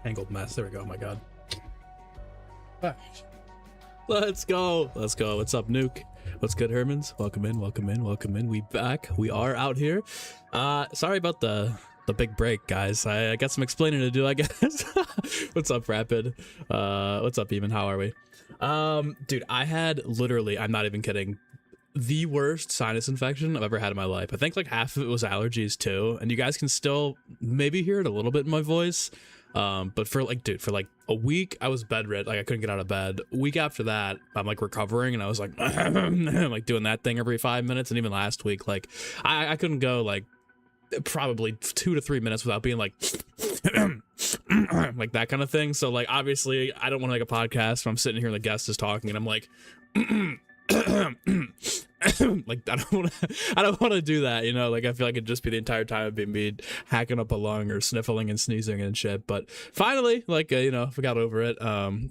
Tangled mess. There we go. Oh my god. Alright. Let's go. Let's go. What's up, Nuke? What's good, Hermans? Welcome in. Welcome in. Welcome in. We back. We are out here. Sorry about the big break, guys. I got some explaining to do, I guess. What's up, Rapid? What's up, Even? How are we? Dude, I had literally, I'm not even kidding, the worst sinus infection I've ever had in my life. I think like half of it was allergies too, and you guys can still maybe hear it a little bit in my voice. But for like, dude, for like a week I was bedridden, like I couldn't get out of bed. A week after that, I'm like recovering, and I was like like doing that thing every 5 minutes. And even last week, like I couldn't go like probably 2 to 3 minutes without being like like that kind of thing. So like obviously I don't want to make a podcast when I'm sitting here and the guest is talking and I'm like like I don't want to do that, you know. Like I feel like it'd just be the entire time it'd be me hacking up a lung or sniffling and sneezing and shit. But finally, like you know, we got over it.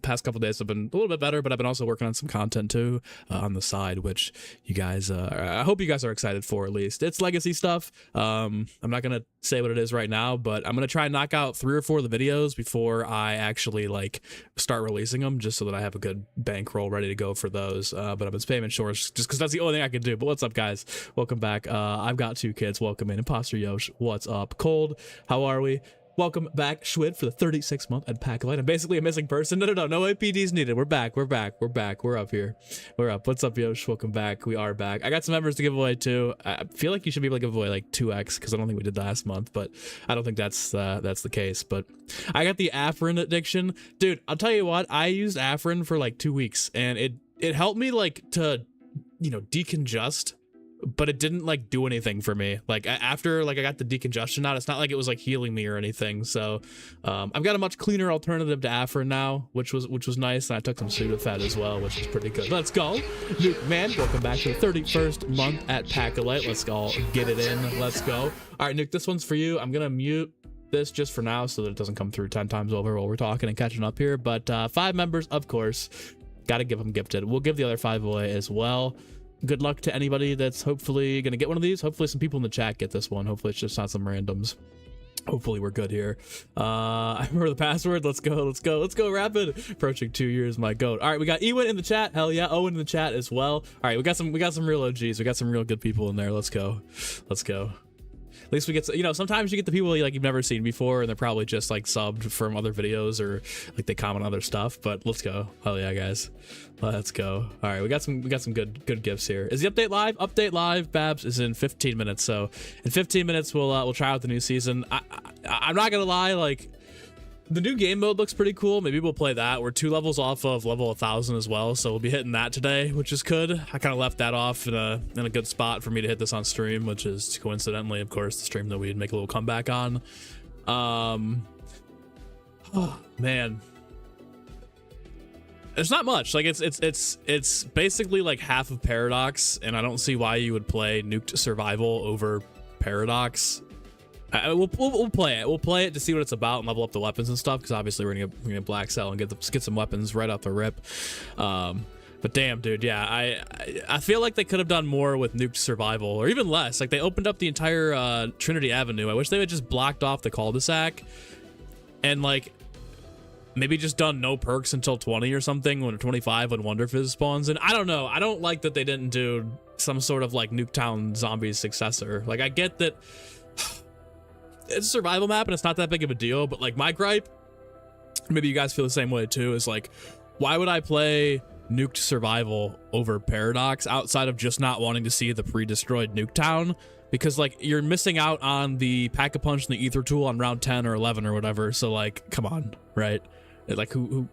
Past couple days have been a little bit better, but I've been also working on some content too on the side, which you guys I hope you guys are excited for. At least it's legacy stuff. I'm not gonna say what it is right now, but I'm gonna try and knock out 3 or 4 of the videos before I actually like start releasing them, just so that I have a good bankroll ready to go for those. But I've been spamming shorts just because that's the only thing I can do. But what's up, guys? Welcome back. I've got 2 kids. Welcome in. Imposter Yosh, what's up? Cold, how are we? Welcome back, Schwid, for the 36th month at Pack-A-Light. I'm basically a missing person. No APDs needed. We're back. We're up here. We're up. What's up, Yosh? Welcome back. We are back. I got some members to give away too. I feel like you should be able to give away like 2x because I don't think we did last month, but I don't think that's the case. But I got the Afrin addiction, dude. I'll tell you what. I used Afrin for like 2 weeks, and it helped me like to, you know, decongest, but it didn't like do anything for me. Like after like I got the decongestion out, it's not like it was like healing me or anything. So I've got a much cleaner alternative to Afrin now, which was nice. And I took some Sudafed as well, which is pretty good. Let's go, Nuke man. Welcome back to the 31st month at Pack-A-Light. Let's go get it in. Let's go. All right, Nuke, this one's for you. I'm gonna mute this just for now so that it doesn't come through 10 times over while we're talking and catching up here. But 5 members, of course, gotta give them gifted. We'll give the other 5 away as well. Good luck to anybody that's hopefully gonna get one of these. Hopefully some people in the chat get this one. Hopefully it's just not some randoms. Hopefully we're good here. I remember the password. Let's go Rapid. Approaching 2 years, my goat. All right, we got Ewan in the chat. Hell yeah. Owen in the chat as well. All right, we got some real OGs. We got some real good people in there. Let's go. At least we get, you know, sometimes you get the people like you've never seen before, and they're probably just like subbed from other videos or like they comment on other stuff. But let's go. Hell yeah, guys. Let's go. All right, we got some good gifts here. Is the update live? Update live, Babs, is in 15 minutes. So in 15 minutes we'll try out the new season. I'm not gonna lie, like the new game mode looks pretty cool. Maybe we'll play that. We're 2 levels off of level 1000 as well, so we'll be hitting that today, which is good. I kind of left that off in a good spot for me to hit this on stream, which is coincidentally, of course, the stream that we'd make a little comeback on. Oh man, there's not much. Like it's basically like half of Paradox, and I don't see why you would play Nuked Survival over Paradox. We'll play it. We'll play it to see what it's about and level up the weapons and stuff, because obviously we're gonna black sell and get some weapons right off the rip. But damn, dude, yeah, I feel like they could have done more with Nuked Survival, or even less. Like they opened up the entire Trinity Avenue. I wish they had just blocked off the cul-de-sac and like maybe just done no perks until 20 or something, when 25 when Wonder Fizz spawns. And I don't know. I don't like that they didn't do some sort of like Nuketown Zombies successor. Like I get that it's a survival map and it's not that big of a deal, but like my gripe, maybe you guys feel the same way too, is like, why would I play Nuked Survival over Paradox outside of just not wanting to see the pre-destroyed Nuketown? Because like you're missing out on the Pack-a-Punch and the Ether Tool on round 10 or 11 or whatever. So like, come on, right? Like who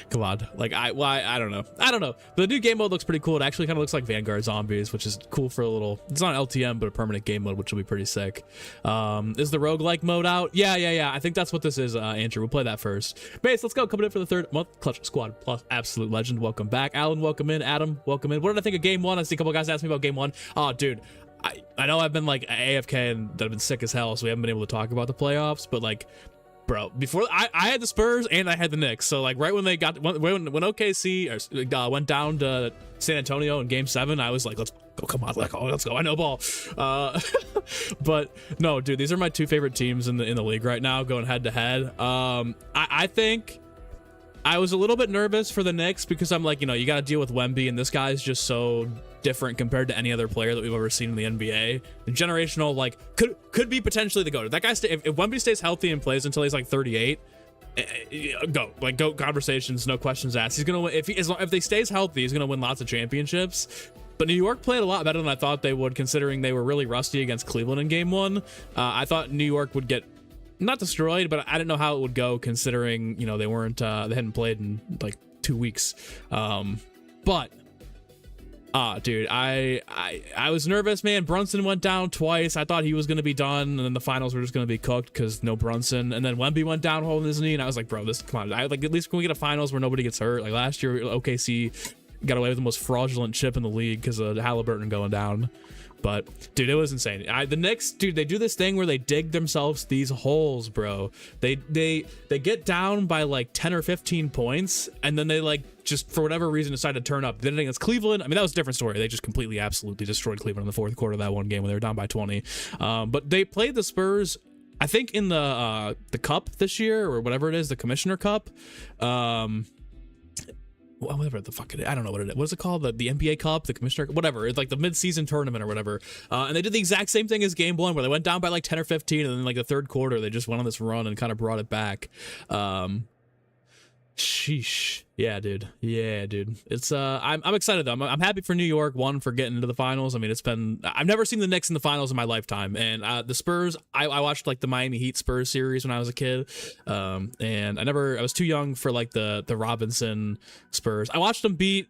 come on. Like I don't know. The new game mode looks pretty cool. It actually kind of looks like Vanguard Zombies, which is cool for a little, it's not LTM but a permanent game mode, which will be pretty sick. Is the roguelike mode out? Yeah, I think that's what this is. Andrew, we'll play that first. Base, let's go. Coming in for the 3rd month, Clutch Squad Plus Absolute Legend. Welcome back. Alan, welcome in. Adam, welcome in. What did I think of game 1? I see a couple guys ask me about game 1. Oh dude, I know I've been like AFK and that I've been sick as hell, so we haven't been able to talk about the playoffs, but like bro, before I had the Spurs and I had the Knicks. So like right when they got when OKC went down to San Antonio in Game 7, I was like, let's go, come on, let's go. I know ball. But no, dude, these are my 2 favorite teams in the league right now, going head to head. I think I was a little bit nervous for the Knicks because I'm like, you got to deal with Wemby, and this guy's just so different compared to any other player that we've ever seen in the NBA. The generational, like, could be potentially the GOAT. That guy, if Wemby stays healthy and plays until he's like 38, GOAT conversations, no questions asked. He's gonna win if he stays healthy. He's gonna win lots of championships. But New York played a lot better than I thought they would, considering they were really rusty against Cleveland in Game 1. I thought New York would get not destroyed, but I didn't know how it would go, considering they hadn't played in like 2 weeks. But dude, I was nervous, man. Brunson went down twice. I thought he was gonna be done, and then the finals were just gonna be cooked because no Brunson. And then Wemby went down holding his knee, and I was like, bro, come on. At least when we get a finals where nobody gets hurt. Like last year, OKC got away with the most fraudulent chip in the league because of Halliburton going down. But dude, it was insane. The Knicks, dude, they do this thing where they dig themselves these holes, bro. They get down by like 10 or 15 points, and then they like just for whatever reason decide to turn up. Then against Cleveland, I mean, that was a different story. They just completely, absolutely destroyed Cleveland in the fourth quarter of that one game when they were down by 20. But they played the Spurs, I think, in the Cup this year or whatever it is, the Commissioner Cup. Whatever the fuck it is. I don't know what it is. What is it called? The NBA Cup, the Commissioner, whatever. It's like the mid-season tournament or whatever. And they did the exact same thing as Game 1, where they went down by like 10 or 15, and then like the third quarter, they just went on this run and kind of brought it back. Sheesh. Yeah, dude. It's I'm excited though. I'm happy for New York, one, for getting into the finals. I mean, I've never seen the Knicks in the finals in my lifetime, and the Spurs, I watched like the Miami Heat Spurs series when I was a kid, and I was too young for like the Robinson Spurs. I watched the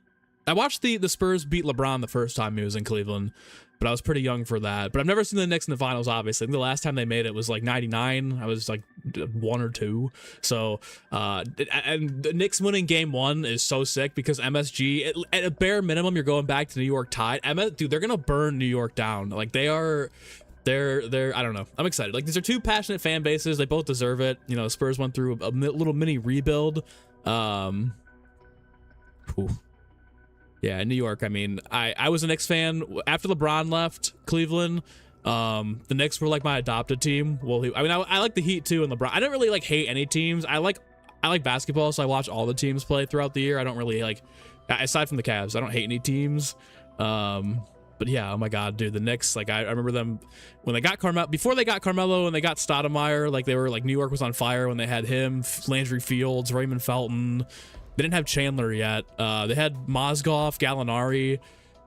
Spurs beat LeBron the first time he was in Cleveland, but I was pretty young for that. But I've never seen the Knicks in the finals, obviously. I think the last time they made it was like 99. I was like 1 or 2. So, and the Knicks winning Game 1 is so sick because MSG, at a bare minimum, you're going back to New York tied. Dude, they're going to burn New York down. Like, they're I don't know. I'm excited. Like, these are 2 passionate fan bases. They both deserve it. Spurs went through a little mini rebuild. Yeah, in New York, I mean, I was a Knicks fan after LeBron left Cleveland. The Knicks were like my adopted team. Well, I like the Heat too, and LeBron. I don't really like hate any teams. I like basketball, so I watch all the teams play throughout the year. I don't really like, aside from the Cavs, I don't hate any teams. But yeah, oh my god, dude, the Knicks, like I remember them when they got before they got Carmelo and they got Stoudemire, like they were like New York was on fire when they had him, Landry Fields, Raymond Felton. They didn't have Chandler yet. They had Mozgov, Gallinari,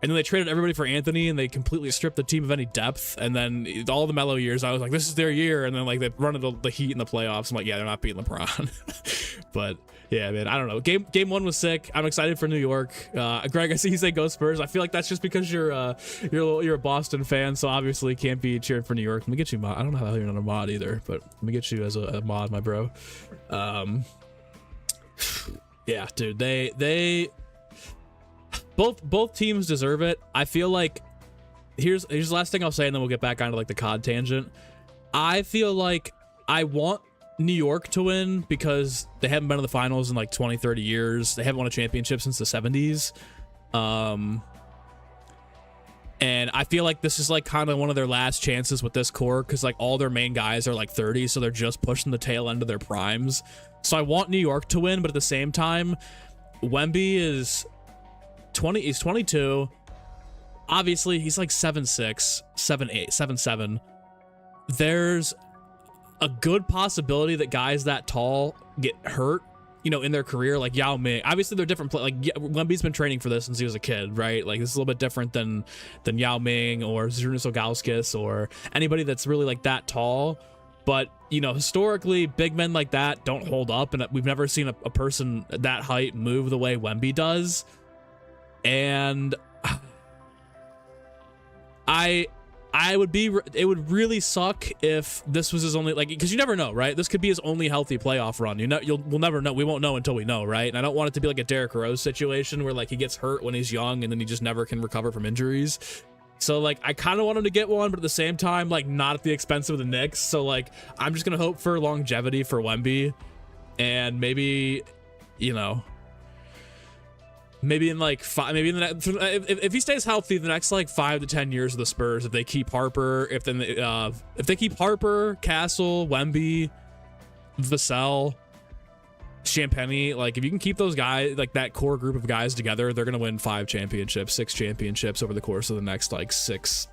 and then they traded everybody for Anthony, and they completely stripped the team of any depth. And then all the Melo years, I was like, this is their year. And then like they run into the Heat in the playoffs. I'm like, yeah, they're not beating LeBron. But yeah, man, I don't know. Game 1 was sick. I'm excited for New York. Greg, I see you say go Spurs. I feel like that's just because you're a Boston fan, so obviously can't be cheering for New York. Let me get you mod. I don't know how you're not a mod either, but let me get you as a mod, my bro. Yeah, dude, they both teams deserve it. I feel like here's the last thing I'll say, and then we'll get back onto like the COD tangent. I feel like I want New York to win because they haven't been in the finals in like 20-30 years. They haven't won a championship since the 70s. And I feel like this is like kind of one of their last chances with this core, because like all their main guys are like 30, so they're just pushing the tail end of their primes. So I want New York to win, but at the same time, Wemby is 20. He's 22. Obviously, he's like 7'6", 7'8", 7'7". There's a good possibility that guys that tall get hurt, in their career, like Yao Ming. Obviously, they're different. Like Wemby's been training for this since he was a kid, right? Like this is a little bit different than Yao Ming or Zydrunas Ilgauskas or anybody that's really like that tall. But historically, big men like that don't hold up, and we've never seen a person that height move the way Wemby does. And it would really suck if this was his only, like, because you never know, right? This could be his only healthy playoff run. We'll never know. We won't know until we know, right? And I don't want it to be like a Derrick Rose situation where like he gets hurt when he's young and then he just never can recover from injuries. So like I kind of want him to get one, but at the same time, like not at the expense of the Knicks. So like I'm just gonna hope for longevity for Wemby, and maybe, you know, maybe in like maybe in the next, if he stays healthy, the next like 5 to 10 years of the Spurs, if they keep Harper, if they keep Harper, Castle, Wemby, Vassell, Champagny, like if you can keep those guys, like that core group of guys together, they're gonna win 5 championships, 6 championships over the course of the next like 6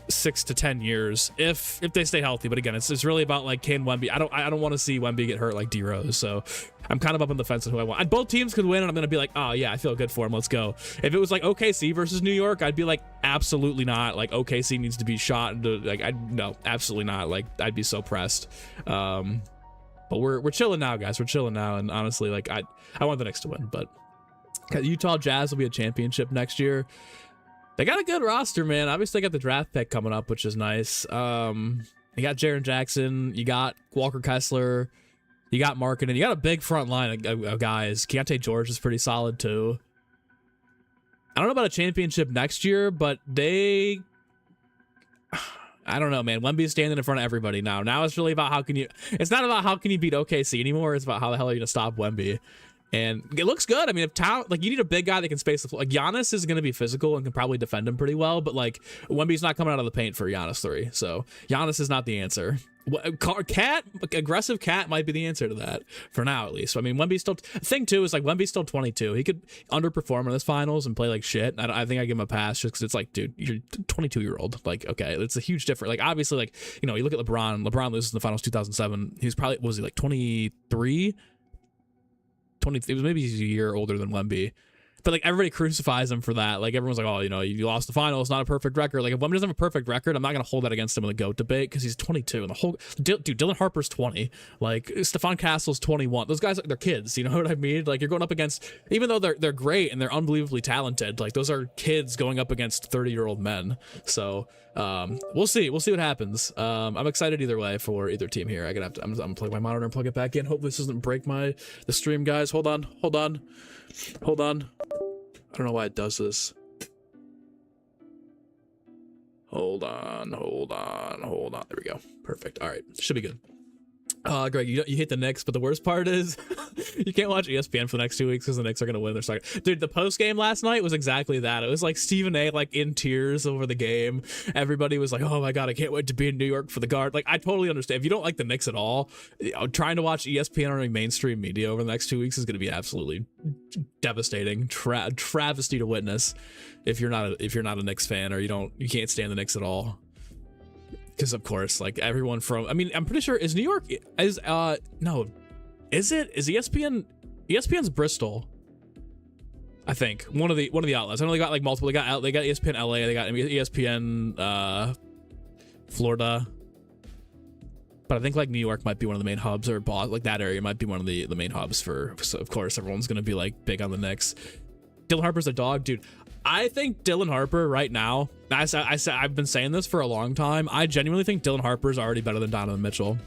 to 10 years if they stay healthy. But again, it's really about like, can Wemby, I don't want to see Wemby get hurt like D Rose. So I'm kind of up on the fence on who I want. And both teams could win, and I'm gonna be like, oh yeah, I feel good for him, let's go. If it was like OKC versus New York, I'd be like, absolutely not. Like OKC needs to be shot into, like, no, absolutely not. Like I'd be so pressed. But we're chilling now, guys. We're chilling now, and honestly, like I want the Knicks to win, but Utah Jazz will be a championship next year. They got a good roster, man. Obviously, they got the draft pick coming up, which is nice. You got Jaren Jackson, you got Walker Kessler, you got Markkanen, you got a big front line of guys. Keontae George is pretty solid too. I don't know about a championship next year, but they, I don't know, man. Wemby's standing in front of everybody now. Now it's really about it's not about how can you beat OKC anymore. It's about how the hell are you gonna stop Wemby. And it looks good. I mean, if like you need a big guy that can space the floor. Like Giannis is gonna be physical and can probably defend him pretty well, but like Wemby's not coming out of the paint for Giannis 3. So Giannis is not the answer. Aggressive Cat might be the answer to that for now, at least. So, I mean, Wemby's still. The thing too is like Wemby's still 22. He could underperform in this finals and play like shit. I think I give him a pass just because it's like, dude, you're 22-year-old. Like, okay, it's a huge difference. Like, obviously, like, you know, you look at LeBron. LeBron loses in the finals 2007. He was probably, was he like 23? 20. It was maybe he's a year older than Wemby. But like everybody crucifies him for that. Like everyone's like, oh, you know, you lost the final. It's not a perfect record. Like if Wemby doesn't have a perfect record, I'm not gonna hold that against him in the GOAT debate because he's 22 and the whole dude. Dylan Harper's 20. Like Stephon Castle's 21. Those guys, they're kids. You know what I mean? Like you're going up against, even though they're great and they're unbelievably talented. Like those are kids going up against 30-year-old men. So we'll see. We'll see what happens. I'm excited either way for either team here. I'm gonna plug my monitor and plug it back in. Hopefully this doesn't break the stream, guys. Hold on. I don't know why it does this. Hold on. There we go. Perfect. All right. Should be good. Greg, you hate the Knicks, but the worst part is you can't watch ESPN for the next 2 weeks because the Knicks are going to win their second. Dude, the post game last night was exactly that. It was like Stephen A. like in tears over the game. Everybody was like, oh my God, I can't wait to be in New York for the guard. Like, I totally understand. If you don't like the Knicks at all, trying to watch ESPN or mainstream media over the next 2 weeks is going to be absolutely devastating. Travesty to witness if you're not a Knicks fan or you can't stand the Knicks at all. Because of course, like everyone from, I mean, I'm pretty sure is New York is no, is ESPN's Bristol? I think one of the outlets. I know they got like multiple. They got ESPN LA. They got ESPN Florida. But I think like New York might be one of the main hubs, or like that area might be one of the main hubs for. So of course, everyone's gonna be like big on the Knicks. Dylan Harper's a dog, dude. I think Dylan Harper right now, I've been saying this for a long time. I genuinely think Dylan Harper is already better than Donovan Mitchell.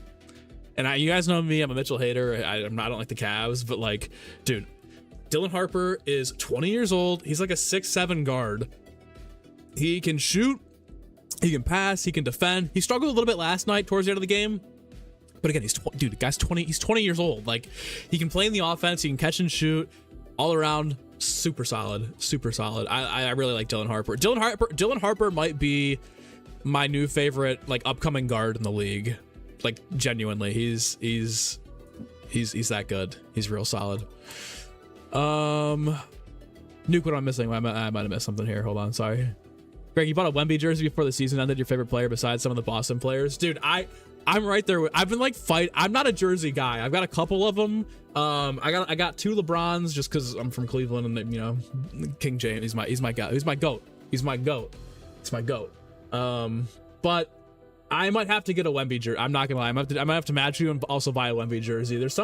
And you guys know me, I'm a Mitchell hater. I don't like the Cavs, but like, dude, Dylan Harper is 20 years old. He's like a 6'7" guard. He can shoot, he can pass, he can defend. He struggled a little bit last night towards the end of the game. But again, he's 20 years old. Like, he can play in the offense, he can catch and shoot all around. Super solid. I really like Dylan Harper. Dylan Harper might be my new favorite like upcoming guard in the league. Like genuinely, he's that good. He's real solid. Nuke, what I'm missing? I might have missed something here. Hold on, sorry. Greg, you bought a Wemby jersey before the season ended. Your favorite player besides some of the Boston players, dude. I'm right there. I've been like I'm not a jersey guy. I've got a couple of them. I got 2 LeBrons just because I'm from Cleveland and you know King James. He's my guy. He's my goat. It's my goat. But I might have to get a Wemby jersey. I'm not gonna lie. I might have to match you and also buy a Wemby jersey. There's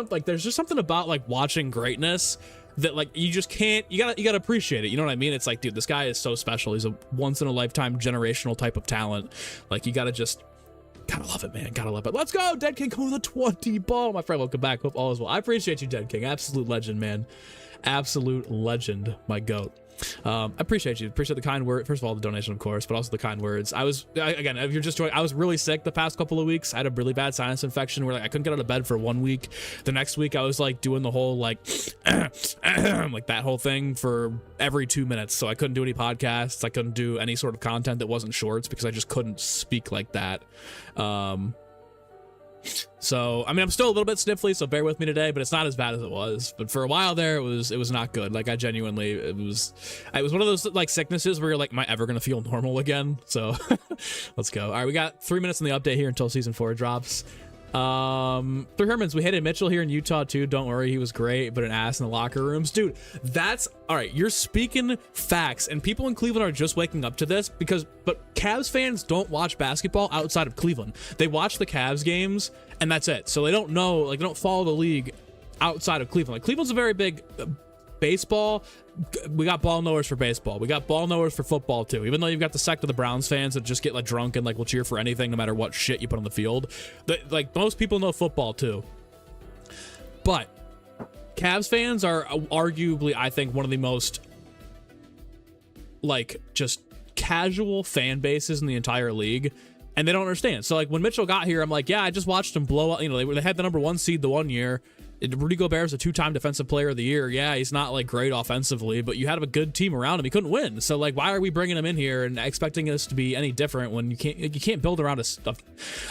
just something about like watching greatness that like you just can't. You gotta appreciate it. You know what I mean? It's like, dude, this guy is so special. He's a once in a lifetime generational type of talent. Like you gotta love it, man. Gotta love it. Let's go, Dead King. Come with a 20 ball. My friend, welcome back. Hope all is well. I appreciate you, Dead King. Absolute legend, man. Absolute legend. My goat. I appreciate you. Appreciate the kind word. First of all, the donation, of course, but also the kind words. Again, if you're just joining, I was really sick the past couple of weeks. I had a really bad sinus infection where like I couldn't get out of bed for 1 week. The next week, I was like doing the whole like, like that whole thing for every 2 minutes. So I couldn't do any podcasts. I couldn't do any sort of content that wasn't shorts because I just couldn't speak like that. So I mean, I'm still a little bit sniffly, so bear with me today, but it's not as bad as it was. But for a while there, it was not good. Like I genuinely, it was one of those like sicknesses where you're like, am I ever gonna feel normal again? So let's go. All right, we got 3 minutes in the update here until season 4 drops. Three Hermans, we hated Mitchell here in Utah too. Don't worry, he was great, but an ass in the locker rooms, dude. That's all right. You're speaking facts, and people in Cleveland are just waking up to this but Cavs fans don't watch basketball outside of Cleveland. They watch the Cavs games, and that's it. So they don't know, like, they don't follow the league outside of Cleveland. Like Cleveland's a very big baseball. We got ball knowers for baseball. We got ball knowers for football too. Even though you've got the sect of the Browns fans that just get like drunk and like will cheer for anything no matter what shit you put on the field. Like most people know football too. But Cavs fans are arguably, I think, one of the most like just casual fan bases in the entire league. And they don't understand. So like when Mitchell got here, I'm like, yeah, I just watched him blow up. You know, they had the number 1 seed the one year. Rudy Gobert's a 2-time defensive player of the year. Yeah, he's not like great offensively, but you had a good team around him. He couldn't win. So like, why are we bringing him in here and expecting this to be any different when you can't build around a stuff?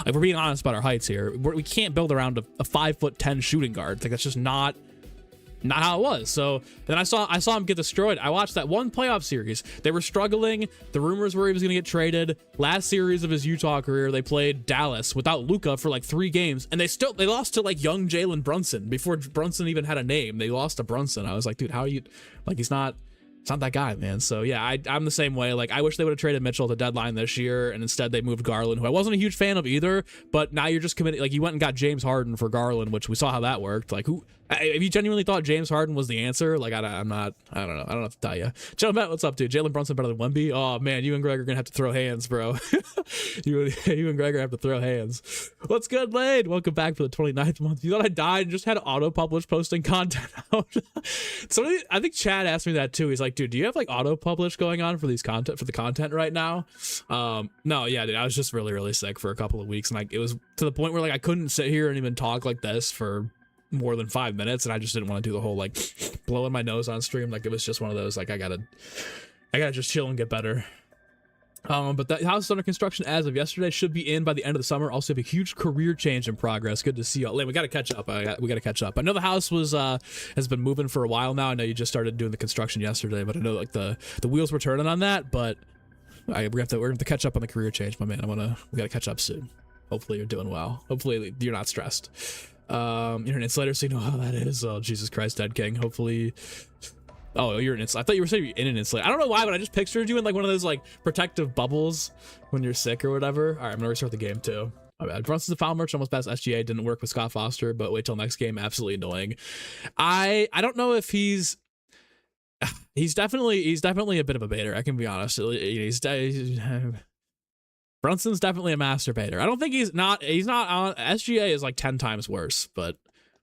Like we're being honest about our heights here. We can't build around a 5'10" shooting guard. Like that's just not how it was. So then I saw him get destroyed. I watched that one playoff series. They were struggling. The rumors were he was going to get traded. Last series of his Utah career, they played Dallas without Luka for like 3 games, and they lost to like young Jalen Brunson before Brunson even had a name. They lost to Brunson. I was like, dude, how are you? Like he's not that guy, man. So yeah, I'm the same way. Like I wish they would have traded Mitchell at the deadline this year, and instead they moved Garland, who I wasn't a huge fan of either. But now you're just committing. Like you went and got James Harden for Garland, which we saw how that worked. Like if you genuinely thought James Harden was the answer, like I don't know. I don't know what to tell you. Gentlemen, what's up, dude? Jalen Brunson better than Wemby? Oh man, you and Greg are gonna have to throw hands, bro. you and Greg are have to throw hands. What's good, Lane? Welcome back for the 29th month. You thought I died and just had auto-publish posting content out? Somebody, I think Chad asked me that too. He's like, dude, do you have like auto-publish going on for the content right now? No, yeah, dude. I was just really, really sick for a couple of weeks, and like it was to the point where like I couldn't sit here and even talk like this for more than 5 minutes, and I just didn't want to do the whole like blowing my nose on stream. Like it was just one of those like I gotta just chill and get better. But the house is under construction as of yesterday, should be in by the end of the summer. Also have a huge career change in progress. Good to see y'all. We gotta catch up. We gotta catch up. I know the house has been moving for a while now. I know you just started doing the construction yesterday, but I know like the wheels were turning on that. But we're gonna have to catch up on the career change, my man. We gotta catch up soon. Hopefully you're doing well. Hopefully you're not stressed. You're an insulator, so you know how that is. Oh, Jesus Christ, Dead King. Hopefully. Oh, you're an insulator. I thought you were saying you're in an insulator. I don't know why, but I just pictured you in like one of those like protective bubbles when you're sick or whatever. All right, I'm gonna restart the game too. My bad. Brunson's a foul merch, almost passed SGA. Didn't work with Scott Foster, but wait till next game. Absolutely annoying. I don't know if he's definitely a bit of a baiter. I can be honest. Brunson's definitely a masturbator. I don't think he's not on. SGA is like 10 times worse, but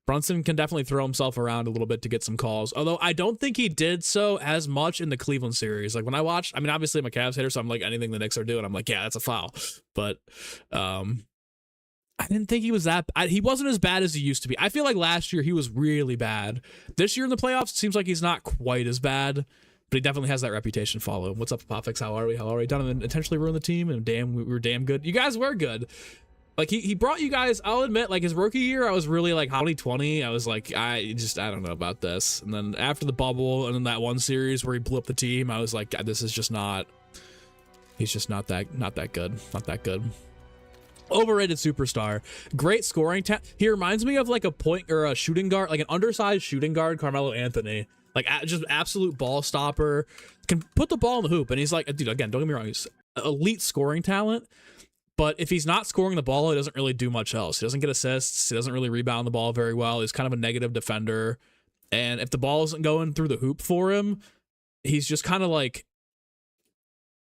Brunson can definitely throw himself around a little bit to get some calls. Although I don't think he did so as much in the Cleveland series. Like when I watched, I mean, obviously I'm a Cavs hater, so I'm like anything the Knicks are doing, I'm like, yeah, that's a foul. But I didn't think he was that. He wasn't as bad as he used to be. I feel like last year he was really bad. This year in the playoffs, it seems like he's not quite as bad. But he definitely has that reputation follow him. What's up, Popfix? How are we? Donovan intentionally ruined the team, and damn, we were damn good. You guys were good. Like, he brought you guys, I'll admit, like, his rookie year, I was really, like, 2020, I was like, I don't know about this. And then after the bubble, and then that one series where he blew up the team, I was like, this is just not, he's just not that good. Not that good. Overrated superstar. Great scoring. He reminds me of, like, a point, or a shooting guard, like an undersized shooting guard, Carmelo Anthony. Like, just absolute ball stopper. Can put the ball in the hoop. And he's like, dude, again, don't get me wrong. He's elite scoring talent. But if he's not scoring the ball, he doesn't really do much else. He doesn't get assists. He doesn't really rebound the ball very well. He's kind of a negative defender. And if the ball isn't going through the hoop for him, he's just kind of like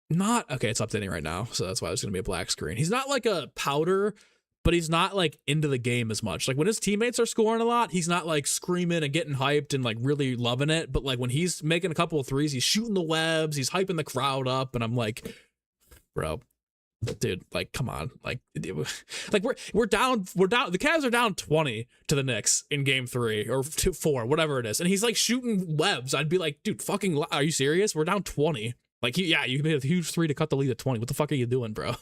not... Okay, it's updating right now. So that's why there's going to be a black screen. He's not like a powder, but he's not like into the game as much. Like when his teammates are scoring a lot, he's not like screaming and getting hyped and like really loving it. But like when he's making a couple of threes, he's shooting the webs, he's hyping the crowd up, and I'm like, bro, dude, like come on, like we're down. The Cavs are down 20 to the Knicks in game 3 or 4, whatever it is, and he's like shooting webs. I'd be like, dude, fucking, are you serious? We're down 20. Like you made a huge 3 to cut the lead at 20. What the fuck are you doing, bro?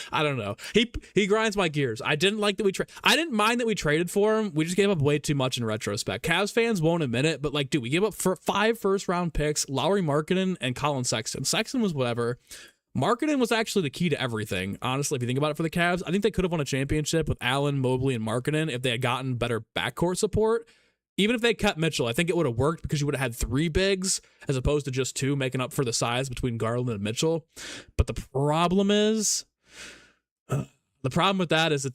I don't know. He grinds my gears. I didn't like that I didn't mind that we traded for him. We just gave up way too much in retrospect. Cavs fans won't admit it, but like, dude, we gave up for 5 first-round picks, Lauri Markkanen and Colin Sexton. Sexton was whatever. Markkanen was actually the key to everything. Honestly, if you think about it for the Cavs, I think they could have won a championship with Allen, Mobley, and Markkanen if they had gotten better backcourt support. Even if they cut Mitchell, I think it would have worked because you would have had 3 bigs as opposed to just 2, making up for the size between Garland and Mitchell. But the problem with that is that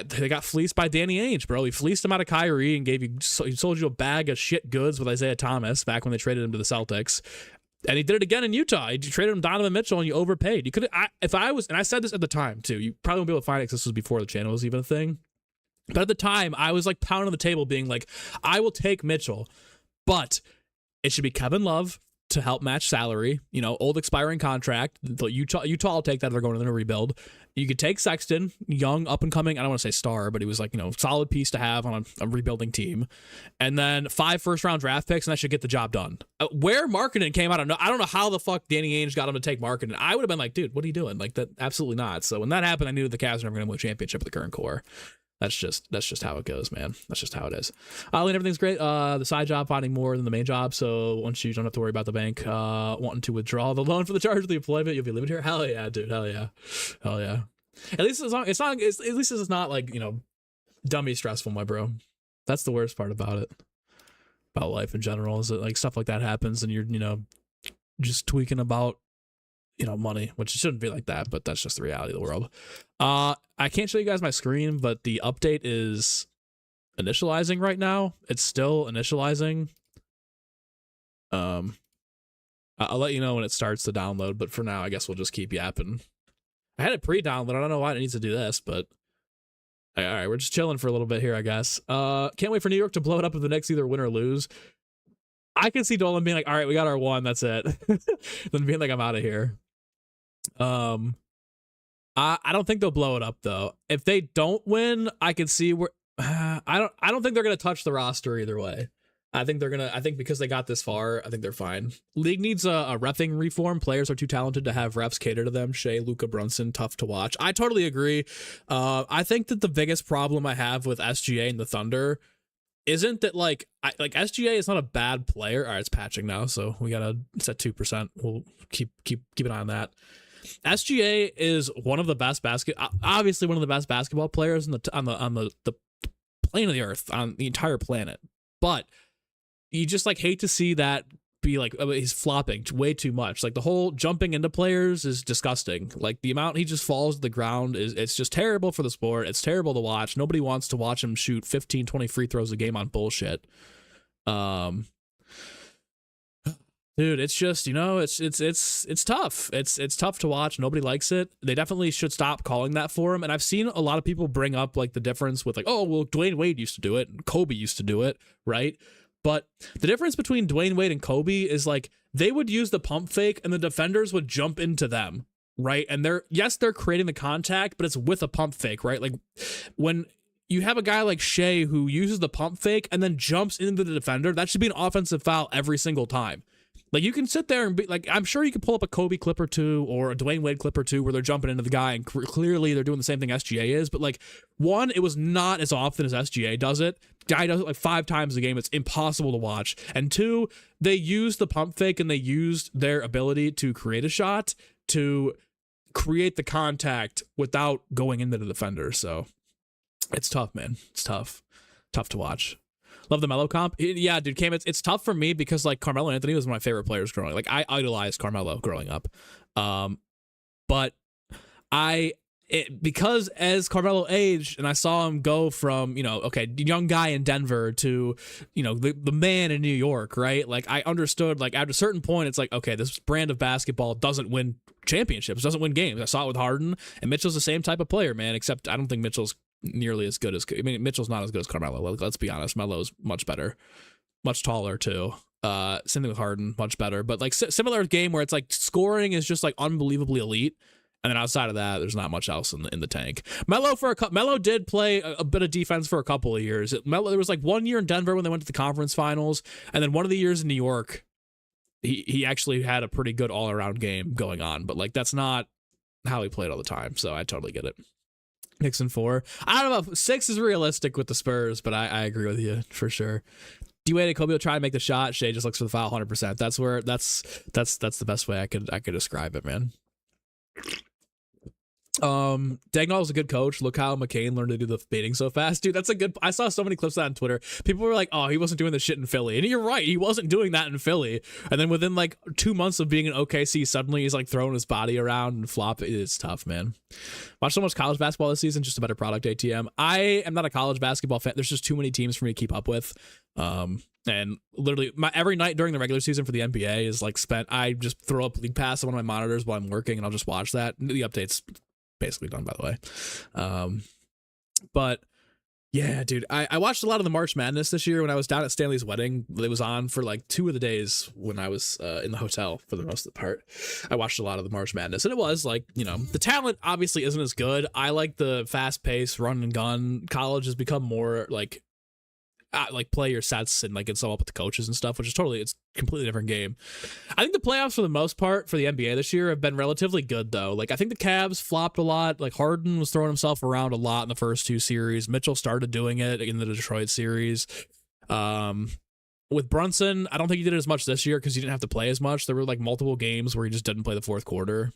they got fleeced by Danny Ainge, bro. He fleeced him out of Kyrie and he sold you a bag of shit goods with Isaiah Thomas back when they traded him to the Celtics. And he did it again in Utah. He traded him Donovan Mitchell and you overpaid. You could, if I was, and I said this at the time too, you probably won't be able to find it because this was before the channel was even a thing. But at the time, I was like pounding on the table being like, I will take Mitchell, but it should be Kevin Love to help match salary, old expiring contract. Utah will take that if they're going in a rebuild. You could take Sexton, young, up and coming, I don't want to say star, but he was like, solid piece to have on a rebuilding team. And then 5 first-round draft picks, and that should get the job done. Where Markkanen came out, I don't know how the fuck Danny Ainge got him to take Markkanen. I would have been like, dude, what are you doing? Like, that, absolutely not. So when that happened, I knew the Cavs were never going to win a championship with the current core. That's just how it goes, man. That's just how it is. Lane, everything's great. The side job finding more than the main job, so once you don't have to worry about the bank wanting to withdraw the loan for the charge of the employment, you'll be living here. Hell yeah, dude. Hell yeah. Hell yeah. At least it's not like dummy stressful, my bro. That's the worst part about it. About life in general is that like stuff like that happens and you're just tweaking about money, which shouldn't be like that, but that's just the reality of the world. I can't show you guys my screen, but the update is initializing right now. It's still initializing. I'll let you know when it starts to download, but for now, I guess we'll just keep yapping. I had it pre-download. I don't know why it needs to do this, but all right, we're just chilling for a little bit here, I guess. Can't wait for New York to blow it up if the Knicks either win or lose. I can see Dolan being like, all right, we got our 1, that's it. Then being like, I'm out of here. I don't think they'll blow it up though. If they don't win, I can see where I don't think they're gonna touch the roster either way. I think because they got this far, I think they're fine. League needs a reffing reform. Players are too talented to have refs cater to them. Shea, Luka Brunson, tough to watch. I totally agree. I think that the biggest problem I have with SGA and the Thunder isn't that like SGA is not a bad player. All right, it's patching now, so we gotta set 2%. We'll keep an eye on that. SGA is one of the best obviously one of the best basketball players on the plane of the earth, on the entire planet. But you just like hate to see that be like he's flopping way too much. Like the whole jumping into players is disgusting. Like the amount he just falls to the ground it's just terrible for the sport. It's terrible to watch. Nobody wants to watch him shoot 15, 20 free throws a game on bullshit. Dude, it's just, it's tough. It's tough to watch. Nobody likes it. They definitely should stop calling that for him. And I've seen a lot of people bring up like the difference with like, oh, well, Dwayne Wade used to do it and Kobe used to do it, right? But the difference between Dwayne Wade and Kobe is like they would use the pump fake and the defenders would jump into them, right? And they're creating the contact, but it's with a pump fake, right? Like when you have a guy like Shea who uses the pump fake and then jumps into the defender, that should be an offensive foul every single time. Like you can sit there and be like, I'm sure you could pull up a Kobe clip or 2 or a Dwayne Wade clip or 2 where they're jumping into the guy and clearly they're doing the same thing SGA is. But like 1, it was not as often as SGA does it. Guy does it like 5 times a game. It's impossible to watch. And 2, they used the pump fake and they used their ability to create a shot to create the contact without going into the defender. So it's tough, man. It's tough to watch. Love the Melo comp. Yeah, dude, Cam, it's tough for me because like Carmelo Anthony was one of my favorite players growing up. Like I idolized Carmelo growing up. But because as Carmelo aged and I saw him go from, okay, young guy in Denver to, the man in New York, right? Like, I understood, like, at a certain point, it's like, okay, this brand of basketball doesn't win championships, doesn't win games. I saw it with Harden, and Mitchell's the same type of player, man, except I don't think Mitchell's nearly as good as, Mitchell's not as good as Carmelo. Let's be honest. Melo's much better, much taller, too. Same thing with Harden, much better. But, like, similar game where it's, like, scoring is just, like, unbelievably elite. And then outside of that, there's not much else in the tank. Melo did play a bit of defense for a couple of years. There was like 1 year in Denver when they went to the conference finals, and then one of the years in New York, he actually had a pretty good all around game going on. But like that's not how he played all the time. So I totally get it. Knicks in 4. I don't know if 6 is realistic with the Spurs, but I agree with you for sure. D-Wade and Kobe will try and make the shot. Shea just looks for the foul 100%. That's the best way I could describe it, man. Dagnall was a good coach. Look how McCain learned to do the baiting so fast, dude. That's a good. I saw so many clips of that on Twitter. People were like, "Oh, he wasn't doing this shit in Philly," and you're right. He wasn't doing that in Philly. And then within like 2 months of being in OKC, suddenly he's like throwing his body around and flop. It's tough, man. Watch so much college basketball this season. Just a better product. ATM. I am not a college basketball fan. There's just too many teams for me to keep up with. And literally every night during the regular season for the NBA is like spent. I just throw up League Pass on one of my monitors while I'm working, and I'll just watch that. The updates basically done, by the way. But yeah, dude, I watched a lot of the March Madness this year when I was down at Stanley's wedding. It was on for like 2 of the days when I was in the hotel for the most of the part. I watched a lot of the March Madness, and it was like, the talent obviously isn't as good. I like the fast pace run and gun. College has become more like play your sets and like it's all up with the coaches and stuff, which is it's a completely different game. I think the playoffs for the most part for the NBA this year have been relatively good though. Like I think the Cavs flopped a lot. Like Harden was throwing himself around a lot in the first 2 series. Mitchell started doing it in the Detroit series. With Brunson, I don't think he did it as much this year because he didn't have to play as much. There were like multiple games where he just didn't play the fourth quarter.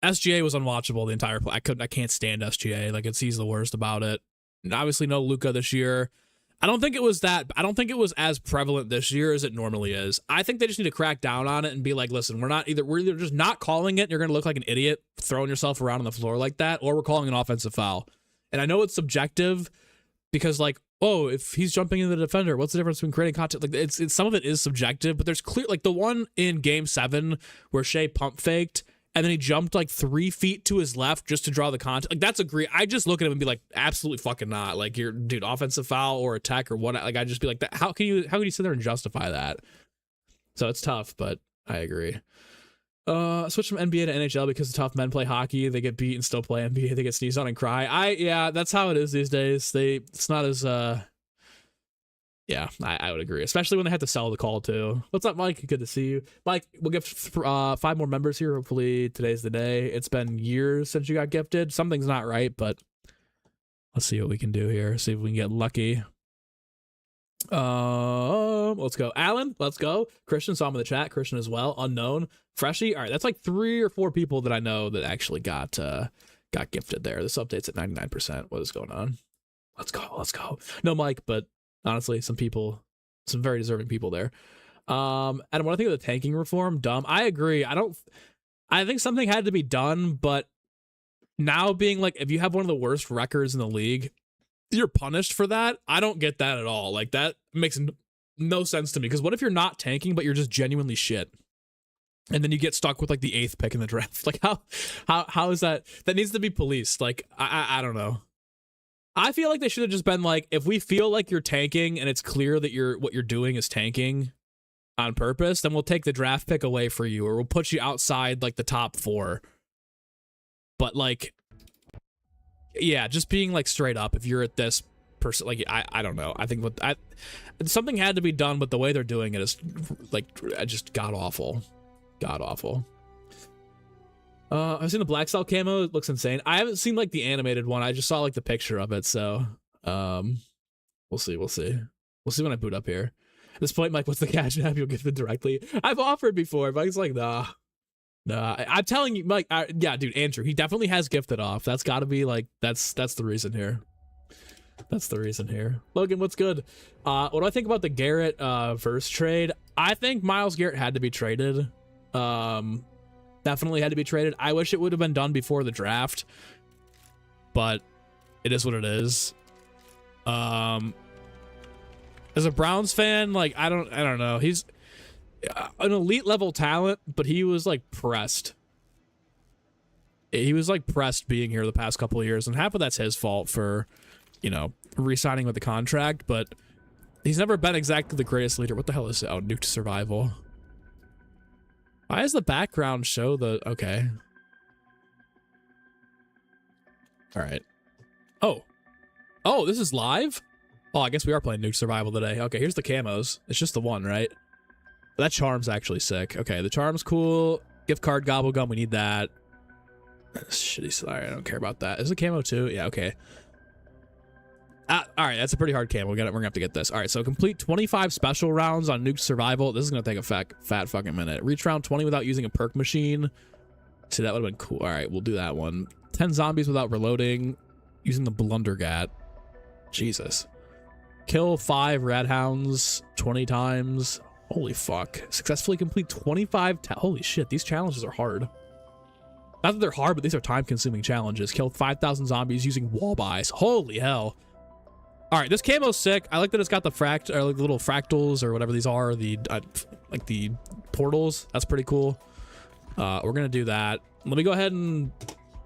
SGA was unwatchable the entire play. I can't stand SGA. Like he's the worst about it. And obviously no Luka this year. I don't think it was as prevalent this year as it normally is. I think they just need to crack down on it and be like, listen, we're either just not calling it and you're going to look like an idiot throwing yourself around on the floor like that, or we're calling an offensive foul. And I know it's subjective because like, oh, if he's jumping into the defender, what's the difference between creating contact? Like it's some of it is subjective, but there's clear, like the one in game 7 where Shea pump faked and then he jumped like 3 feet to his left just to draw the contact. Like that's I just look at him and be like, absolutely fucking not. Like you're, dude, offensive foul or a tech or what? Like I just be like, that. How can you sit there and justify that? So it's tough, but I agree. Switch from NBA to NHL because the tough men play hockey. They get beat and still play NBA. They get sneezed on and cry. Yeah, that's how it is these days. It's not as yeah, I would agree, especially when they have to sell the call too. What's up, Mike? Good to see you, Mike. We'll give 5 more members here. Hopefully today's the day. It's been years since you got gifted. Something's not right, but let's see what we can do here. See if we can get lucky. Let's go, Alan. Let's go. Christian, saw him in the chat. Christian as well. Unknown. Freshie. All right, that's like 3 or 4 people that I know that actually got gifted there. This update's at 99%. What is going on? Let's go. No, Mike, but honestly, some very deserving people there. And when I think of the tanking reform, dumb. I agree. I think something had to be done, but now being like, if you have one of the worst records in the league, you're punished for that. I don't get that at all. Like that makes no sense to me. Because what if you're not tanking, but you're just genuinely shit? And then you get stuck with like the 8th pick in the draft. Like how is that? That needs to be policed. Like, I don't know. I feel like they should have just been like, if we feel like you're tanking and it's clear that what you're doing is tanking on purpose, then we'll take the draft pick away for you, or we'll put you outside like the top 4. But like, yeah, just being like straight up, if you're at this person, like I don't know. I think something had to be done, but the way they're doing it is like just god awful. I've seen the Black Cell camo. It looks insane. I haven't seen like the animated one. I just saw like the picture of it. So, we'll see when I boot up here. At this point, Mike, what's the cash app? You'll get it directly. I've offered before. Mike's like, nah. I'm telling you, Mike. Yeah, dude, Andrew, he definitely has gifted off. That's got to be like, that's the reason here. That's the reason here. Logan, what's good? What do I think about the Garrett verse trade? I think Myles Garrett had to be traded. definitely had to be traded. I wish it would have been done before the draft, but it is what it is. As a Browns fan, like I don't know. He's an elite level talent, but he was like pressed. He was like pressed being here the past couple of years, and half of that's his fault for, you know, re-signing with the contract, but he's never been exactly the greatest leader. What the hell is it? Oh, Nuke Survival. Why does the background show the... Okay. All right. Oh. Oh, this is live? Oh, I guess we are playing Nuke Survival today. Okay, here's the camos. It's just the one, right? That charm's actually sick. Okay, the charm's cool. Gift card Gobblegum, we need that. Shitty. Sorry, I don't care about that. Is it camo too? Yeah, okay. All right, that's a pretty hard camo. We're gonna have to get this. All right, so complete 25 special rounds on Nuke Survival. This is gonna take a fat fucking minute. Reach round 20 without using a perk machine. See, that would have been cool. All right, we'll do that one. 10 zombies without reloading using the Blundergat. Jesus. Kill 5 Radhounds 20 times. Holy fuck. Successfully complete 25. Holy shit, these challenges are hard. Not that they're hard, but these are time-consuming challenges. Kill 5,000 zombies using wall buys. Holy hell. All right, this camo's sick. I like that it's got the like the little fractals or whatever these are, the like the portals. That's pretty cool. We're gonna do that. Let me go ahead and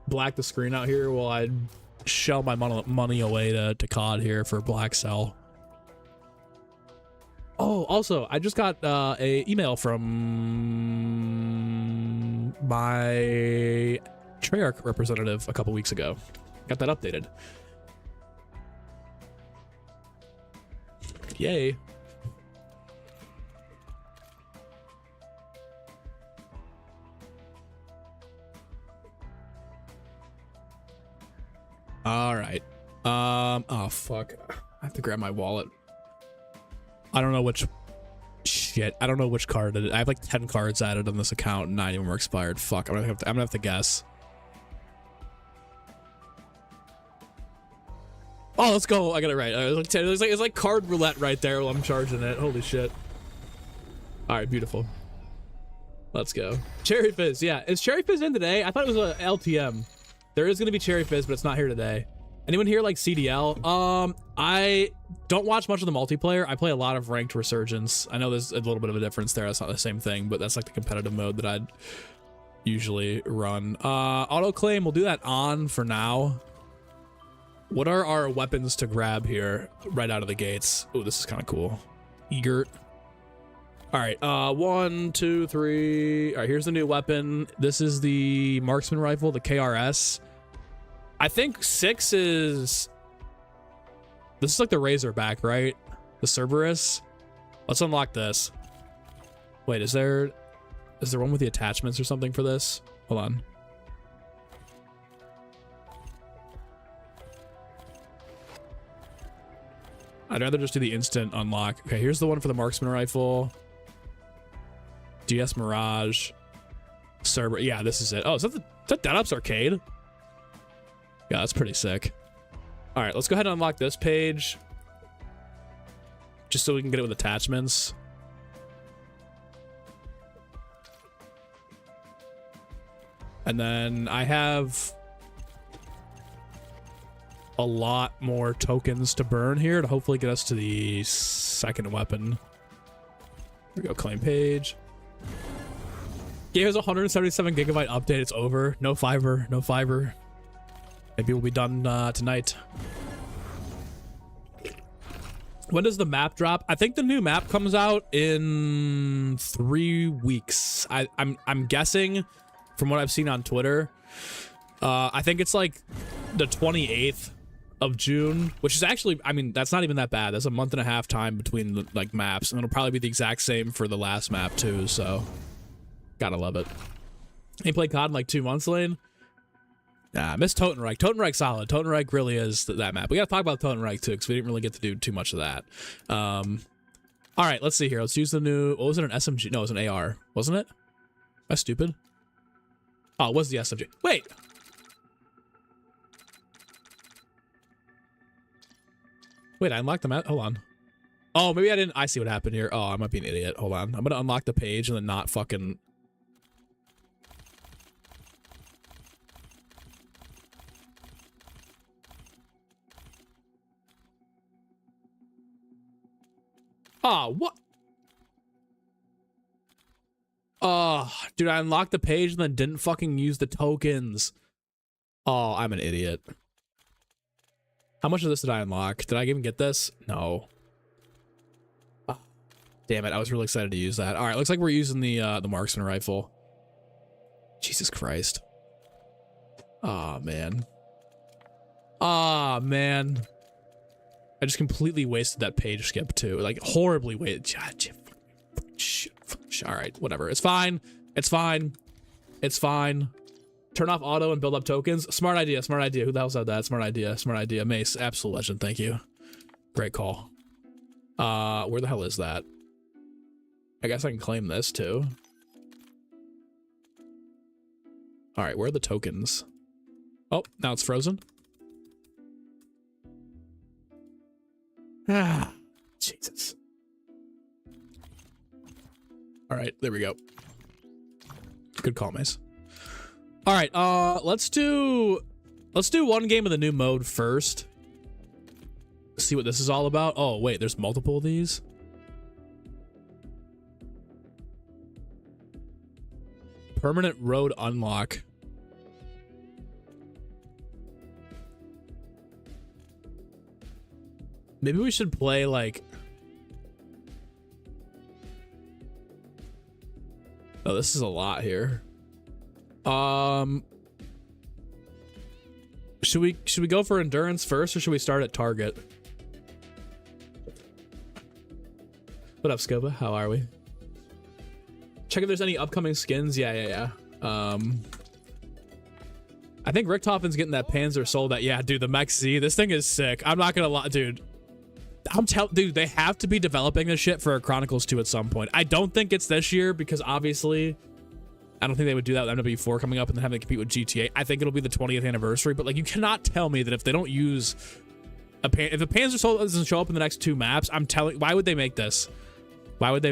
black the screen out here while I shell my money away to COD here for Black Cell. Oh, also, I just got a email from my Treyarch representative a couple weeks ago. Got that updated. Yay. All right. Oh, fuck. I have to grab my wallet. I don't know which... Shit. I don't know which card it is. I have like 10 cards added on this account and 9 of them are expired. Fuck. I'm gonna have to guess. Oh, let's go. I got it right. It's like card roulette right there while I'm charging it. Holy shit. All right, beautiful. Let's go. Cherry Fizz. Yeah, is Cherry Fizz in today? I thought it was a LTM. There is going to be Cherry Fizz, but it's not here today. Anyone here like CDL? I don't watch much of the multiplayer. I play a lot of ranked Resurgence. I know there's a little bit of a difference there. That's not the same thing, but that's like the competitive mode that I'd usually run. Auto claim, we'll do that on for now. What are our weapons to grab here right out of the gates? Oh, this is kind of cool. Egert. All right, 1, 2, 3. All right, here's the new weapon. This is the marksman rifle, the KRS. I think 6 is... This is like the Razorback, right? The Cerberus. Let's unlock this. Wait, is there one with the attachments or something for this? Hold on. I'd rather just do the instant unlock. Okay, here's the one for the marksman rifle. DS Mirage. Cerberus. Yeah, this is it. Oh, is that Dead-Up's arcade? Yeah, that's pretty sick. All right, let's go ahead and unlock this page. Just so we can get it with attachments. And then I have a lot more tokens to burn here to hopefully get us to the second weapon. Here we go, claim page. Game has a 177 gigabyte update. It's over. No fiber. No fiber. Maybe we'll be done tonight. When does the map drop? I think the new map comes out in 3 weeks. I'm guessing from what I've seen on Twitter. I think it's like the 28th of June, which is actually, I mean, that's not even that bad. That's a month and a half time between the, like, maps, and it'll probably be the exact same for the last map too. So, gotta love it. Ain't played COD in like 2 months, Lane. Nah, I miss Totenreich. Totenreich's solid. Totenreich really is that map. We gotta talk about Totenreich too, because we didn't really get to do too much of that. All right, let's see here. Let's use the new. What was it? An SMG? No, it was an AR, wasn't it? That's stupid. Oh, it was the SMG. Wait. Wait, I unlocked the map. Hold on. Oh, maybe I didn't. I see what happened here. Oh, I might be an idiot. Hold on. I'm gonna unlock the page and then not fucking. Oh, what? Oh, dude, I unlocked the page and then didn't fucking use the tokens. Oh, I'm an idiot. How much of this did I unlock? Did I even get this? No. Oh, damn it, I was really excited to use that. All right, looks like we're using the marksman rifle. Jesus Christ. Oh, man. Oh, man. I just completely wasted that page skip, too. Like, horribly wasted. Shit. All right, whatever. It's fine. It's fine. It's fine. Turn off auto and build up tokens. Smart idea. Smart idea. Who the hell said that? Smart idea. Smart idea. Mace. Absolute legend. Thank you. Great call. Where the hell is that? I guess I can claim this, too. All right, where are the tokens? Oh, now it's frozen. Ah, Jesus. All right, there we go. Good call, Mace. All right, let's do one game of the new mode first. See what this is all about. Oh, wait, there's multiple of these. Permanent road unlock. Maybe we should play like... Oh, this is a lot here. Should we go for endurance first, or should we start at target? What up, Scuba? How are we? Check if there's any upcoming skins. Yeah. I think Richthofen's getting that Panzer sold. That, yeah, dude, the Mech Z. This thing is sick. I'm not gonna lie, dude. Dude, they have to be developing this shit for Chronicles 2 at some point. I don't think it's this year, because obviously I don't think they would do that with MW4 coming up and then having to compete with GTA. I think it'll be the 20th anniversary, but like, you cannot tell me that if they don't use if the Panzer Soul doesn't show up in the next 2 maps, why would they make this? Why would they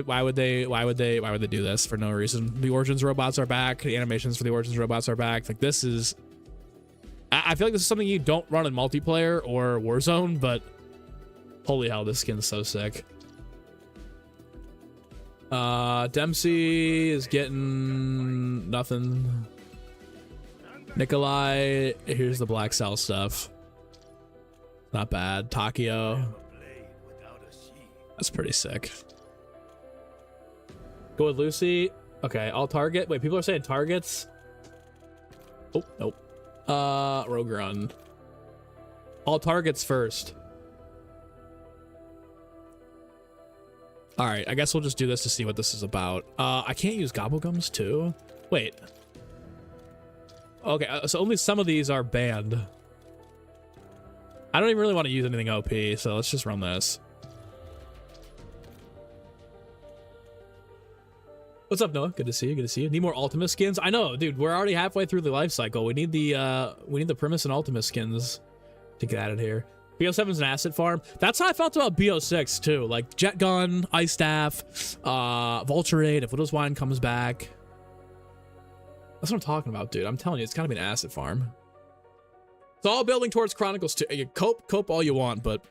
do this for no reason? The Origins robots are back. The animations for the Origins robots are back. Like, this is, I feel like this is something you don't run in multiplayer or Warzone, but holy hell, this skin's so sick. Dempsey is getting nothing. Nikolai, here's the Black Cell stuff. Not bad. Takio. That's pretty sick. Go with Lucy. Okay, all target. Wait, people are saying targets. Oh, nope. Rogue Run. All targets first. All right, I guess we'll just do this to see what this is about. I can't use Gobblegums too? Wait. Okay, so only some of these are banned. I don't even really want to use anything OP, so let's just run this. What's up, Noah? Good to see you. Good to see you. Need more Ultima skins? I know, dude. We're already halfway through the life cycle. We need the Primus and Ultima skins to get added here. BO7's an asset farm. That's how I felt about BO6 too. Like Jet Gun, Ice Staff, Vulturade. If Widow's Wine comes back, that's what I'm talking about, dude. I'm telling you, it's gotta be an asset farm. It's all building towards Chronicles 2. You cope all you want, but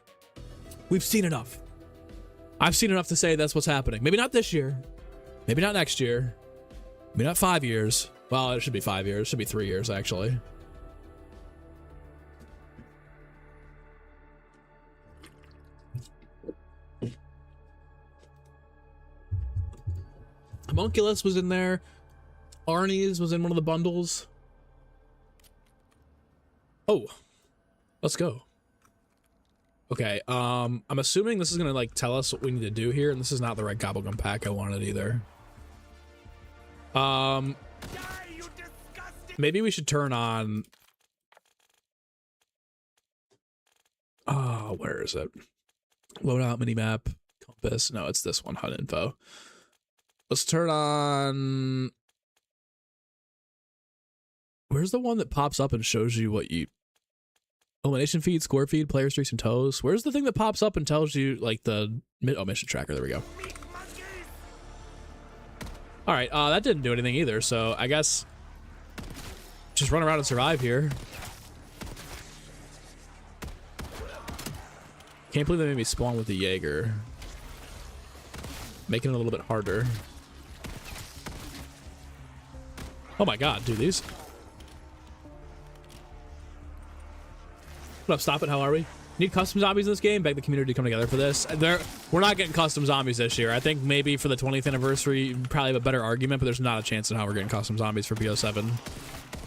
we've seen enough. I've seen enough to say that's what's happening. Maybe not this year. Maybe not next year. Maybe not 5 years. Well, it should be 5 years. It should be 3 years, actually. Homunculus was in there. Arnie's was in one of the bundles. Oh, let's go. Okay, I'm assuming this is gonna like tell us what we need to do here, and this is not the right Gobblegum pack I wanted either. Maybe we should turn on. Oh, where is it? Loadout minimap, compass. No, it's this one. HUD info. Let's turn on. Where's the one that pops up and shows you what you... Elimination feed, score feed, player streaks and toes. Where's the thing that pops up and tells you like the... Oh, mission tracker. There we go. All right. That didn't do anything either. So I guess just run around and survive here. Can't believe they made me spawn with the Jaeger. making it a little bit harder. Oh my god, dude, these. What up, stop it, how are we? Need custom zombies in this game? Beg the community to come together for this. We're not getting custom zombies this year. I think maybe for the 20th anniversary, you probably have a better argument, but there's not a chance in how we're getting custom zombies for BO7.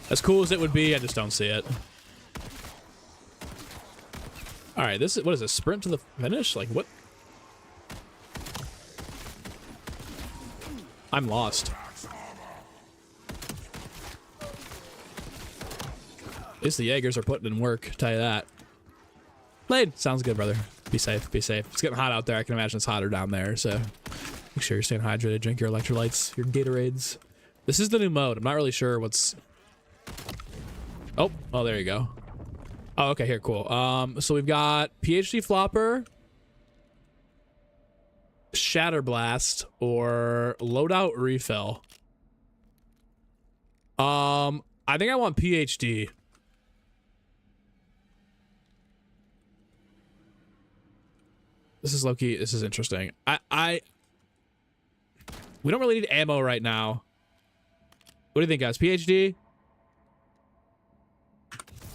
As cool as it would be, I just don't see it. Alright, this is, what is this, sprint to the finish? Like, what? I'm lost. At least the Jaegers are putting in work, tell you that. Blade, sounds good, brother. Be safe, be safe. It's getting hot out there. I can imagine it's hotter down there, so make sure you're staying hydrated. Drink your electrolytes, your Gatorades. This is the new mode. I'm not really sure what's... Oh, there you go. Oh, okay, here, cool. So we've got PhD Flopper, Shatter Blast, or Loadout Refill. I think I want PhD. This is low-key, this is interesting. We don't really need ammo right now. What do you think, guys? PhD?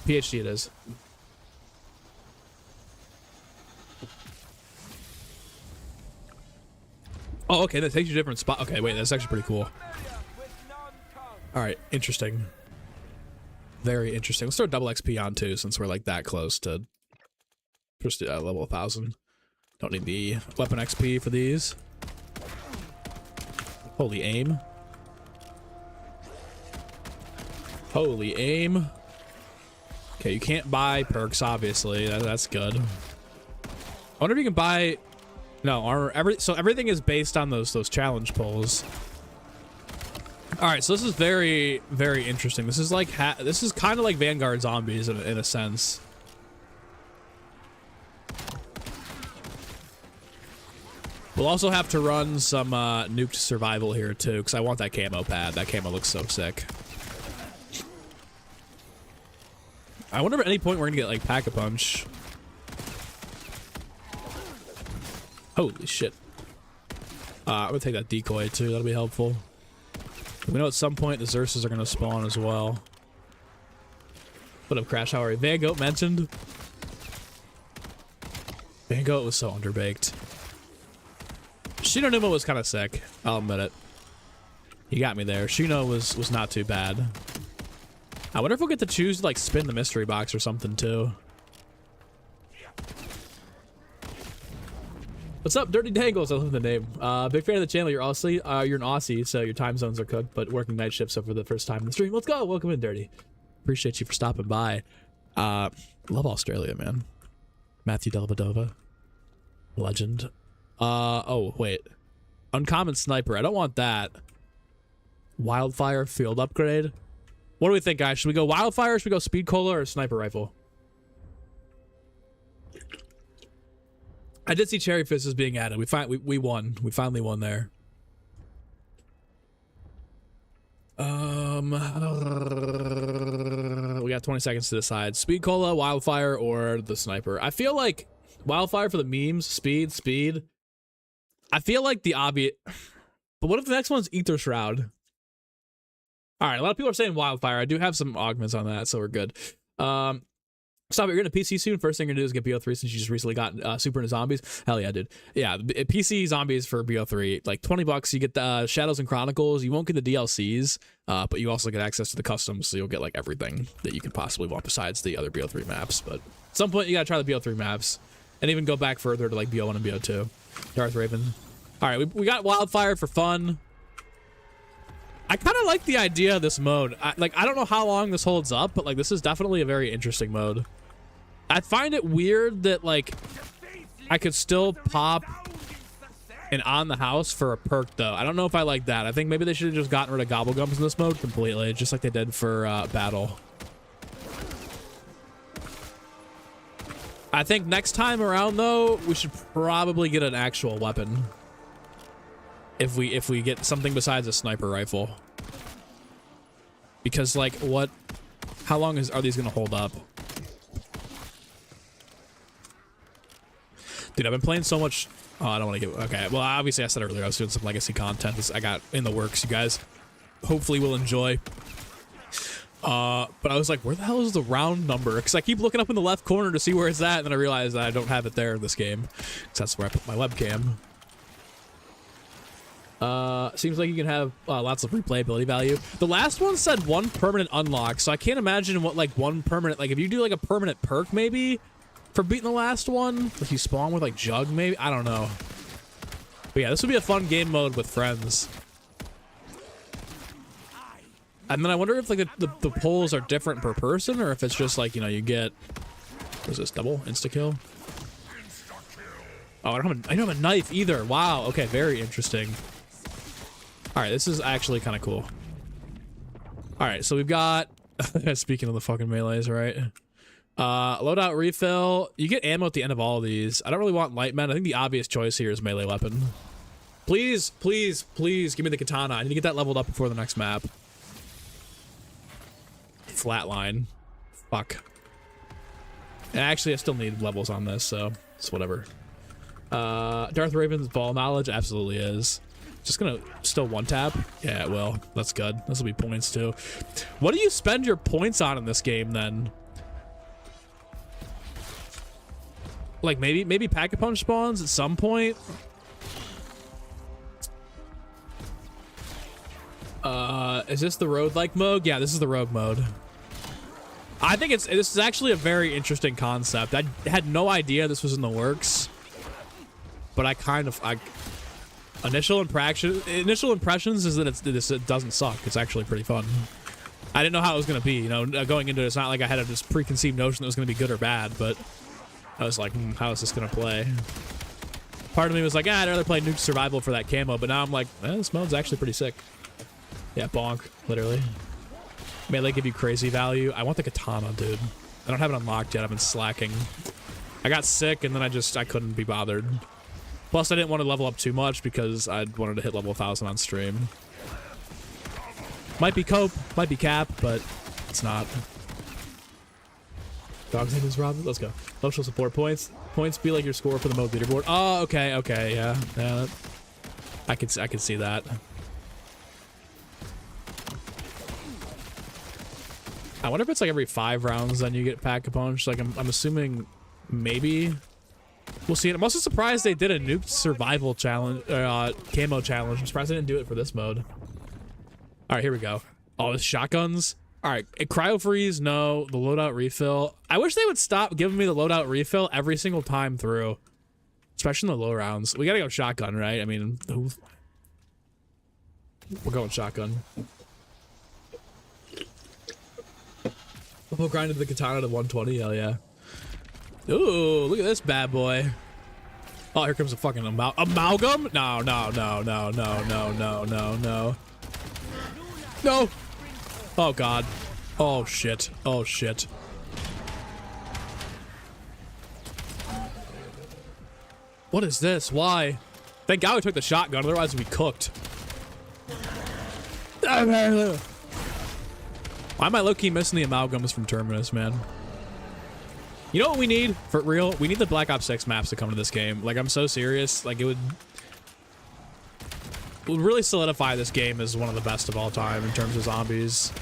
PhD it is. Oh, okay, that takes you to a different spot. Okay, wait, that's actually pretty cool. Alright, interesting. Very interesting. Let's throw double XP on too, since we're like that close to just level 1000. Don't need the weapon XP for these. Holy aim. Holy aim. Okay, you can't buy perks, obviously. That's good. I wonder if you can buy... No, so everything is based on those challenge pulls. Alright, so this is very, very interesting. This is like... this is kind of like Vanguard zombies in a sense. We'll also have to run some nuked survival here too, because I want that camo pad. That camo looks so sick. I wonder if at any point we're gonna get like Pack-a-Punch. Holy shit. I'm gonna take that decoy too, that'll be helpful. We know at some point the Xerxes are gonna spawn as well. What up, Crash? How are you? Van Goat mentioned. Van Goat was so underbaked. Shino Numa was kind of sick. I'll admit it. He got me there. Shino was not too bad. I wonder if we'll get to choose to like spin the mystery box or something too. What's up, Dirty Dangles? I love the name. Big fan of the channel. You're Aussie. You're an Aussie, so your time zones are cooked, but working night shifts over the first time in the stream. Let's go. Welcome in, Dirty. Appreciate you for stopping by. Love Australia, man. Matthew Delavadova. Legend. Oh, wait. Uncommon Sniper. I don't want that. Wildfire Field Upgrade. What do we think, guys? Should we go Wildfire, or should we go Speed Cola, or Sniper Rifle? I did see Cherry Fist as being added. We won. We finally won there. We got 20 seconds to decide. Speed Cola, Wildfire, or the Sniper. I feel like Wildfire for the memes. Speed. I feel like the obvious... But what if the next one's Ether Shroud? Alright, a lot of people are saying Wildfire. I do have some augments on that, so we're good. Stop it, you're gonna PC soon. First thing you're gonna do is get BO3 since you just recently got super into zombies. Hell yeah, dude. Yeah, PC zombies for BO3, like 20 bucks. You get the Shadows and Chronicles. You won't get the DLCs, but you also get access to the customs, so you'll get like everything that you could possibly want besides the other BO3 maps. But at some point, you gotta try the BO3 maps, and even go back further to like BO1 and BO2. Darth Raven. All right, we got Wildfire for fun. I kind of like the idea of this mode. I don't know how long this holds up, but like this is definitely a very interesting mode. I find it weird that like I could still pop an on the house for a perk though. I don't know if I like that. I think maybe they should have just gotten rid of Gobblegums in this mode completely, just like they did for Battle. I think next time around though, we should probably get an actual weapon. If we get something besides a sniper rifle. Because like how long are these gonna hold up? Dude, I've been playing so much Oh, I don't want to give. Okay, well, obviously I said earlier I was doing some legacy content. This I got in the works. You guys hopefully will enjoy. But I was like, where the hell is the round number? Because I keep looking up in the left corner to see where it's at, and then I realized that I don't have it there in this game. Because that's where I put my webcam. Seems like you can have lots of replayability value. The last one said 1 permanent unlock, so I can't imagine what like 1 permanent, like if you do like a permanent perk maybe for beating the last one, if you spawn with like Jug maybe, I don't know. But yeah, this would be a fun game mode with friends. And then I wonder if like the pulls are different per person, or if it's just like, you know, you get, what is this, double insta kill? Oh, I don't have a knife either. Wow. Okay, very interesting. All right, this is actually kind of cool. All right, so we've got, speaking of the fucking melees, right? Loadout refill. You get ammo at the end of all of these. I don't really want light men. I think the obvious choice here is melee weapon. Please, please, please give me the katana. I need to get that leveled up before the next map. Flatline. Fuck. And actually, I still need levels on this, so it's whatever. Darth Raven's ball knowledge absolutely is. Just gonna still one tap. Yeah, it will. That's good. This will be points too. What do you spend your points on in this game then? Like maybe Pack-a-Punch spawns at some point. Is this the road-like mode? Yeah, this is the rogue mode. I think this is actually a very interesting concept. I had no idea this was in the works, but initial impressions is that it doesn't suck. It's actually pretty fun. I didn't know how it was gonna be. You know, going into it, it's not like I had this preconceived notion that it was gonna be good or bad, but I was like, how is this gonna play? Part of me was like, I'd rather play Nuke Survival for that camo, but now I'm like, this mode's actually pretty sick. Yeah, bonk, literally. Melee give you crazy value. I want the katana, dude. I don't have it unlocked yet. I've been slacking. I got sick, and then I couldn't be bothered. Plus, I didn't want to level up too much because I wanted to hit level 1000 on stream. Might be cope, might be cap, but it's not. Dog's name is Rob. Let's go. Social support points. Points be like your score for the mode leaderboard. Oh, okay, okay, yeah. I can see that. I wonder if it's like every 5 rounds then you get Pack-a-Punch. Like I'm assuming maybe we'll see. I'm also surprised they did a Nuke Survival challenge, camo challenge. I'm surprised they didn't do it for this mode. All right, here we go. Oh, this shotguns. All right, cryo freeze. No, the loadout refill. I wish they would stop giving me the loadout refill every single time through, especially in the low rounds. We gotta go shotgun, right? I mean, we're going shotgun. We'll grind the katana to 120. Hell yeah. Ooh, look at this bad boy. Oh, here comes a fucking amalgam. No, no, no, no, no, no, no, no, no. No. Oh god. Oh shit. Oh shit. What is this? Why? Thank God we took the shotgun, otherwise we'd be cooked. Why am I low-key missing the amalgams from Terminus, man? You know what we need? For real? We need the Black Ops 6 maps to come to this game. Like, I'm so serious. Like, it would really solidify this game as one of the best of all time in terms of zombies.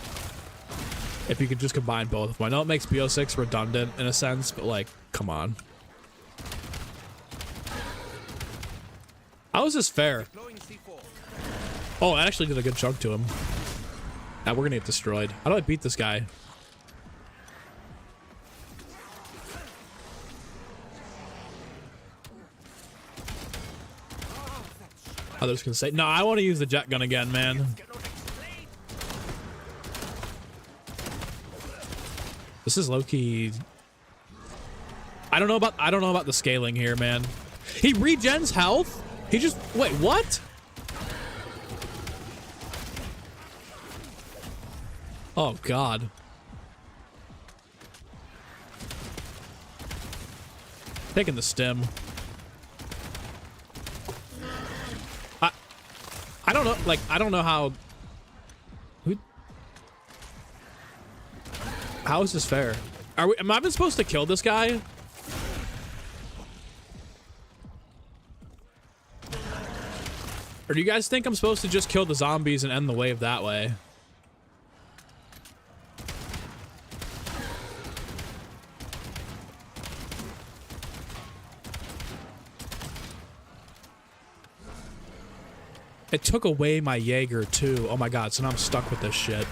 If you could just combine both of them. I know it makes BO6 redundant in a sense, but like, come on. How is this fair? Oh, I actually did a good chunk to him. Now we're gonna get destroyed. How do I beat this guy? Others can say, no, I want to use the jet gun again, man. This is low-key. I don't know about the scaling here, man. He regens health? He just, wait, what? Oh god. Taking the stem. I don't know, like, I don't know how is this fair? Am I even supposed to kill this guy? Or do you guys think I'm supposed to just kill the zombies and end the wave that way? It took away my Jaeger too. Oh my god, so now I'm stuck with this shit.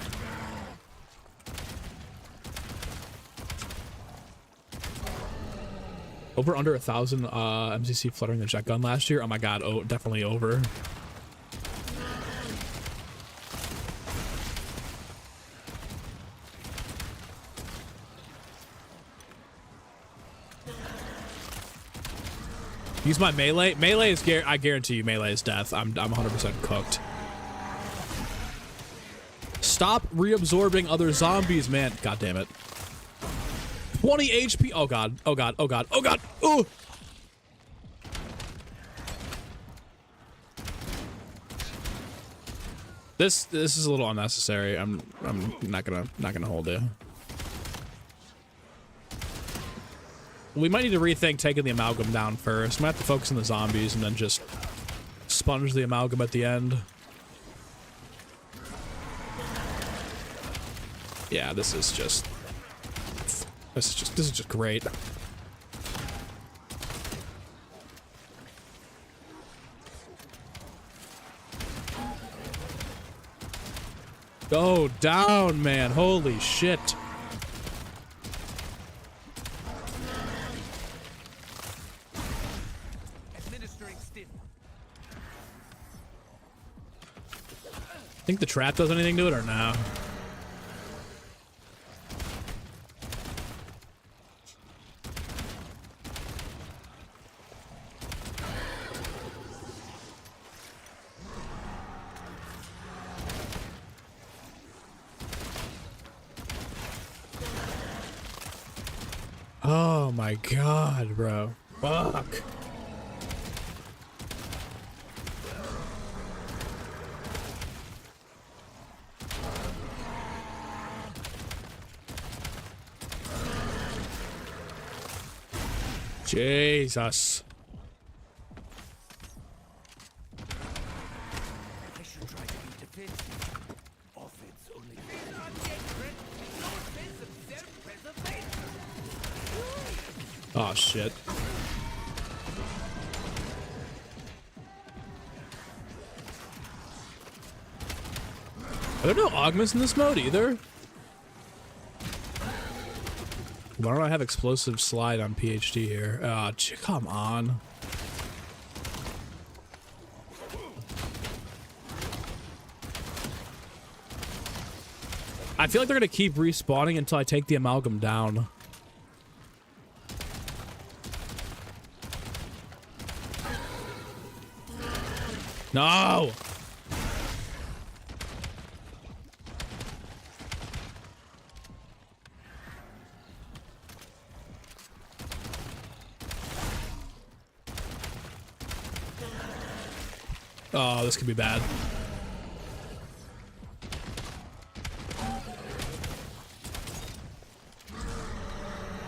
Over under 1,000 MCC fluttering the jet gun last year. Oh my god, oh, definitely over. Use my melee. Melee is I guarantee you melee is death. I'm 100% cooked. Stop reabsorbing other zombies, man. God damn it. 20 HP. Oh god. Oh god. Oh god. Oh god. Oh. This is a little unnecessary. I'm not gonna hold it. We might need to rethink taking the amalgam down first. Might have to focus on the zombies and then just sponge the amalgam at the end. Yeah, this is just great. Go down, man. Holy shit. Think the trap does anything to it or no? Oh my god, bro. Fuck. Jesus. I should try to be defensive. Offense only. Oh shit. Are there no augments in this mode either? Why don't I have explosive slide on PhD here? Oh, come on. I feel like they're gonna keep respawning until I take the amalgam down. No! Oh, this could be bad.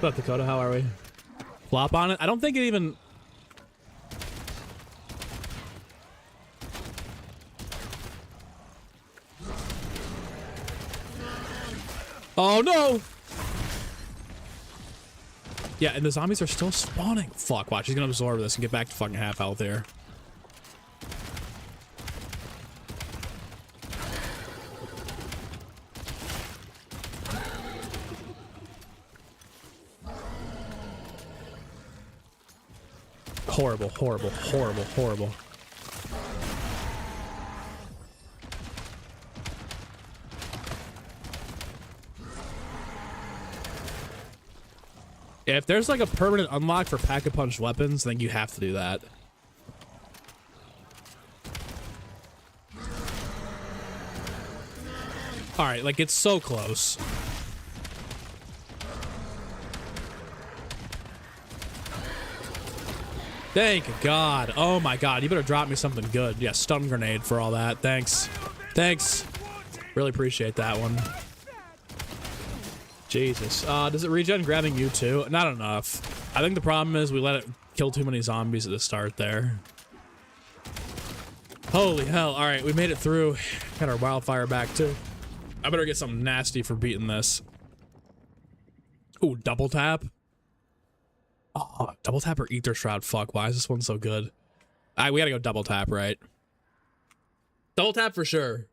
What's up, Dakota? How are we? Flop on it? I don't think it even... Oh, no! Yeah, and the zombies are still spawning. Fuck, watch. He's gonna absorb this and get back to fucking half health here. Horrible, horrible, horrible, horrible. Yeah, if there's like a permanent unlock for pack-a-punch weapons, then you have to do that. Alright, like it's so close. Thank God. Oh my God, you better drop me something good. Yeah, stun grenade for all that. Thanks. Thanks. Really appreciate that one. Jesus. Does it regen grabbing you too? Not enough. I think the problem is we let it kill too many zombies at the start there. Holy hell. All right, we made it through. Got our wildfire back too. I better get something nasty for beating this. Ooh, double tap. Oh, double tap or ether shroud. Fuck, why is this one so good? All right, we gotta go double tap, right? Double tap for sure.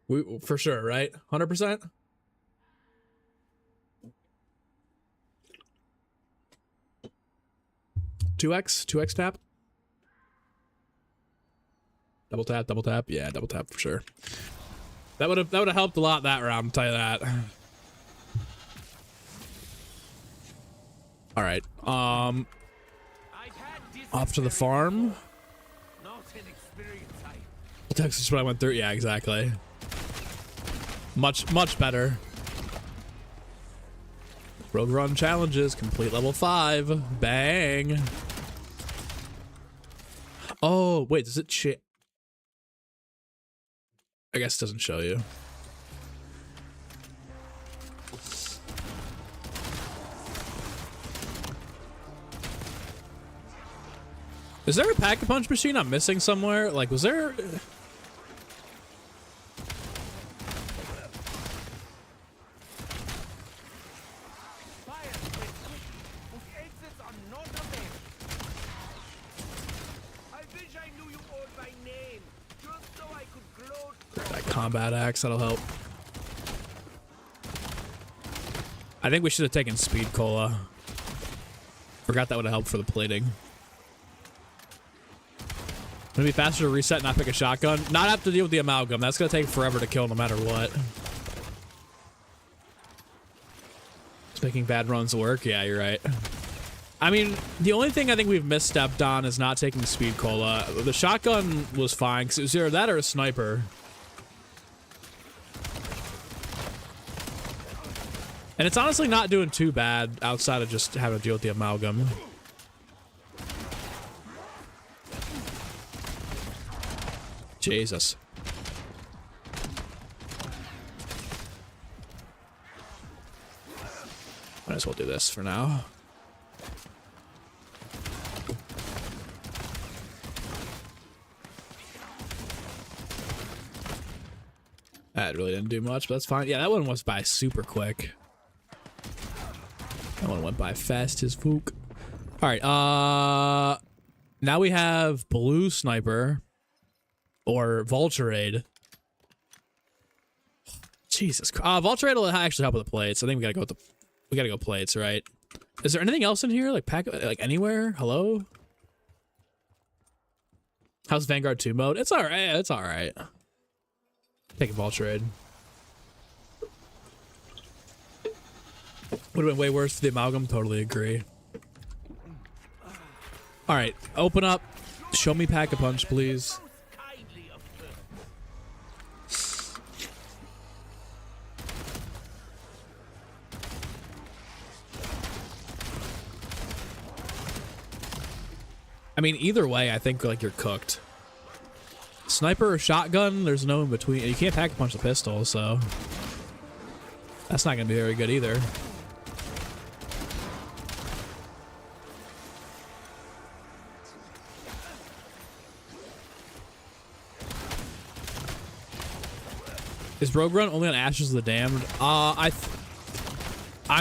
For sure, right? 100%? Two X tap? Double tap. Yeah, double tap for sure. That would have helped a lot that round, I'll tell you that. All right. Off to the farm. Texas is what I went through. Yeah, exactly. Much better. Rogue run challenges, complete level 5. Bang. Oh, wait, does it I guess it doesn't show you. Is there a pack-a-punch machine I'm missing somewhere? Like, was there... That combat axe, that'll help. I think we should have taken speed cola. Forgot that would have helped for the plating. Would it be faster to reset and not pick a shotgun? Not have to deal with the amalgam. That's gonna take forever to kill no matter what. It's making bad runs work? Yeah, you're right. I mean, the only thing I think we've misstepped on is not taking speed cola. The shotgun was fine, because it was either that or a sniper. And it's honestly not doing too bad outside of just having to deal with the amalgam. Jesus. Might as well do this for now. That really didn't do much, but that's fine. Yeah, that one was by super quick. That one went by fast as fuck. All right, now we have blue sniper or vulture aid. Jesus, vulture aid will actually help with the plates. I think we gotta go with we gotta go plates, right? Is there anything else in here? Like like anywhere? Hello? How's Vanguard 2 mode? It's all right. It's all right. Take a vulture aid. Would have been way worse for the amalgam. Totally agree. All right, open up. Show me pack-a-punch, please. I mean, either way, I think like you're cooked. Sniper or shotgun, there's no in between. You can't pack-a-punch the pistol, so that's not gonna be very good either. Is Rogue Run only on Ashes of the Damned? I'm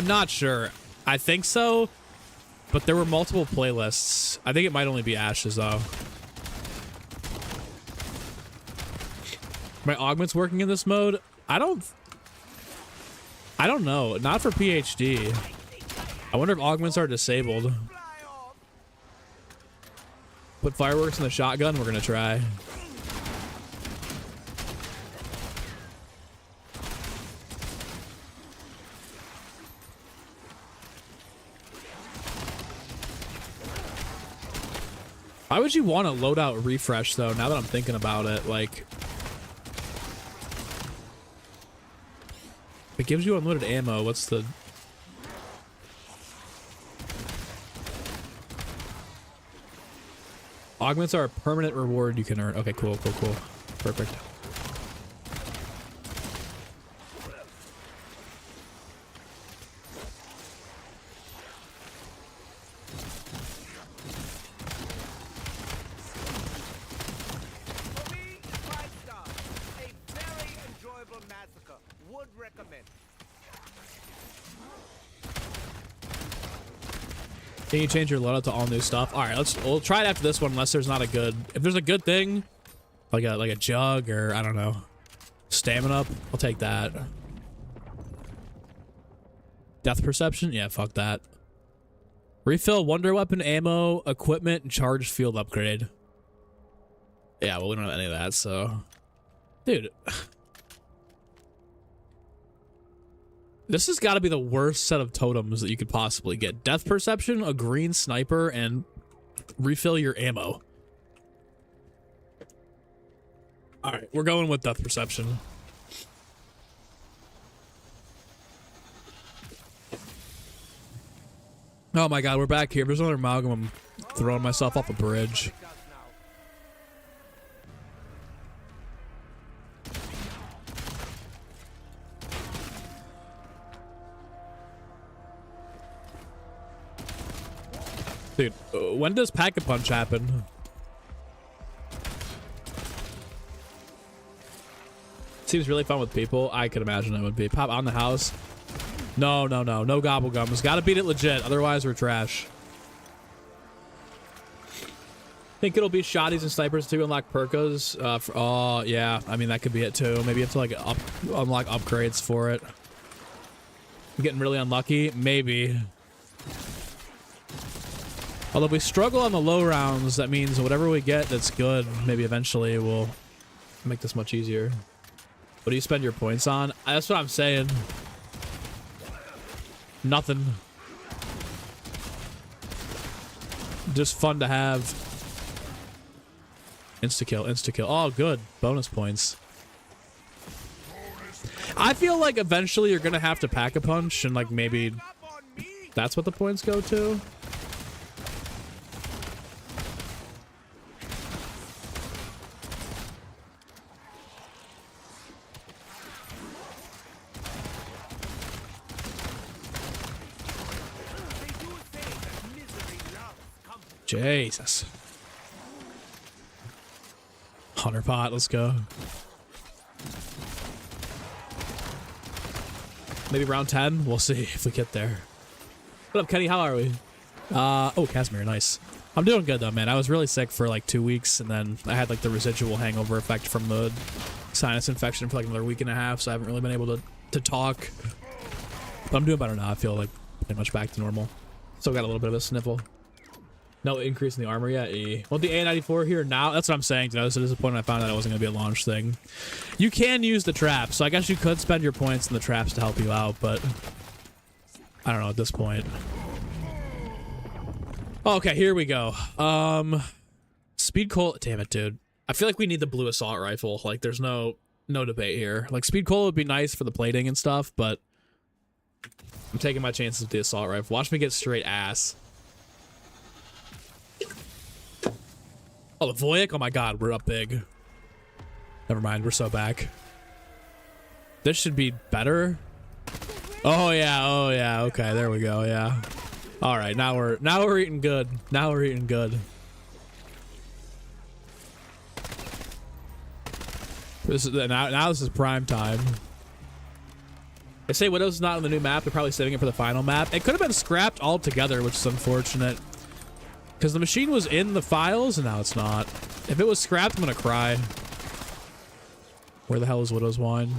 not sure. I think so, but there were multiple playlists. I think it might only be Ashes though. My augments working in this mode? I don't know. Not for PhD. I wonder if augments are disabled. Put fireworks in the shotgun. We're gonna try. Why would you want a loadout refresh though, now that I'm thinking about it? Like, it gives you unlimited ammo. What's the... Augments are a permanent reward you can earn. Okay, cool. Perfect. Would recommend. Can you change your loadout to all new stuff? All right, we'll try it after this one. Unless there's not a good, if there's a good thing, like a jug or I don't know, stamina, I'll take that. Death perception, yeah, fuck that. Refill wonder weapon ammo, equipment, and charged field upgrade. Yeah, well we don't have any of that, so, dude. This has got to be the worst set of totems that you could possibly get. Death perception, a green sniper, and refill your ammo. All right, we're going with death perception. Oh my god, we're back here. There's another amalgam. I'm throwing myself off a bridge. Dude, when does Pack-a-Punch happen? Seems really fun with people. I could imagine it would be. Pop on the house. No gobble gums. Gotta beat it legit, otherwise we're trash. Think it'll be shotties and snipers to unlock perkos. Oh yeah, I mean that could be it too. Maybe you have to like unlock upgrades for it. I'm getting really unlucky. Maybe. Although if we struggle on the low rounds, that means whatever we get that's good, maybe eventually will make this much easier. What do you spend your points on? That's what I'm saying. Nothing. Just fun to have. Insta-kill, insta-kill. Oh, good. Bonus points. I feel like eventually you're gonna have to Pack-a-Punch, and like maybe that's what the points go to. Jesus. 100 pot, let's go. Maybe round 10? We'll see if we get there. What up, Kenny? How are we? Oh, Casimir, nice. I'm doing good though, man. I was really sick for like 2 weeks, and then I had like the residual hangover effect from the sinus infection for like another week and a half, so I haven't really been able to talk. But I'm doing better now. I feel like pretty much back to normal. Still got a little bit of a sniffle. No increase in the armor yet. Won't the A94 here now? That's what I'm saying. I was so disappointed I found out it wasn't going to be a launch thing. You can use the traps, so I guess you could spend your points in the traps to help you out, but I don't know at this point. Okay, here we go. Speed Cola. Damn it, dude. I feel like we need the blue assault rifle. Like, there's no debate here. Like, Speed Cola would be nice for the plating and stuff, but I'm taking my chances with the assault rifle. Watch me get straight ass. Oh, the Voyak? Oh my god, we're up big. Never mind, we're so back. This should be better. Oh yeah, okay, there we go, yeah. Alright, now we're eating good. Now we're eating good. This is now this is prime time. They say Widow's is not on the new map, they're probably saving it for the final map. It could have been scrapped altogether, which is unfortunate. Because the machine was in the files, and now it's not. If it was scrapped, I'm gonna cry. Where the hell is Widow's Wine?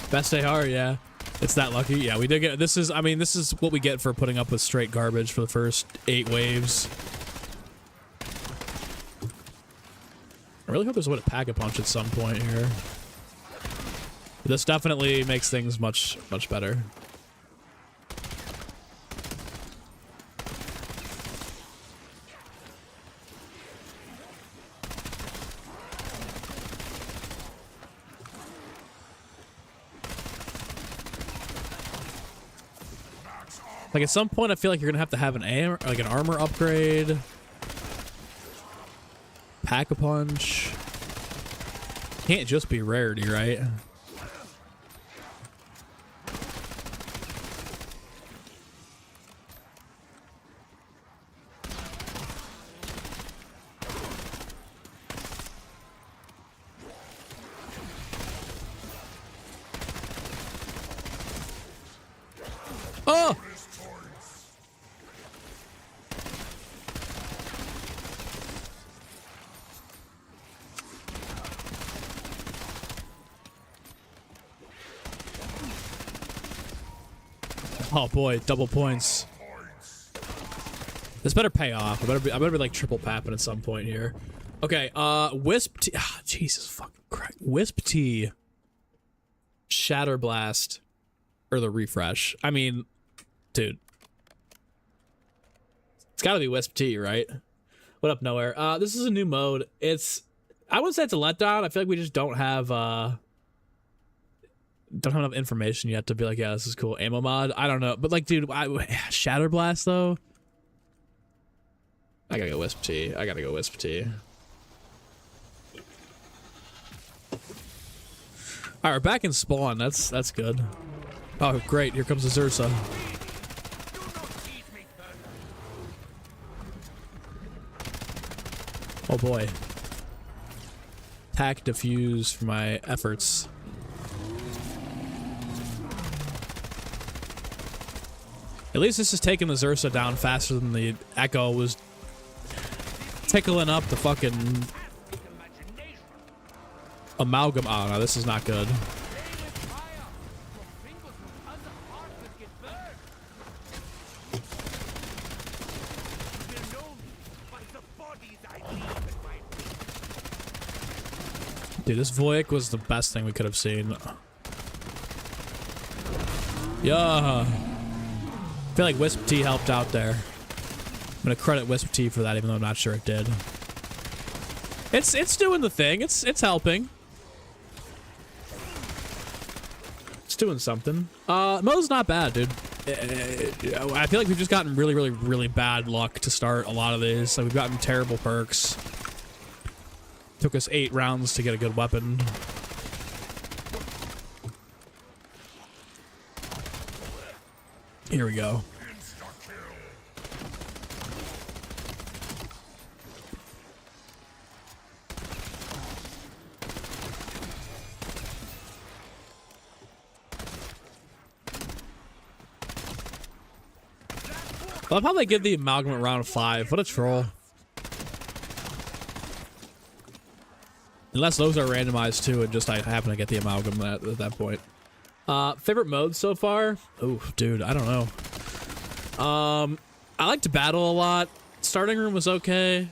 Best AR, yeah. It's that lucky. Yeah, we did get... This is... I mean, this is what we get for putting up with straight garbage for the first 8 waves. I really hope there's a way to Pack-a-Punch at some point here. This definitely makes things much better. Like at some point, I feel like you're gonna have to have an armor upgrade, Pack-a-Punch. Can't just be rarity, right? Oh! Oh boy, double points. This better pay off. I better be like triple papping at some point here. Okay, Wisp T. Ah, Jesus fucking Christ. Wisp T. Shatter Blast. Or the refresh. I mean, dude. It's gotta be Wisp T, right? What up, Nowhere? This is a new mode. I wouldn't say it's a letdown. I feel like we just don't have enough information yet to be like, yeah, this is cool. Ammo mod? I don't know. But like, dude, Shatter Blast though? I gotta go Wisp T. I gotta go Wisp T. Alright, we're back in spawn. That's good. Oh, great. Here comes the Zersa. Oh boy. Attack diffuse for my efforts. At least this is taking the Zersa down faster than the Echo was tickling up the fucking amalgam. Oh no, this is not good. Dude, this Voik was the best thing we could have seen. Yeah. I feel like Wisp T helped out there. I'm gonna credit Wisp T for that, even though I'm not sure it did. It's doing the thing. It's helping. It's doing something. Mo's not bad, dude. I feel like we've just gotten really bad luck to start a lot of these. Like, we've gotten terrible perks. Took us 8 rounds to get a good weapon. Here we go. I'll probably give the amalgam at round 5. What a troll. Unless those are randomized too, and just I happen to get the amalgam at that point. Favorite mode so far? Oh, dude, I don't know. I liked battle a lot. Starting room was okay.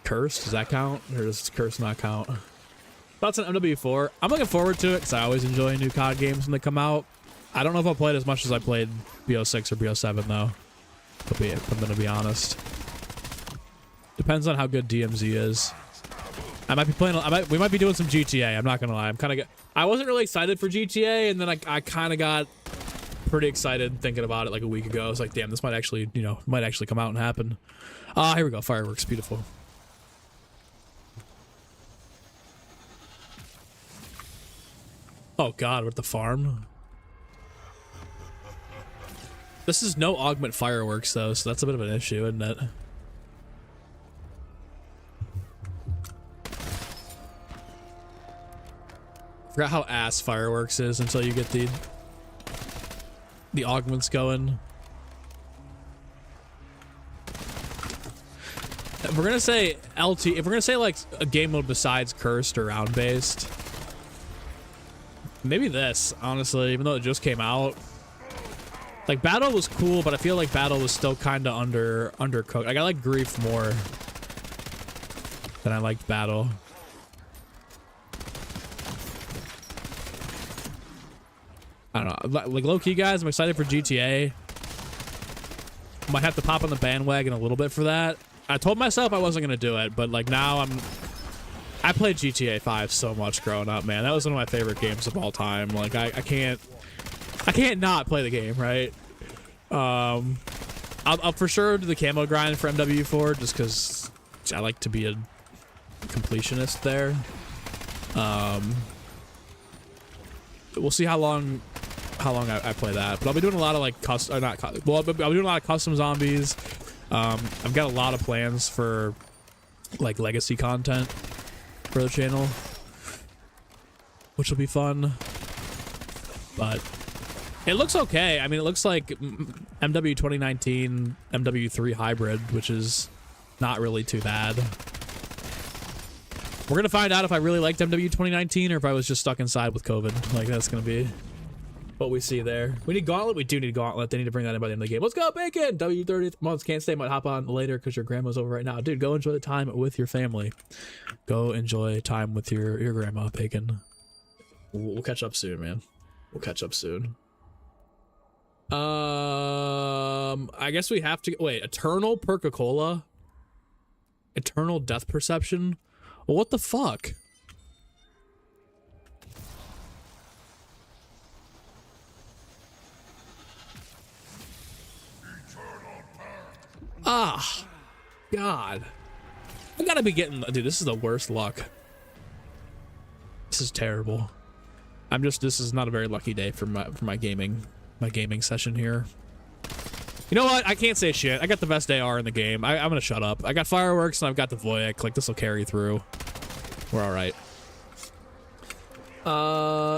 Curse, does that count? Or does curse not count? Thoughts on MW4? I'm looking forward to it because I always enjoy new COD games when they come out. I don't know if I'll play it as much as I played BO6 or BO7 though. I'm gonna be honest. Depends on how good DMZ is. I might be playing. We might be doing some GTA. I'm not gonna lie. I wasn't really excited for GTA, and then I kind of got pretty excited thinking about it like a week ago. I was like, damn, this might actually, might actually come out and happen. Here we go. Fireworks, beautiful. Oh God, we're at the farm. This is no augment fireworks though, so that's a bit of an issue, isn't it? Forgot how ass fireworks is until you get the augments going. If we're gonna say LT, if we're gonna say like a game mode besides cursed or round based, maybe this, honestly, even though it just came out. Like, battle was cool, but I feel like battle was still kind of undercooked. Like, I like grief more than I liked battle. I don't know. Like, low-key, guys, I'm excited for GTA. Might have to pop on the bandwagon a little bit for that. I told myself I wasn't going to do it, but, like, now I played GTA 5 so much growing up, man. That was one of my favorite games of all time. Like, I can't not play the game, right? I'll for sure do the camo grind for MW4 just because I like to be a completionist there. We'll see how long I play that, but I'll be doing a lot of like I'll be doing a lot of custom zombies. I've got a lot of plans for like legacy content for the channel, which will be fun, but It looks okay. I mean, it looks like MW 2019 MW3 hybrid, which is not really too bad. We're gonna find out if I really liked MW 2019 or if I was just stuck inside with COVID. Like, that's gonna be what we see there. We need Gauntlet. We do need Gauntlet. They need to bring that in by the end of the game. Let's go, Bacon! W30th months. Can't stay. Might hop on later because your grandma's over right now. Dude, go enjoy the time with your family. Go enjoy time with your grandma, Bacon. We'll catch up soon, man. We'll catch up soon. I guess we have to wait. Eternal Perca-Cola. Eternal Death Perception. Well, what the fuck? Ah, God. I gotta be getting, dude, this is the worst luck. This is terrible. This is not a very lucky day for my gaming session here. You know what? I can't say shit. I got the best AR in the game. I'm gonna shut up. I got fireworks and I've got the Voyak. Like, this will carry through. We're all right.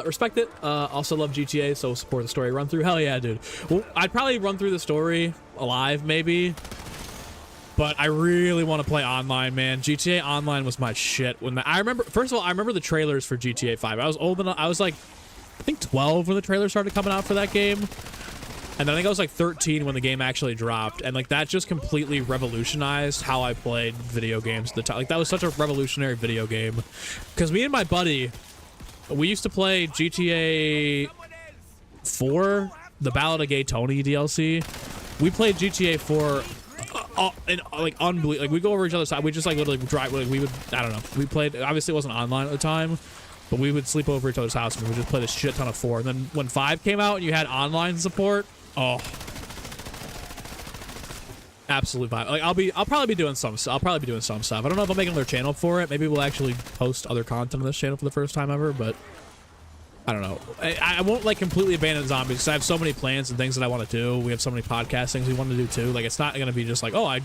Respect it. Also love GTA, so support the story run through. Hell yeah, dude. Well, I'd probably run through the story alive, maybe. But I really want to play online, man. GTA Online was my shit. I remember, first of all, I remember the trailers for GTA 5. I was old enough. I was like, I think 12 when the trailers started coming out for that game. And then I think I was like 13 when the game actually dropped. And like that just completely revolutionized how I played video games at the time. Like that was such a revolutionary video game. Because me and my buddy, we used to play GTA 4, the Ballad of Gay Tony DLC. We played GTA 4 and like unbelievable. Like we go over each other's side. We just like literally drive. Like, we would, I don't know. We played. Obviously, it wasn't online at the time, but we would sleep over each other's house and we would just play this shit ton of 4. And then when 5 came out and you had online support, oh, absolute vibe. Like I'll probably be doing some. I'll probably be doing some stuff. I don't know if I'll make another channel for it. Maybe we'll actually post other content on this channel for the first time ever. But I don't know. I won't like completely abandon zombies because I have so many plans and things that I want to do. We have so many podcast things we want to do too. Like it's not gonna be just like, oh, I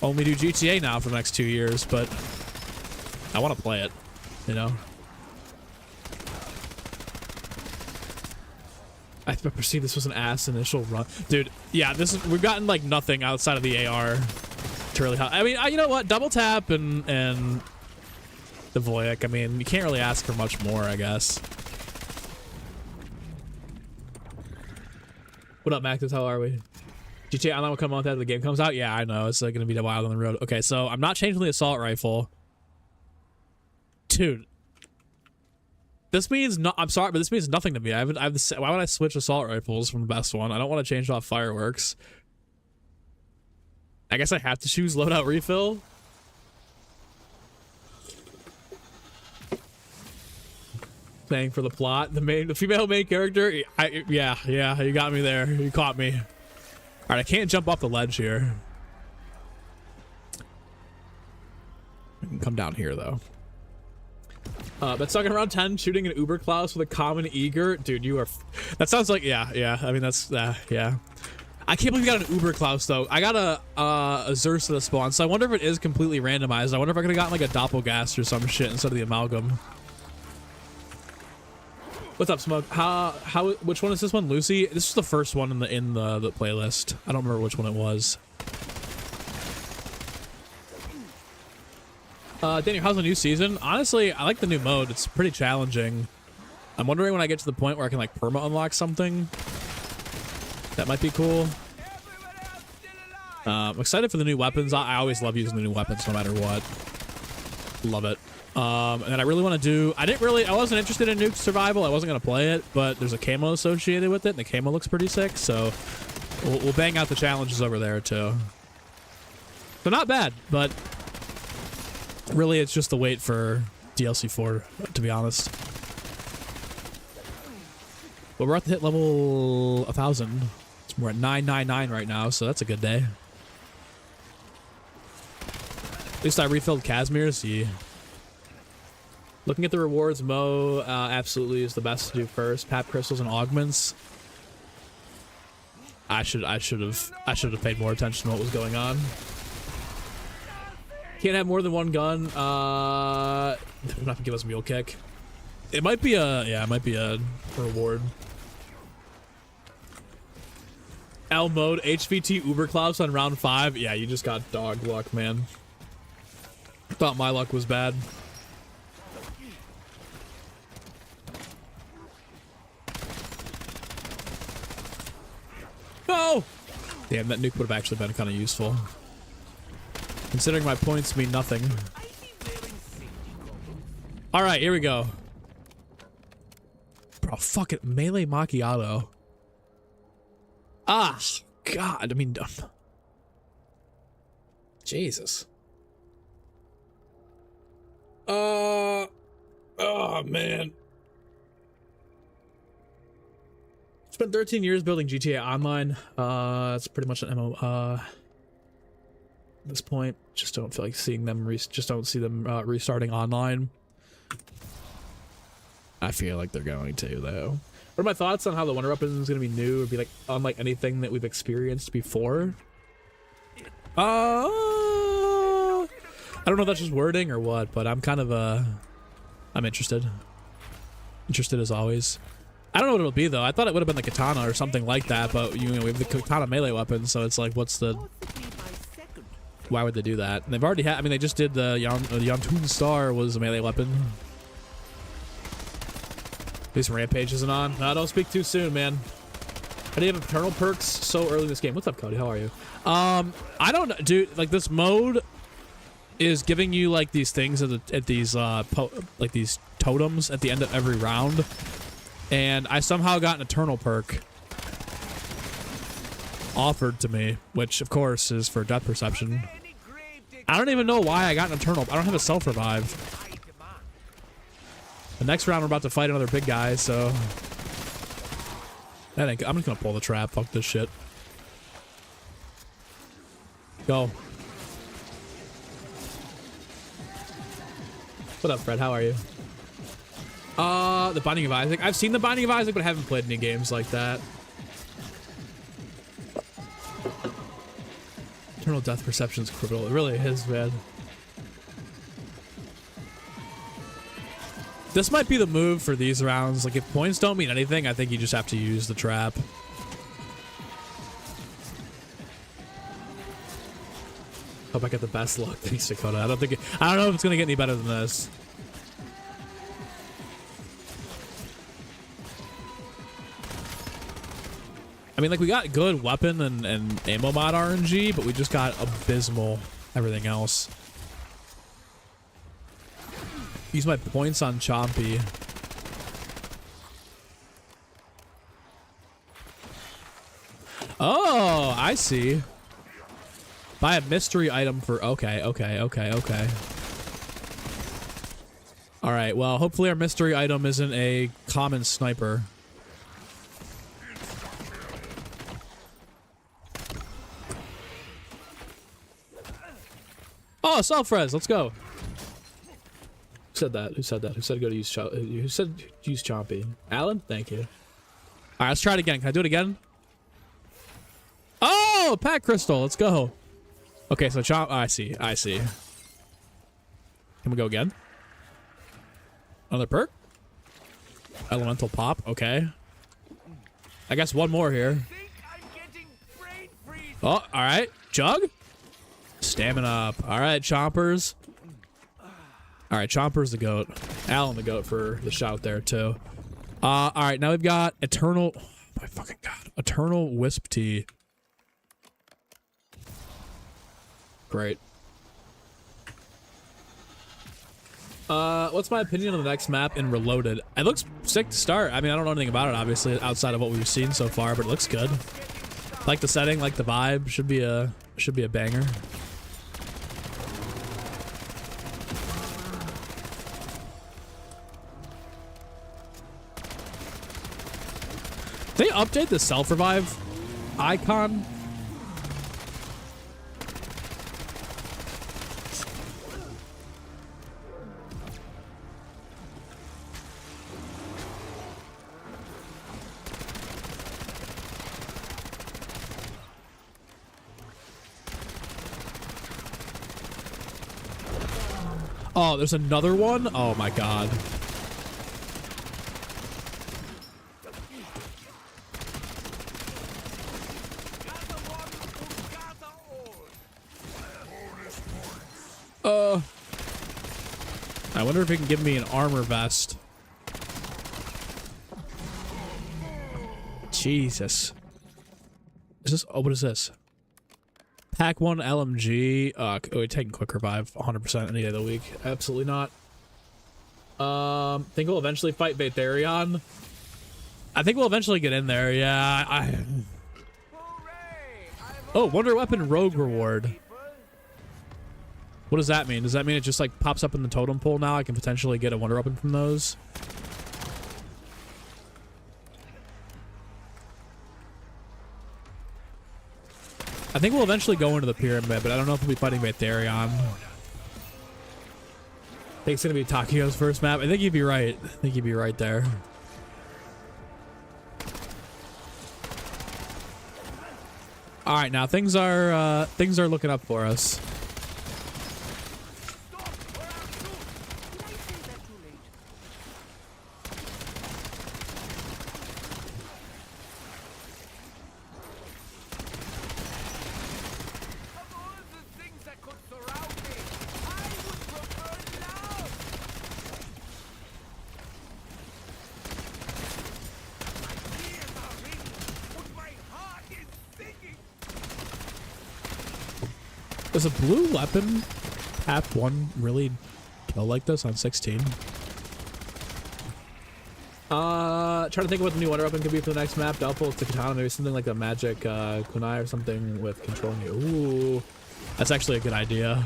only do GTA now for the next 2 years, but I want to play it, you know. I perceive this was an ass initial run, dude. Yeah, we've gotten like nothing outside of the AR to really help. I mean, you know what? Double tap and the Voyak. I mean, you can't really ask for much more, I guess. What up, Max? How are we? GTA Online will come out after the game comes out. Yeah, I know. It's like, gonna be a while on the road. Okay, so I'm not changing the assault rifle, dude. This means no. I'm sorry, but this means nothing to me. I have why would I switch assault rifles from the best one? I don't want to change off fireworks. I guess I have to choose loadout refill. Paying for the plot. The female main character. Yeah, you got me there. You caught me. All right, I can't jump off the ledge here. I can come down here though. But stuck in around 10, shooting an Uber Klaus with a common eager. Dude, you are. That sounds like yeah. I mean that's yeah. I can't believe you got an Uber Klaus though. I got a Xerxes spawn, so I wonder if it is completely randomized. I wonder if I could have gotten like a Doppelgast or some shit instead of the amalgam. What's up, Smoke? Which one is this one? Lucy? This is the first one in the playlist. I don't remember which one it was. Daniel, how's the new season? Honestly, I like the new mode. It's pretty challenging. I'm wondering when I get to the point where I can like perma unlock something. That might be cool. I'm excited for the new weapons. I always love using the new weapons no matter what. Love it. And then I really want to do, I wasn't interested in Nuke Survival. I wasn't going to play it, but there's a camo associated with it, and the camo looks pretty sick, so we'll bang out the challenges over there, too. So not bad, but really it's just the wait for DLC 4, to be honest. But we're at the hit level 1,000. We're at 999 right now, so that's a good day. At least I refilled Casimir's. Yeah. Looking at the rewards, Mo absolutely is the best to do first. Pap crystals and augments. I should have paid more attention to what was going on. Can't have more than one gun. They're not gonna give us mule kick. It might be a reward. L mode, HVT Uber Klaus on round 5. Yeah, you just got dog luck, man. Thought my luck was bad. No! Damn, that nuke would have actually been kind of useful. Considering my points mean nothing. Alright, here we go. Bro, fuck it. Melee Macchiato. Ah, God. I mean, Jesus. Oh, man. Spent 13 years building GTA Online. It's pretty much an MMO. At this point, just don't feel like seeing them. Just don't see them restarting online. I feel like they're going to, though. What are my thoughts on how the Wonder Weapon is going to be new or be like unlike anything that we've experienced before? I don't know if that's just wording or what, but I'm kind of I'm interested. Interested as always. I don't know what it'll be though. I thought it would have been the katana or something like that, but you know, we have the katana melee weapon, so it's like, what's the? Why would they do that? And they've already had. I mean, they just did the Yantun Star was a melee weapon. This Rampage isn't on. No, don't speak too soon, man. How do you have eternal perks so early in this game? What's up, Cody? How are you? I don't know, dude. Like this mode is giving you like these things at these like these totems at the end of every round, and I somehow got an eternal perk offered to me, which of course is for death perception. I don't even know why I got an eternal. I don't have a self revive. The next round we're about to fight another big guy, so I'm just gonna pull the trap. Fuck this shit. Go. What up, Fred? How are you? The Binding of Isaac. I've seen the Binding of Isaac, but I haven't played any games like that. Eternal death perception's criminal. It really is, man. This might be the move for these rounds. Like, if points don't mean anything, I think you just have to use the trap. Hope I get the best luck. Thanks, Dakota. I don't know if it's gonna get any better than this. I mean, like, we got good weapon and ammo mod RNG, but we just got abysmal everything else. Use my points on Chompy. Oh, I see. Buy a mystery item for... Okay. Alright, well, hopefully our mystery item isn't a common sniper. Oh, self-res, let's go. Who said that? Who said that? Who said go to use who said use Chompy? Alan? Thank you. Alright, let's try it again. Can I do it again? Oh, Pack Crystal. Let's go. Okay, so Chomp. Oh, I see. Can we go again? Another perk? Elemental Pop. Okay. I guess one more here. Oh, alright. Jug? Stamina up. Alright, Chompers. Alright, Chomper's the goat. Alan the goat for the shout there, too. Alright, now we've got Eternal... Oh, my fucking god. Eternal Wisp Tea. Great. What's my opinion on the next map in Reloaded? It looks sick to start. I mean, I don't know anything about it, obviously, outside of what we've seen so far, but it looks good. Like the setting, like the vibe. Should be a banger. Did they update the self-revive icon? Oh, there's another one? Oh my god. I wonder if he can give me an armor vest. Jesus. Is this? Oh, what is this? Pack 1 LMG. Oh, we're taking quick revive 100% any day of the week. Absolutely not. Think we'll eventually fight Vatherion. I think we'll eventually get in there. Yeah. Oh, Wonder Weapon Rogue reward. What does that mean? Does that mean it just like pops up in the totem pole now? I can potentially get a Wonder Weapon from those. I think we'll eventually go into the pyramid, but I don't know if we'll be fighting Vatherion. I think it's gonna be Takio's first map. I think you'd be right. I think you'd be right there. All right, now things are looking up for us. Does a blue weapon path 1 really kill like this on 16? Trying to think of what the new Wonder Weapon could be for the next map. Doubtful to Katana, maybe something like a magic kunai or something with controlling you. Ooh, that's actually a good idea.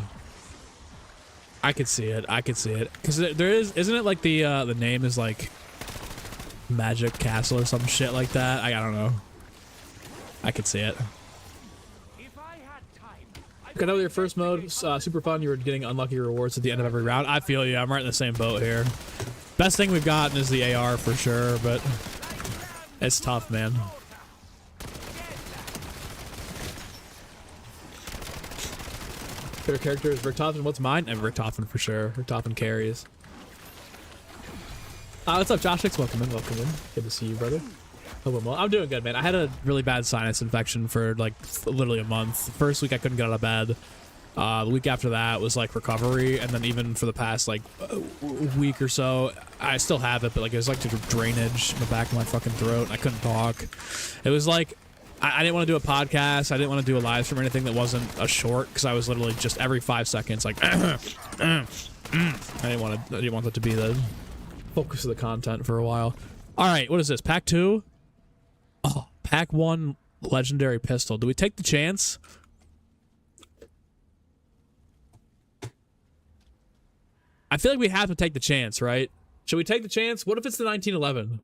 I could see it. I could see it. Because there isn't it like the name is like Magic Castle or some shit like that? I don't know. I could see it. Got out with your first mode, super fun. You were getting unlucky rewards at the end of every round. I feel you. I'm right in the same boat here. Best thing we've gotten is the AR for sure, but it's tough, man. Favorite character is Richtofen. What's mine? And Richtofen for sure. Richtofen carries. What's up, Josh? Welcome in. Welcome in. Good to see you, brother. Well, I'm doing good, man. I had a really bad sinus infection for like literally a month. The first week I couldn't get out of bed. The week after that was like recovery, and then even for the past like week or so, I still have it, but like it was like drainage in the back of my fucking throat. I couldn't talk. It was like I didn't want to do a podcast. I didn't want to do a live stream or anything that wasn't a short, because I was literally just every 5 seconds like I didn't want that to be the focus of the content for a while. All right, what is this? Pack 2. Oh, pack 1 legendary pistol. Do we take the chance? I feel like we have to take the chance, right? Should we take the chance? What if it's the 1911?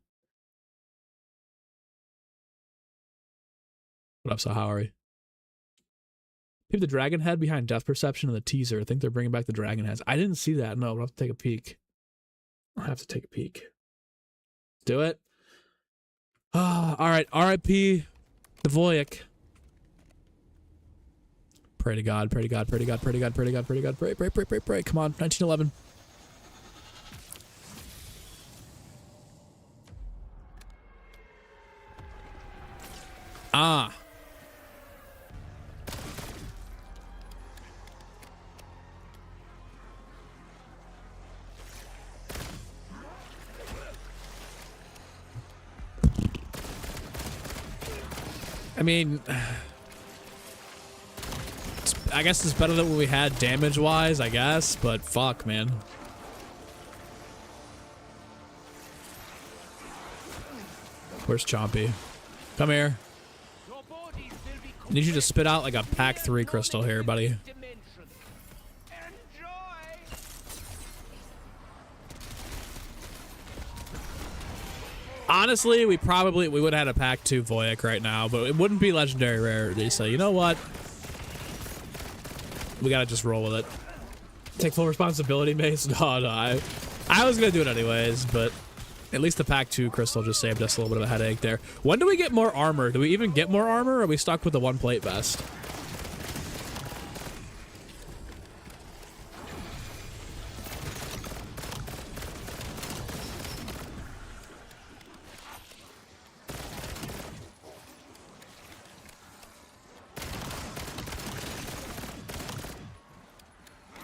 What up, Sahari? Peep the dragon head behind Death Perception in the teaser. I think they're bringing back the dragon heads. I didn't see that. No, I'll have to take a peek. I'll have to take a peek. Do it. All right, R.I.P. the Voyak. Pray to God, pray to God, pray to God, pray to God, pray to God, pray to God, pray, pray, pray, pray, pray. Come on, 1911. Ah. I mean, I guess it's better than what we had damage-wise, I guess, but fuck, man. Where's Chompy? Come here. I need you to spit out like a pack 3 crystal here, buddy. Honestly, we would have had a pack 2 Voyak right now, but it wouldn't be legendary rarity, so you know what? We gotta just roll with it. Take full responsibility, Mace? No, I was gonna do it anyways, but at least the pack 2 crystal just saved us a little bit of a headache there. When do we get more armor? Do we even get more armor, or are we stuck with the 1 plate vest?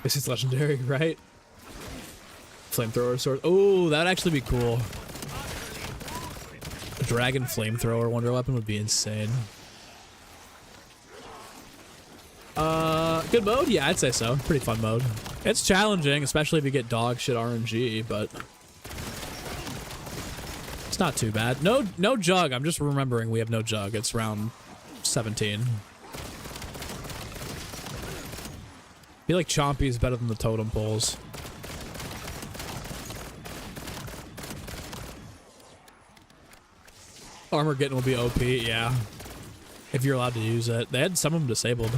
This is legendary, right? Flamethrower sword. Oh, that'd actually be cool. A dragon flamethrower wonder weapon would be insane. Good mode? Yeah, I'd say so. Pretty fun mode. It's challenging, especially if you get dog shit RNG, but it's not too bad. No jug. I'm just remembering we have no jug. It's round 17. I feel like Chompy is better than the totem poles. Armor getting will be OP, yeah. If you're allowed to use it. They had some of them disabled.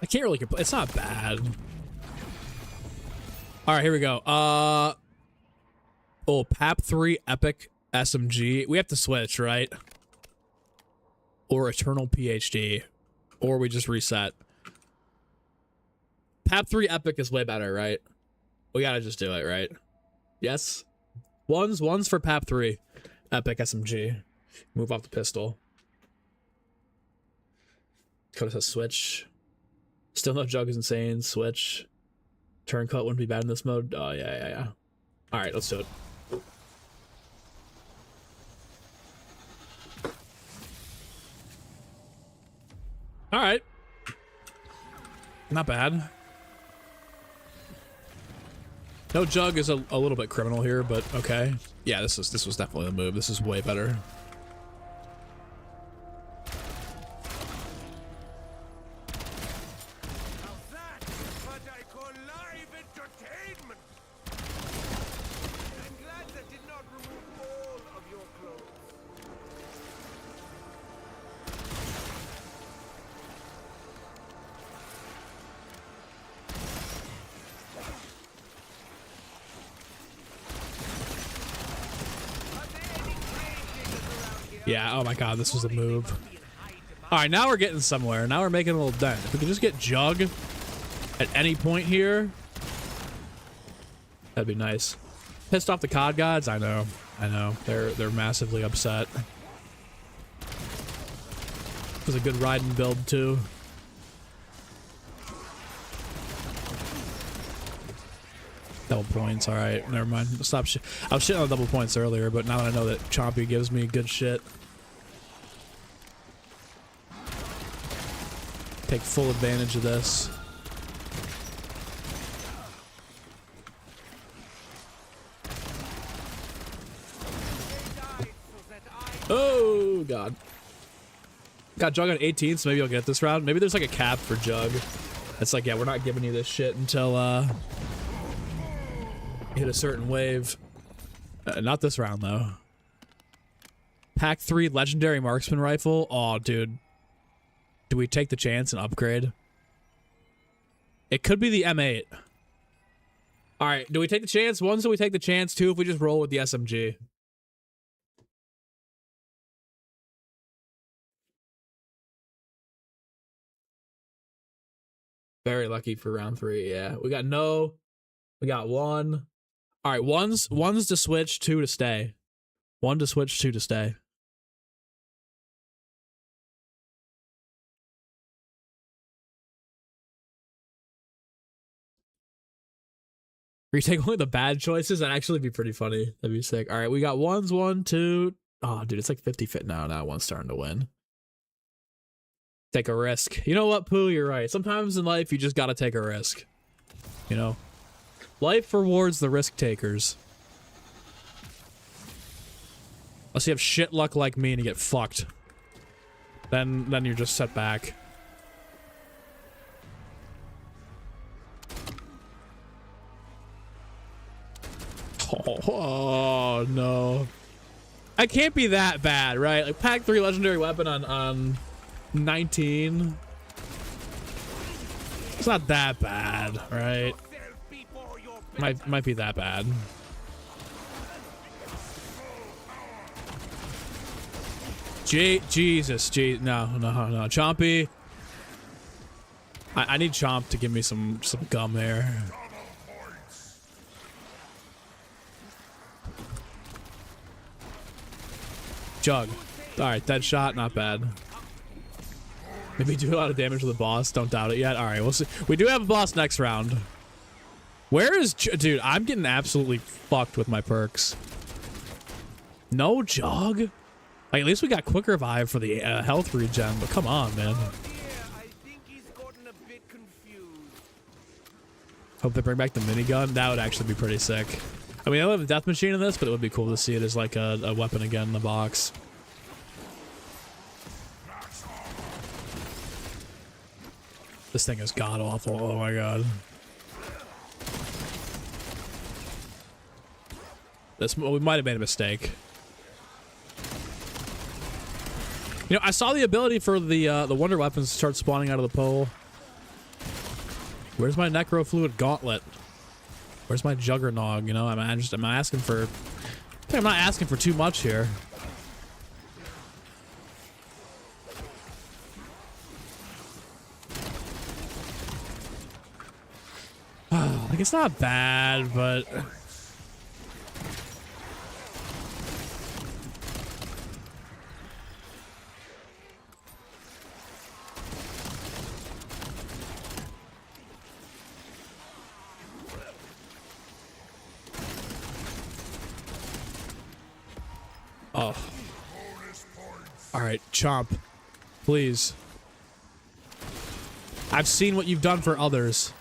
I can't really complain. It's not bad. All right, here we go. Oh, PAP 3 Epic SMG. We have to switch, right? Or Eternal PhD. Or we just reset. PAP 3 Epic is way better, right? We gotta just do it, right? Yes? One's for PAP 3 Epic SMG. Move off the pistol. Dakota says switch. Still no jug is insane. Switch. Turncut wouldn't be bad in this mode. Oh, yeah. All right, let's do it. All right. Not bad. No jug is a little bit criminal here, but okay. Yeah, this was definitely the move. This is way better. Yeah, oh my god, this was a move. Alright, now we're getting somewhere. Now we're making a little dent. If we could just get Jug at any point here, that'd be nice. Pissed off the COD gods? I know. They're massively upset. It was a good riding build, too. Double points, alright, never mind. Stop shit. I was shitting on double points earlier, but now that I know that Chompy gives me good shit. Take full advantage of this. Oh, God. Got Jug on 18, so maybe I'll get this round. Maybe there's like a cap for Jug. It's like, yeah, we're not giving you this shit until, hit a certain wave. Not this round, though. Pack 3 Legendary Marksman Rifle. Oh, dude. Do we take the chance and upgrade? It could be the M8. Alright, do we take the chance? One, so we take the chance. Two, if we just roll with the SMG. Very lucky for round 3, yeah. We got one. Alright, one's to switch, two to stay. One to switch, two to stay. Retake only the bad choices? That'd actually be pretty funny. That'd be sick. Alright, we got ones, one, two. Oh, dude, it's like 50-50 now. Now one's starting to win. Take a risk. You know what, Pooh? You're right. Sometimes in life, you just gotta take a risk. You know? Life rewards the risk takers. Unless you have shit luck like me and you get fucked. Then you're just set back. Oh no. I can't be that bad, right? Like pack 3 legendary weapon on 19. It's not that bad, right? Might be that bad. Jesus, no, Chompy. I need Chomp to give me some gum there. Jug. Alright, dead shot, not bad. Maybe do a lot of damage to the boss, don't doubt it yet. Alright, we'll see. We do have a boss next round. Where is... Dude, I'm getting absolutely fucked with my perks. No Jug? Like, at least we got quick revive for the health regen, but come on, man. Hope they bring back the minigun. That would actually be pretty sick. I mean, I don't have a death machine in this, but it would be cool to see it as like a weapon again in the box. This thing is god awful. Oh my god. We might have made a mistake. You know, I saw the ability for the wonder weapons to start spawning out of the pole. Where's my necro fluid gauntlet? Where's my juggernog? You know, I'm asking for... I think I'm not asking for too much here. Like, it's not bad, but... Oh. Alright, Chomp. Please. I've seen what you've done for others.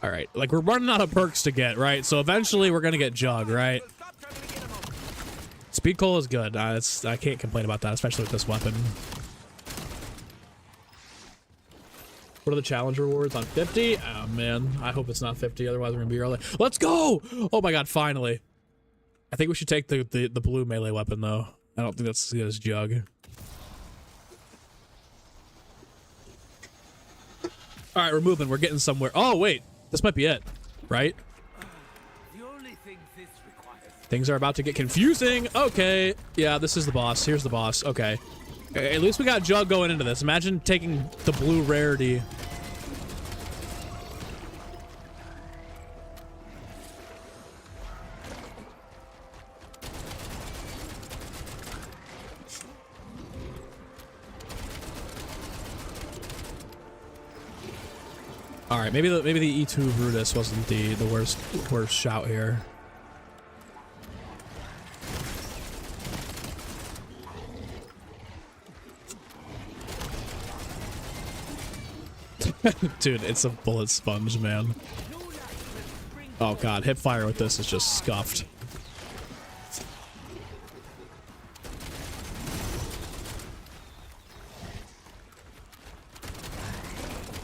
Alright, like, we're running out of perks to get, right? So eventually we're gonna get Jug, right? Speed Coal is good. I can't complain about that, especially with this weapon. What are the challenge rewards on 50? Oh, man. I hope it's not 50, otherwise we're gonna be early. Let's go! Oh my god, finally. I think we should take the blue melee weapon, though. I don't think that's as good as Jug. Alright, we're moving. We're getting somewhere. Oh, wait. This might be it, right? The only thing this requires. Things are about to get confusing. Okay. Yeah, this is the boss. Here's the boss. Okay. At least we got Jug going into this. Imagine taking the blue rarity. All right, maybe the E2 Brutus wasn't the worst shout here. Dude, it's a bullet sponge, man. Oh god, hip fire with this is just scuffed.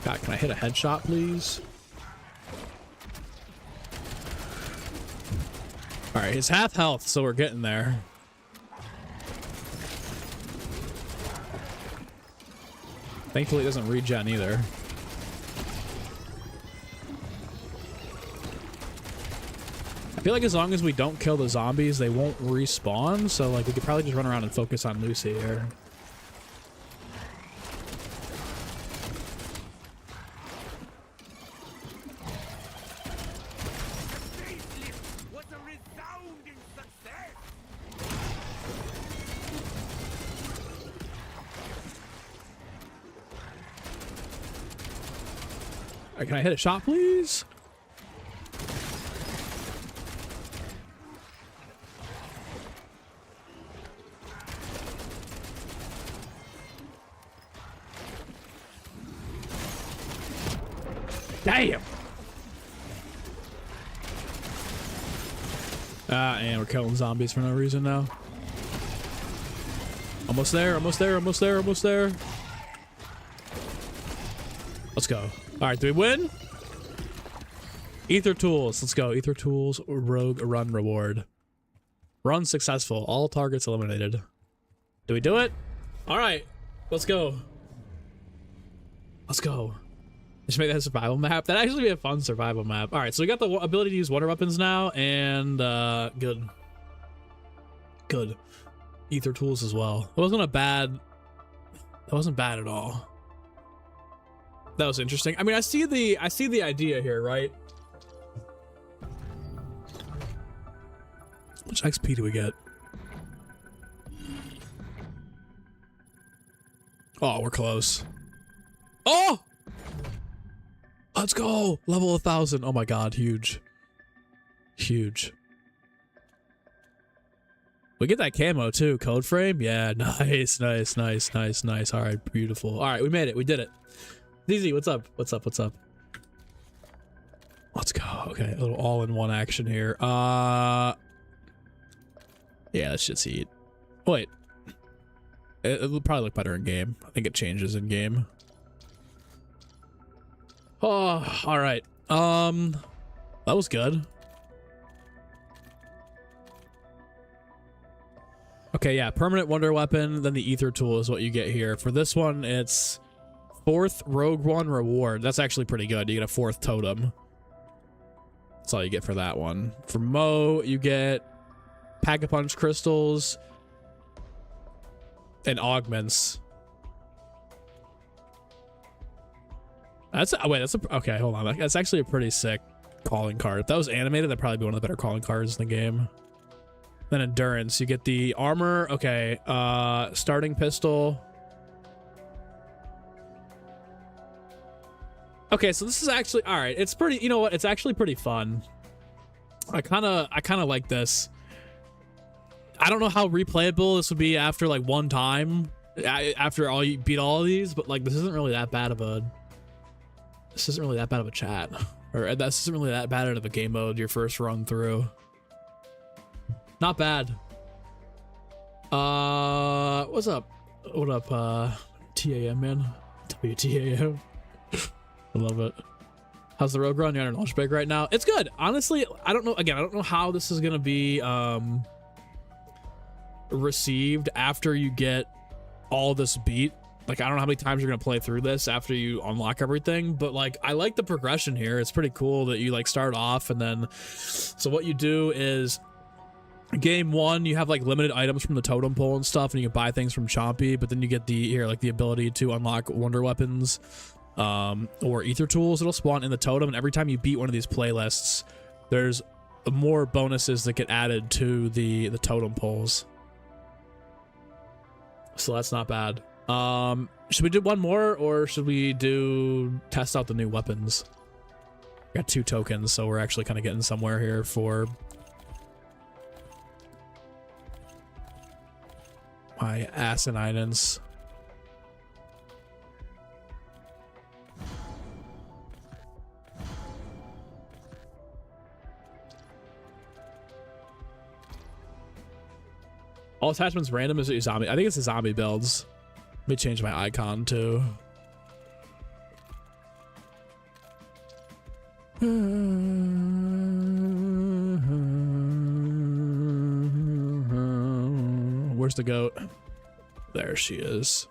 God, can I hit a headshot, please? Alright, he's half health, so we're getting there. Thankfully, it doesn't regen either. I feel like as long as we don't kill the zombies, they won't respawn, so like we could probably just run around and focus on Lucy here. Can I hit a shot, please? Damn! And we're killing zombies for no reason now. Almost there, almost there, almost there, almost there. Let's go. Alright, do we win? Ether Tools. Let's go. Ether Tools, Rogue Run Reward. Run successful. All targets eliminated. Do we do it? Alright. Let's go. Let's go. Just make that a survival map. That'd actually be a fun survival map. All right, so we got the ability to use water weapons now, and good. Ether tools as well. It wasn't bad at all. That was interesting. I mean, I see the idea here, right? How much XP do we get? Oh, we're close. Oh! Let's go! Level 1,000. Oh my god, huge. Huge. We get that camo too. Code frame? Yeah, nice. All right, beautiful. All right, we made it. We did it. ZZ, what's up? What's up? Let's go. Okay, a little all-in-one action here. Yeah, that shit's heat. Wait. It'll probably look better in game. I think it changes in game. Oh, all right. That was good. Okay, yeah, permanent wonder weapon, then the ether tool is what you get here. For this one, it's 4th Rogue One reward. That's actually pretty good. You get a 4th totem. That's all you get for that one. For Mo, you get Pack-a-Punch crystals and augments. Okay, hold on. That's actually a pretty sick calling card. If that was animated, that'd probably be one of the better calling cards in the game. Then endurance, you get the armor. Okay, starting pistol. Okay, so this is actually all right. It's pretty. You know what? It's actually pretty fun. I kind of like this. I don't know how replayable this would be after like one time, after you beat all of these, but like this isn't really that bad of a. This isn't really that bad of a chat, or this isn't really that bad of a game mode. Your first run through. Not bad. What's up? What up, TAM, man? WTAM. I love it. How's the rogue run? You're on a lunch break right now. It's good. Honestly, I don't know. Again, I don't know how this is going to be received after you get all this beat. Like, I don't know how many times you're going to play through this after you unlock everything, but like, I like the progression here. It's pretty cool that you like start off and then, so what you do is game 1, you have like limited items from the totem pole and stuff, and you can buy things from Chompy, but then you get the ability to unlock wonder weapons or ether tools. It'll spawn in the totem, and every time you beat one of these playlists, there's more bonuses that get added to the totem poles. So that's not bad. Should we do one more, or should we test out the new weapons? Got 2 tokens, so we're actually kind of getting somewhere here for my asininance. All attachments random. Is it zombie? I think it's the zombie builds. Let me change my icon too. Where's the goat? There she is.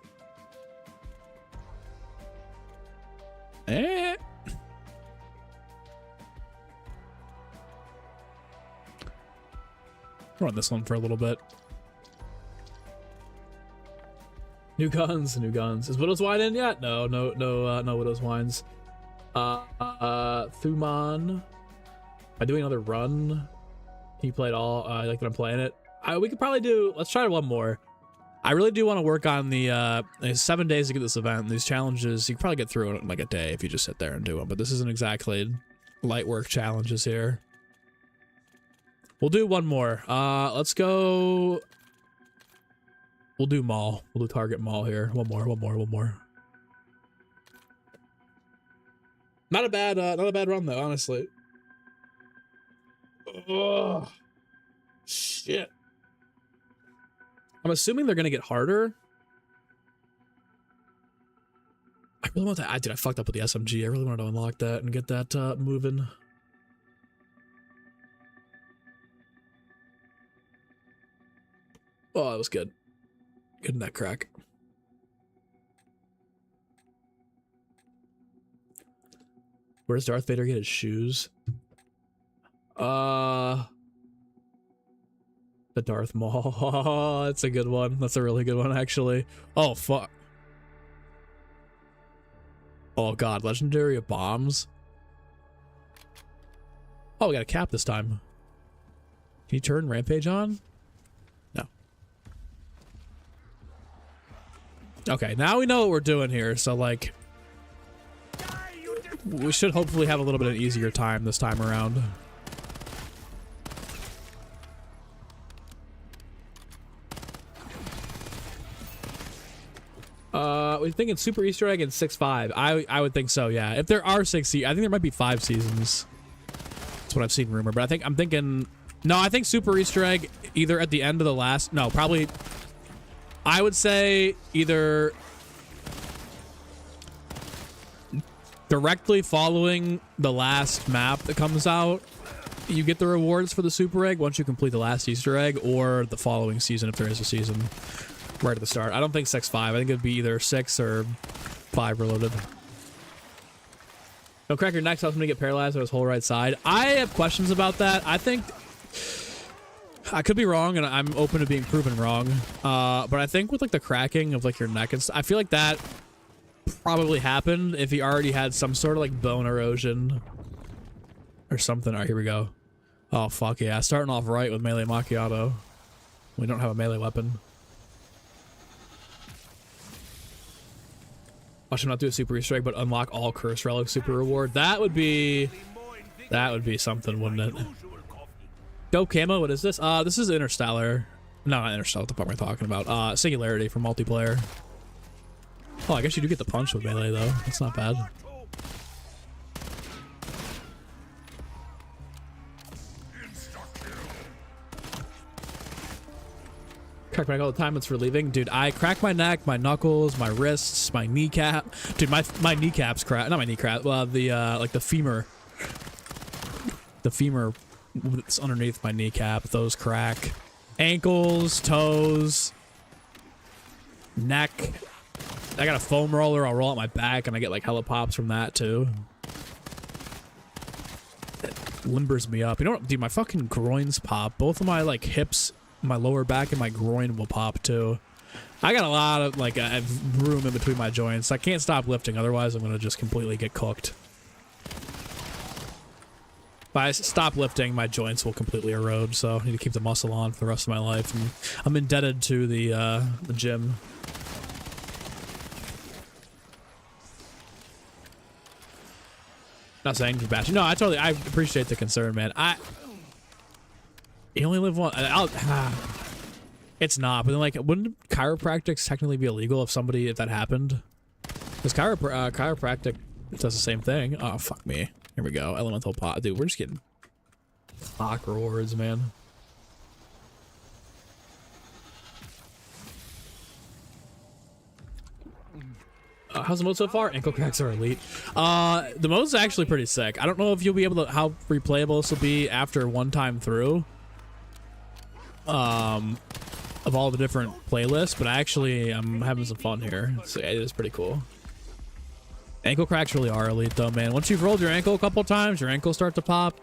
Run this one for a little bit. New guns. Is Widow's Wine in yet? No Widow's Wines. Thuman. Am I doing another run? He played all. Like that I'm playing it. We could probably do. Let's try one more. I really do want to work on the 7 days to get this event. These challenges, you can probably get through it in like a day if you just sit there and do them. But this isn't exactly light work challenges here. We'll do one more. Let's go. We'll do mall. We'll do target mall here. One more. Not a bad run though, honestly. Ugh. Shit. I'm assuming they're gonna get harder. I really want to. I fucked up with the SMG. I really wanted to unlock that and get that moving. Oh, that was good. Good neck crack. Where does Darth Vader get his shoes? The Darth Maul. That's a good one. That's a really good one, actually. Oh, fuck. Oh, God. Legendary of bombs. Oh, we got a cap this time. Can you turn Rampage on? No. Okay, now we know what we're doing here. So, like, we should hopefully have a little bit of an easier time this time around. We're thinking Super Easter Egg and 6-5. I would think so, yeah. If there are 6, I think there might be 5 seasons. That's what I've seen rumored. But I'm thinking, no, I think Super Easter Egg either at the end of the last, no, probably. I would say either directly following the last map that comes out, you get the rewards for the Super Egg once you complete the last Easter egg, or the following season if there is a season. Right at the start. I don't think 6-5. I think it'd be either 6 or 5 reloaded. Don't crack your neck, so I'm gonna get paralyzed on his whole right side. I have questions about that. I think I could be wrong, and I'm open to being proven wrong. But I think with like the cracking of like your neck and stuff, I feel like that probably happened if he already had some sort of like bone erosion or something. All right, here we go. Oh fuck yeah! Starting off right with melee macchiato. We don't have a melee weapon. Watch him not do a super Easter egg, but unlock all curse relic super reward. That would be something, wouldn't it? Dope camo. What is this? This is Interstellar. No, not Interstellar. What the fuck am I talking about? Singularity for multiplayer. Oh, I guess you do get the punch with melee though. That's not bad. Crack my neck all the time. It's relieving, dude. I crack my neck, my knuckles, my wrists, my kneecap. Dude, my kneecaps crack. Not my kneecap. Well, the like the femur. The femur that's underneath my kneecap. Those crack. Ankles, toes, neck. I got a foam roller. I'll roll out my back, and I get like hella pops from that too. It limbers me up. You know what, dude? My fucking groins pop. Both of my like hips, my lower back, and my groin will pop too. I got a lot of like room in between my joints. I can't stop lifting, otherwise I'm gonna just completely get cooked. If I stop lifting, my joints will completely erode. So I need to keep the muscle on for the rest of my life. And I'm indebted to the gym. Not saying you're bashing. No, I appreciate the concern, man. You only live one. It's not, but then like, wouldn't chiropractics technically be illegal if that happened? Because chiropractic does the same thing. Oh fuck me. Here we go. Elemental pot, dude. We're just getting stock rewards, man. How's the mode so far? Ankle cracks are elite. The mode's actually pretty sick. I don't know if you'll be able to, how replayable this will be after one time through. Of all the different playlists, but I'm having some fun here. So yeah, it is pretty cool. Ankle cracks really are elite though, man. Once you've rolled your ankle a couple times, your ankles start to pop.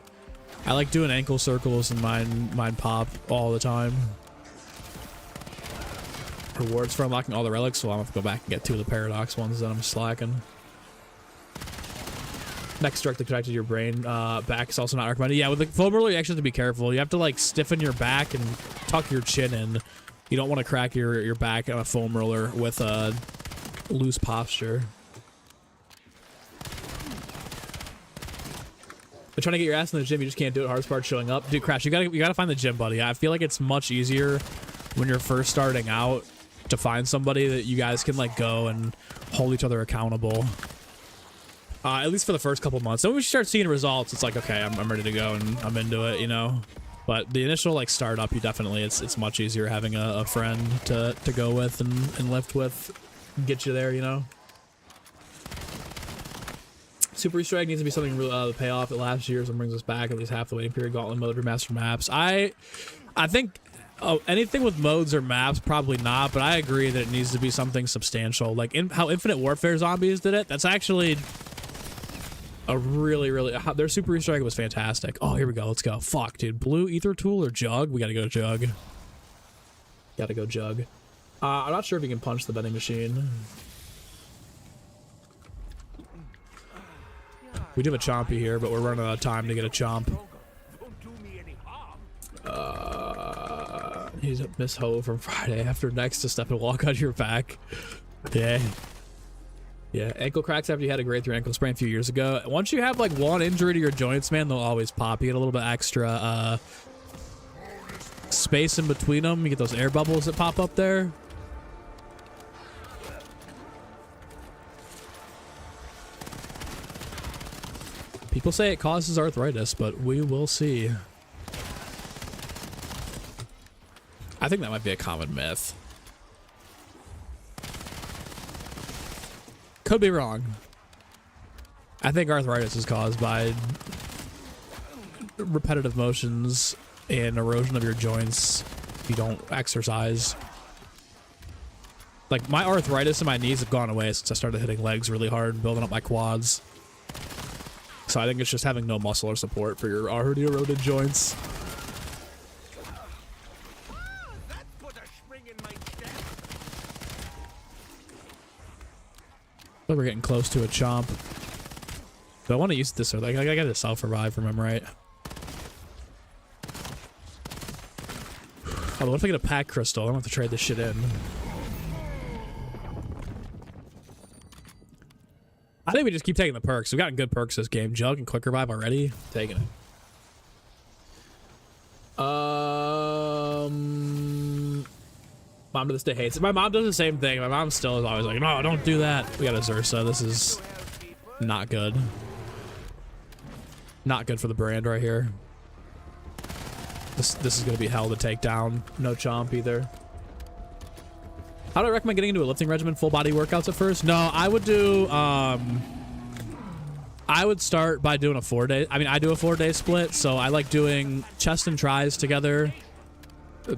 I like doing ankle circles and mine pop all the time. Rewards for unlocking all the relics, so I'll have to go back and get 2 of the paradox ones that I'm slacking. Neck's directly connected to your brain. Back is also not recommended. Yeah, with the foam roller, you actually have to be careful. You have to like stiffen your back and tuck your chin in. You don't want to crack your back on a foam roller with a loose posture. They're trying to get your ass in the gym. You just can't do it. Hardest part showing up. Dude, Crash, you gotta find the gym, buddy. I feel like it's much easier when you're first starting out to find somebody that you guys can like go and hold each other accountable. At least for the first couple months. Then when we start seeing results, it's like, okay, I'm ready to go and I'm into it, you know? But the initial like startup, you definitely, it's much easier having a friend to go with and lift with, get you there, you know? Super Easter egg needs to be something real the payoff that lasts years and brings us back at least half the waiting period. Gauntlet mode, remastered maps. I think anything with modes or maps, probably not, but I agree that it needs to be something substantial. Like how Infinite Warfare Zombies did it. That's actually a really their super restrike was fantastic. Oh, here we go. Let's go. Fuck, dude. Blue ether tool or jug? We gotta go jug. Gotta go jug. I'm not sure if you can punch the vending machine. We do have a chompy here, but we're running out of time to get a chomp. He's a Miss Ho from Friday after next to step and walk on your back. Yeah. Yeah, ankle cracks after you had a grade 3 ankle sprain a few years ago. Once you have like one injury to your joints, man, they'll always pop. You get a little bit extra space in between them. You get those air bubbles that pop up there. People say it causes arthritis, but we will see. I think that might be a common myth. Could be wrong. I think arthritis is caused by repetitive motions and erosion of your joints if you don't exercise. Like, my arthritis in my knees have gone away since I started hitting legs really hard and building up my quads. So I think it's just having no muscle or support for your already eroded joints. But we're getting close to a chomp. But I want to use this, or like I got a self-revive from him, right? Oh, what if I get a pack crystal? I don't have to trade this shit in. I think we just keep taking the perks. We've gotten good perks this game. Jug and quick revive already. Taking it. Mom to this day hates it. My mom does the same thing. My mom still is always like, no, don't do that. We got a Zursa. This is not good. Not good for the brand right here. This is going to be hell to take down. No chomp either. How do I recommend getting into a lifting regimen? Full body workouts at first? No, I would do, I would start by doing a 4-day. I mean, I do a 4-day split, so I like doing chest and tris together,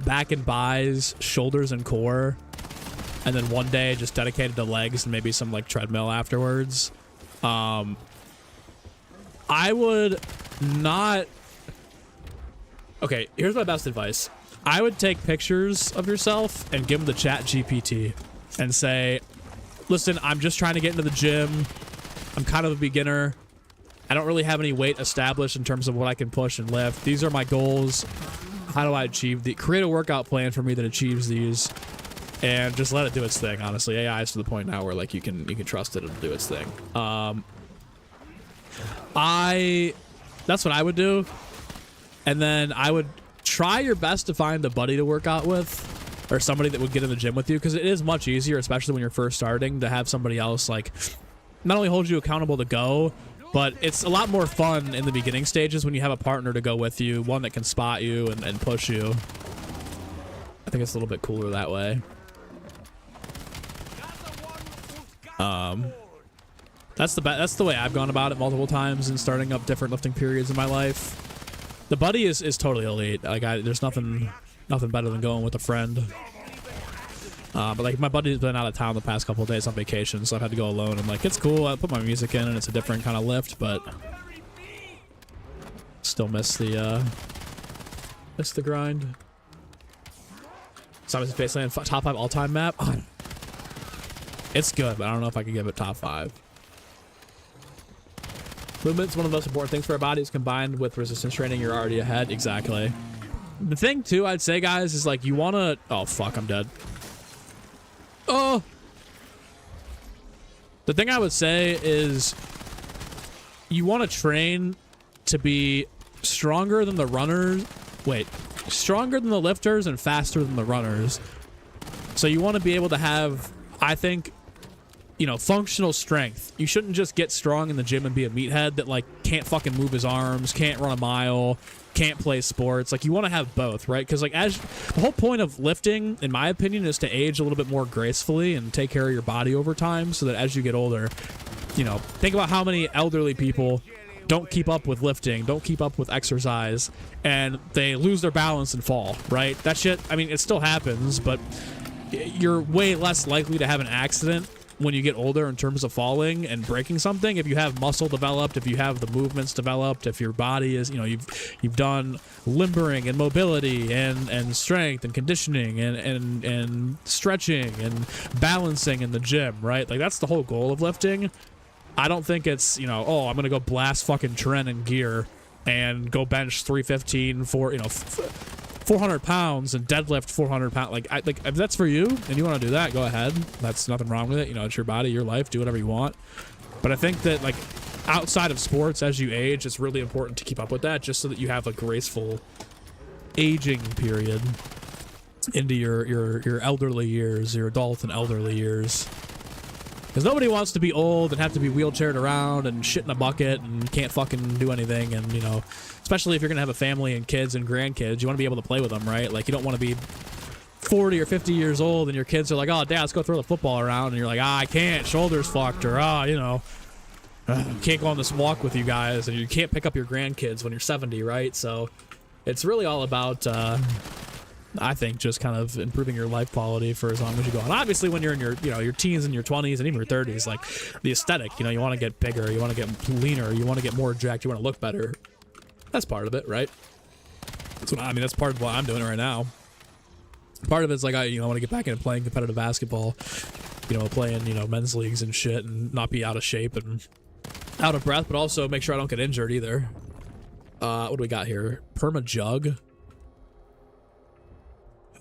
back and buys, shoulders and core, and then one day just dedicated to legs and maybe some like treadmill afterwards. I would not... Okay, here's my best advice. I would take pictures of yourself and give them to Chat GPT and say, listen, I'm just trying to get into the gym. I'm kind of a beginner. I don't really have any weight established in terms of what I can push and lift. These are my goals. How do I achieve the... Create a workout plan for me that achieves these, and just let it do its thing. Honestly, AI is to the point now where like you can trust it to do its thing. That's what I would do. And then I would try your best to find a buddy to work out with, or somebody that would get in the gym with you, because it is much easier, especially when you're first starting, to have somebody else like not only hold you accountable to go, but it's a lot more fun in the beginning stages when you have a partner to go with you, one that can spot you and push you. I think it's a little bit cooler that way. That's the way I've gone about it multiple times in starting up different lifting periods in my life. The buddy is totally elite. Like there's nothing better than going with a friend. But like my buddy's been out of town the past couple of days on vacation, so I've had to go alone. And like it's cool. I put my music in, and it's a different kind of lift, but still miss the grind. Simon's Baseline top 5 all-time map. Oh, it's good, but I don't know if I could give it top 5. Movement's one of the most important things for our bodies. Combined with resistance training, you're already ahead. Exactly. The thing too, I'd say, guys, is like you want to... Oh, fuck, I'm dead. Oh! The thing I would say is you want to train to be stronger than the runners. Wait. Stronger than the lifters and faster than the runners. So you want to be able to have, I think... you know, functional strength. You shouldn't just get strong in the gym and be a meathead that like can't fucking move his arms, can't run a mile, can't play sports. Like you want to have both, right? Because like as the whole point of lifting, in my opinion, is to age a little bit more gracefully and take care of your body over time, so that as you get older, you know, think about how many elderly people don't keep up with lifting, don't keep up with exercise, and they lose their balance and fall, right? That shit, I mean, it still happens, but you're way less likely to have an accident when you get older in terms of falling and breaking something. If you have muscle developed, if you have the movements developed, if your body is, you know, you've done limbering and mobility and strength and conditioning and stretching and balancing in the gym, right? Like, that's the whole goal of lifting. I don't think it's, you know, oh, I'm gonna go blast fucking Tren in gear and go bench 315 for, you know, 400 pounds and deadlift 400 pounds. Like, if that's for you and you want to do that, go ahead. That's nothing wrong with it. You know, it's your body, your life. Do whatever you want. But I think that, like, outside of sports, as you age, it's really important to keep up with that, just so that you have a graceful aging period into your elderly years, your adult and elderly years. Because nobody wants to be old and have to be wheelchaired around and shit in a bucket and can't fucking do anything. And, you know, especially if you're going to have a family and kids and grandkids, you want to be able to play with them, right? Like, you don't want to be 40 or 50 years old and your kids are like, oh, Dad, let's go throw the football around. And you're like, I can't, shoulder's fucked, or, you know, can't go on this walk with you guys. And you can't pick up your grandkids when you're 70, right? So it's really all about, I think, just kind of improving your life quality for as long as you go. And obviously when you're in your, you know, your teens and your 20s and even your 30s, like, the aesthetic, you know, you want to get bigger, you want to get leaner, you want to get more jacked, you want to look better. That's part of it, right? That's what I mean. That's part of what I'm doing right now. Part of it's like, I want to get back into playing competitive basketball, you know, playing, you know, men's leagues and shit, and not be out of shape and out of breath, but also make sure I don't get injured either. What do we got here? Perma jug.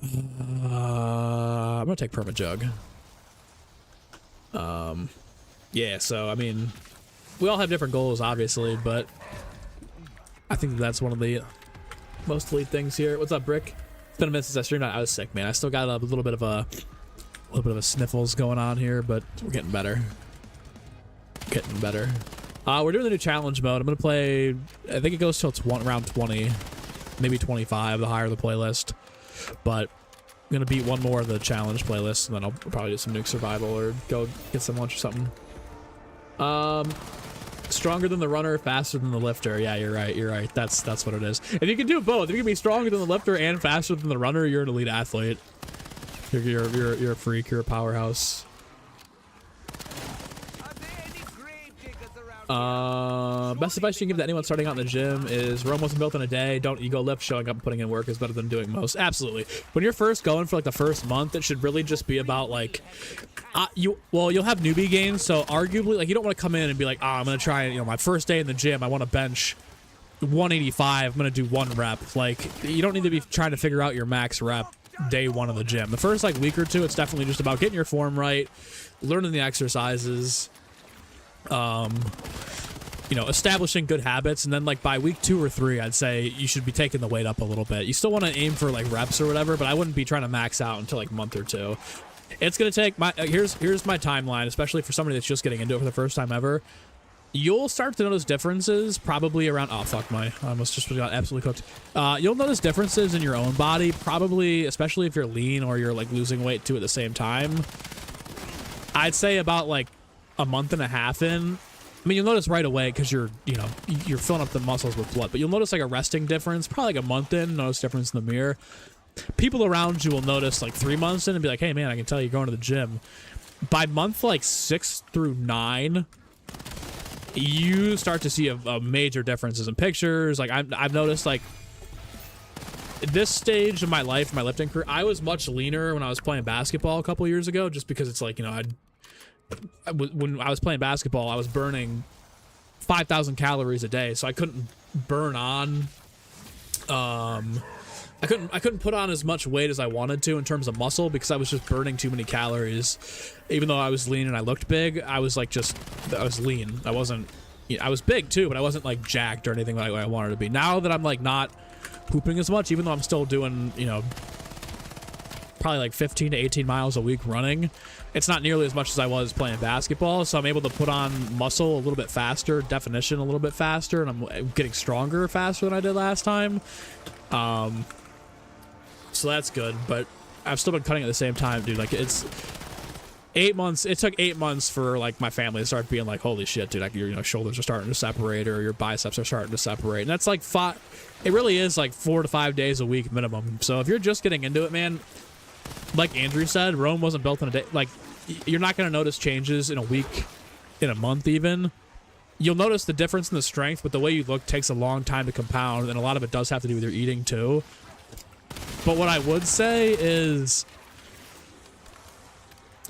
I'm gonna take perma jug. Yeah, so I mean, we all have different goals, obviously, but I think that's one of the most elite things here. What's up, Brick? It's been a minute since I streamed. I was sick, man. I still got a little bit of a sniffles going on here, but we're getting better. Getting better. We're doing the new challenge mode. I'm gonna play. I think it goes till round 20, maybe 25. The higher the playlist. But I'm gonna beat one more of the challenge playlist, and then I'll probably do some nuke survival or go get some lunch or something. Stronger than the runner, faster than the lifter. Yeah, you're right. You're right. That's what it is. And you can do both. If you can be stronger than the lifter and faster than the runner, you're an elite athlete. You're a freak. You're a powerhouse. Best advice you can give to anyone starting out in the gym is Rome wasn't built in a day. Don't ego lift. Showing up and putting in work is better than doing most. Absolutely. When you're first going for like the first month, it should really just be about like, you'll have newbie gains. So arguably, like, you don't want to come in and be like, I'm gonna try, you know, my first day in the gym, I want to bench 185. I'm gonna do 1 rep. Like, you don't need to be trying to figure out your max rep day 1 of the gym. The first like week or two, it's definitely just about getting your form right, learning the exercises. You know, establishing good habits, and then like by week 2 or 3, I'd say you should be taking the weight up a little bit. You still want to aim for like reps or whatever, but I wouldn't be trying to max out until like month or 2. It's gonna take my here's my timeline, especially for somebody that's just getting into it for the first time ever. You'll start to notice differences probably around. Oh fuck, I almost just got absolutely cooked. You'll notice differences in your own body, probably, especially if you're lean or you're like losing weight too at the same time. I'd say about like a month and a half in. I mean, you'll notice right away because you're filling up the muscles with blood, but you'll notice like a resting difference probably like a month in. Notice difference in the mirror. People around you will notice like 3 months in and be like, hey man, I can tell you're going to the gym. By month like 6 through 9, you start to see a major differences in pictures. Like I've noticed, like, at this stage of my life, my lifting career, I was much leaner when I was playing basketball a couple years ago, just because it's like, you know, when I was playing basketball, I was burning 5,000 calories a day, so I couldn't burn on. I couldn't put on as much weight as I wanted to in terms of muscle because I was just burning too many calories. Even though I was lean and I looked big, I was like I was lean. I wasn't. You know, I was big too, but I wasn't like jacked or anything like I wanted to be. Now that I'm like not hooping as much, even though I'm still doing, you know, probably like 15 to 18 miles a week running, it's not nearly as much as I was playing basketball. So I'm able to put on muscle a little bit faster, definition a little bit faster, and I'm getting stronger faster than I did last time. So that's good, but I've still been cutting at the same time, dude. Like, it's 8 months. It took 8 months for like my family to start being like, holy shit, dude, like your shoulders are starting to separate or your biceps are starting to separate. And that's like it really is like 4 to 5 days a week minimum. So if you're just getting into it, man, like Andrew said, Rome wasn't built in a day. Like, you're not going to notice changes in a week, in a month even. You'll notice the difference in the strength, but the way you look takes a long time to compound, and a lot of it does have to do with your eating too. But what I would say is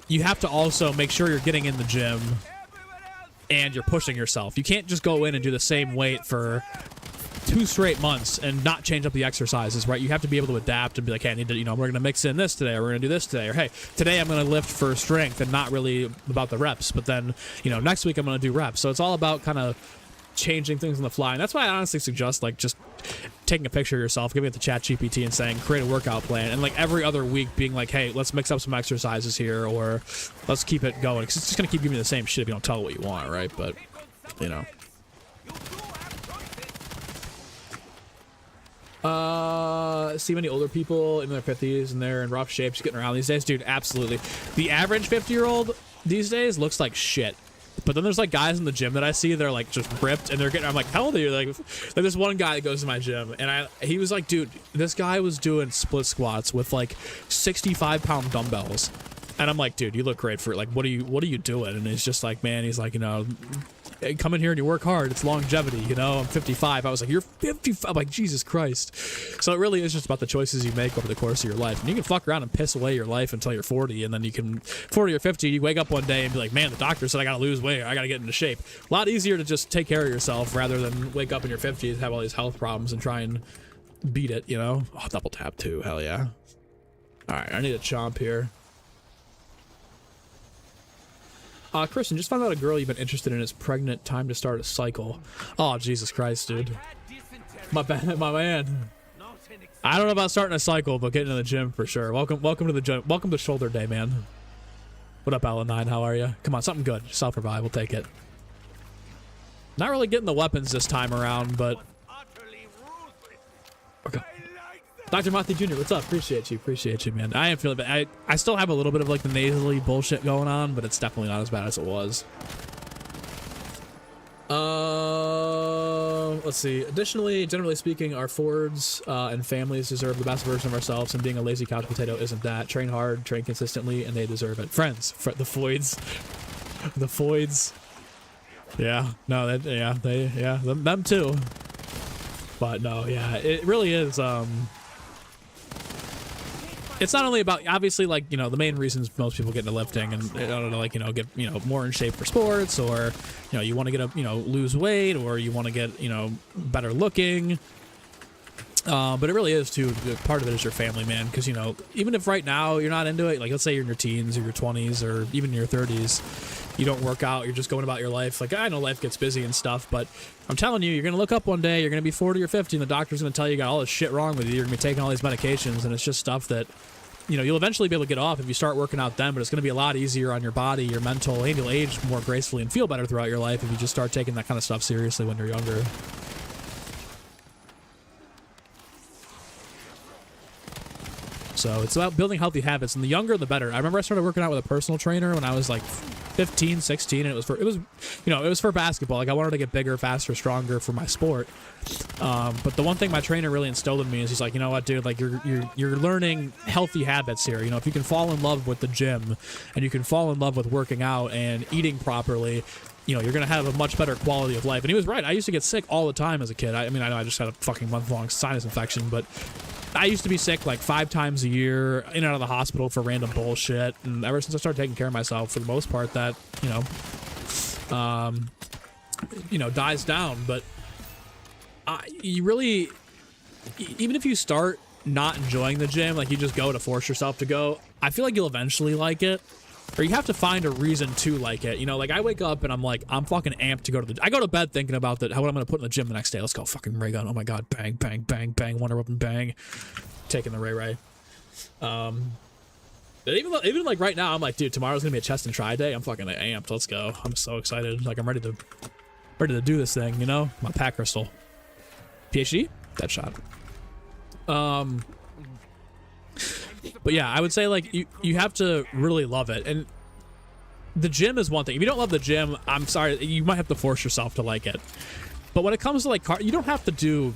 you have to also make sure you're getting in the gym and you're pushing yourself. You can't just go in and do the same weight for 2 straight months and not change up the exercises, right? You have to be able to adapt and be like, hey, I need to, we're going to mix in this today, or we're going to do this today, or hey, today I'm going to lift for strength and not really about the reps, but then, next week I'm going to do reps. So it's all about kind of changing things on the fly. And that's why I honestly suggest, like, just taking a picture of yourself, giving it to ChatGPT and saying, create a workout plan. And, like, every other week being like, hey, let's mix up some exercises here, or let's keep it going. Because it's just going to keep giving you the same shit if you don't tell it what you want, right? But, see many older people in their 50s and they're in rough shape just getting around these days. Dude, absolutely. The average 50-year-old these days looks like shit. But then there's like guys in the gym that I see, they're like just ripped and they're getting, I'm like, how old are you? Like this one guy that goes to my gym and he was like, dude, this guy was doing split squats with like 65-pound dumbbells. And I'm like, dude, you look great for it. Like, what are you doing? And he's just like, man, he's like, come in here and you work hard. It's longevity, I'm 55. I was like, you're 55. I'm like, Jesus Christ. So it really is just about the choices you make over the course of your life. And you can fuck around and piss away your life until you're 40. And then you can, 40 or 50, you wake up one day and be like, man, the doctor said I got to lose weight. I got to get into shape. A lot easier to just take care of yourself rather than wake up in your 50s, have all these health problems and try and beat it, Oh, double tap too. Hell yeah. All right, I need a chomp here. Kristen, just found out a girl you've been interested in is pregnant. Time to start a cycle. Oh, Jesus Christ, dude. My man. I don't know about starting a cycle, but getting to the gym for sure. Welcome to the gym. Welcome to shoulder day, man. What up, Alan9? How are you? Come on, something good. Self-revive. We'll take it. Not really getting the weapons this time around, but... Okay. Dr. Mati Jr., what's up? Appreciate you, man. I am feeling bad. I still have a little bit of like the nasally bullshit going on, but it's definitely not as bad as it was. Let's see. Additionally, generally speaking, our Fords and families deserve the best version of ourselves, and being a lazy couch potato isn't that. Train hard, train consistently, and they deserve it. Friends, the Foids. The Foids. Yeah. No, them too. But no, yeah, it really is, it's not only about, obviously, like, the main reasons most people get into lifting and, I don't know, like, get, more in shape for sports, or, you want to get lose weight, or you want to get, better looking. But it really is, too, part of it is your family, man, because, even if right now you're not into it, like, let's say you're in your teens or your 20s or even your 30s, you don't work out, you're just going about your life. Like, I know life gets busy and stuff, but I'm telling you, you're going to look up one day, you're going to be 40 or 50, and the doctor's going to tell you got all this shit wrong with you, you're going to be taking all these medications, and it's just stuff that, you'll eventually be able to get off if you start working out then, but it's going to be a lot easier on your body, your mental, and you'll age more gracefully and feel better throughout your life if you just start taking that kind of stuff seriously when you're younger. So it's about building healthy habits, and the younger the better. I remember I started working out with a personal trainer when I was like 15, 16, and it was for basketball. Like, I wanted to get bigger, faster, stronger for my sport. But the one thing my trainer really instilled in me is he's like, you know what, dude, like you're learning healthy habits here. If you can fall in love with the gym and you can fall in love with working out and eating properly, you're going to have a much better quality of life. And he was right. I used to get sick all the time as a kid. I mean, I know I just had a fucking month-long sinus infection, but I used to be sick like 5 times a year, in and out of the hospital for random bullshit. And ever since I started taking care of myself, for the most part, that, dies down. But you really, even if you start not enjoying the gym, like you just go to force yourself to go, I feel like you'll eventually like it. Or you have to find a reason to like it. Like I wake up and I'm like, I'm fucking amped to go to I go to bed thinking about what I'm going to put in the gym the next day. Let's go, fucking ray gun. Oh my God. Bang, bang, bang, bang. Wonder Weapon, bang. Taking the Ray. Even like right now, I'm like, dude, tomorrow's going to be a chest and try day. I'm fucking amped. Let's go. I'm so excited. Like, I'm ready to do this thing, My pack crystal. PhD? Dead shot. But yeah, I would say, like, you have to really love it. And the gym is one thing. If you don't love the gym, I'm sorry, you might have to force yourself to like it. But when it comes to, like, you don't have to do,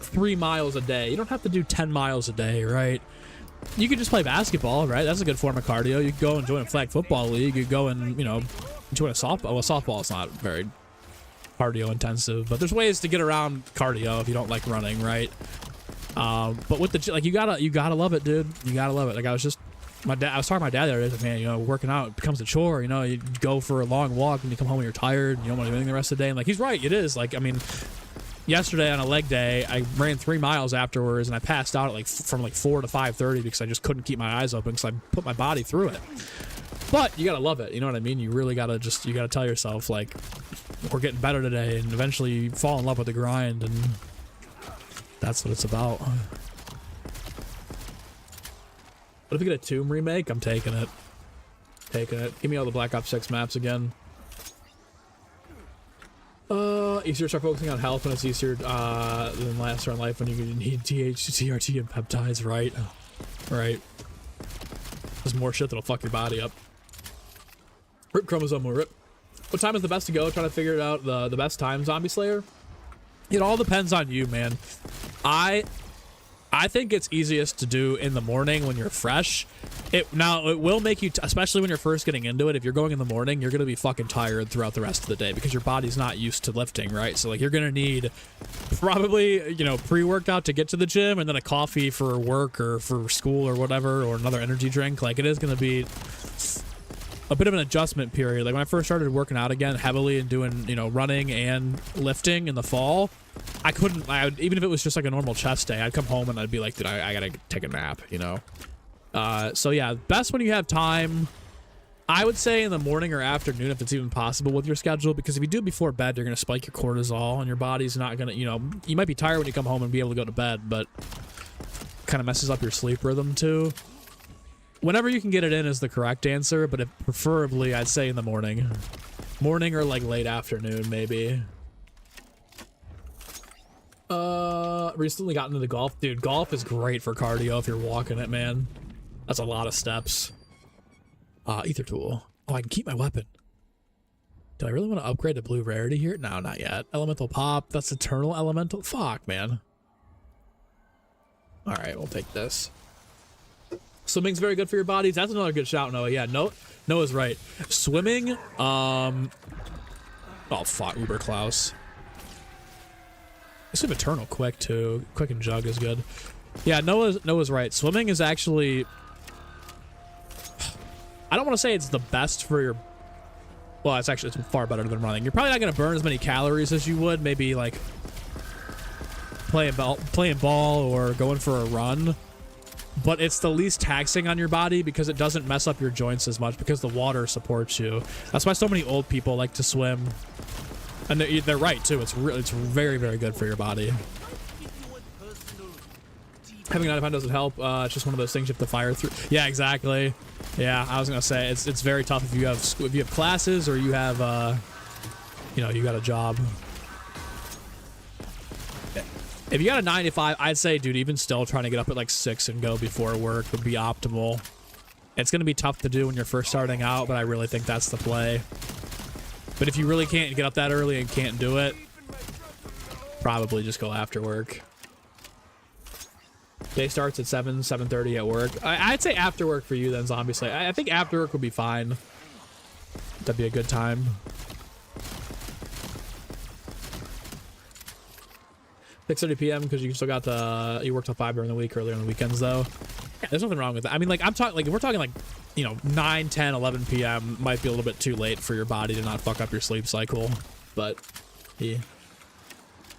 3 miles a day. You don't have to do 10 miles a day, right? you could just play basketball, right? That's a good form of cardio. You could go and join a flag football league. You could go and, you know, join a softball. Well, softball is not very cardio intensive, but there's ways to get around cardio if you don't like running, right? But with the, like, you gotta love it, dude. You gotta love it. Like, I was talking to my dad the other day, like, man, you know, working out becomes a chore, you know, you go for a long walk and you come home and you're tired and you don't want to do anything the rest of the day. And like, he's right, it is. Like, I mean, yesterday on a leg day, I ran 3 miles afterwards and I passed out at like from like 4 to 5:30 because I just couldn't keep my eyes open because I put my body through it. But you gotta love it, you know what I mean? You really gotta you gotta tell yourself, like, we're getting better today, and eventually you fall in love with the grind, and that's what it's about. What if we get a Tomb remake? I'm taking it. Taking it. Give me all the Black Ops 6 maps again. Easier to start focusing on health when it's easier than later in life when you need THC, TRT, and peptides, right? Right. There's more shit that'll fuck your body up. Rip chromosome or rip. What time is the best to go? Trying to figure it out. The best time, Zombie Slayer? It all depends on you, man. I think it's easiest to do in the morning when you're fresh. Now, it will make you, especially when you're first getting into it, if you're going in the morning, you're going to be fucking tired throughout the rest of the day because your body's not used to lifting, right? So, like, you're going to need probably, you know, pre-workout to get to the gym and then a coffee for work or for school or whatever, or another energy drink. Like, it is going to be a bit of an adjustment period. Like, when I first started working out again heavily and doing, you know, running and lifting in the fall, I would, even if it was just like a normal chest day, I'd come home and I'd be like, dude, I gotta take a nap, you know? So yeah, best when you have time. I would say in the morning or afternoon if it's even possible with your schedule, because if you do it before bed, you're gonna spike your cortisol and your body's not gonna, you know, you might be tired when you come home and be able to go to bed, but kind of messes up your sleep rhythm too. Whenever you can get it in is the correct answer, but preferably I'd say in the morning. Morning or like late afternoon, maybe. Recently gotten into golf. Dude, golf is great for cardio if you're walking it, man. That's a lot of steps. Ether tool. Oh, I can keep my weapon. Do I really want to upgrade to blue rarity here? No, not yet. Elemental pop. That's eternal elemental. Fuck, man. All right, we'll take this. Swimming's very good for your bodies. That's another good shout, Noah. Yeah, Noah's right. Swimming, oh fuck, Uber Klaus. This is eternal quick too. Quick and jug is good. Yeah, Noah's right. Swimming is actually, I don't want to say it's the best for your, well, it's far better than running. You're probably not going to burn as many calories as you would maybe like playing ball or going for a run. But it's the least taxing on your body because it doesn't mess up your joints as much because the water supports you. That's why so many old people like to swim. And they're right too. It's very, very good for your body. Having 9 to 5 doesn't help. It's just one of those things you have to fire through. Yeah, exactly. Yeah, I was gonna say it's very tough if you have classes or you have you know, you got a job. If you got a 9 to 5, I'd say, dude, even still trying to get up at like 6 and go before work would be optimal. It's gonna be tough to do when you're first starting out, but I really think that's the play. But if you really can't get up that early and can't do it, probably just go after work. Day starts at 7:30 at work. I'd say after work for you then, Zombie Slayer. I think after work would be fine. That'd be a good time. 6:30 p.m. because you still got you work till 5 during the week, earlier on the weekends though. Yeah, there's nothing wrong with that. I mean, like, I'm talking, like, we're talking like, you know, 9, 10, 11 p.m. might be a little bit too late for your body to not fuck up your sleep cycle, but yeah.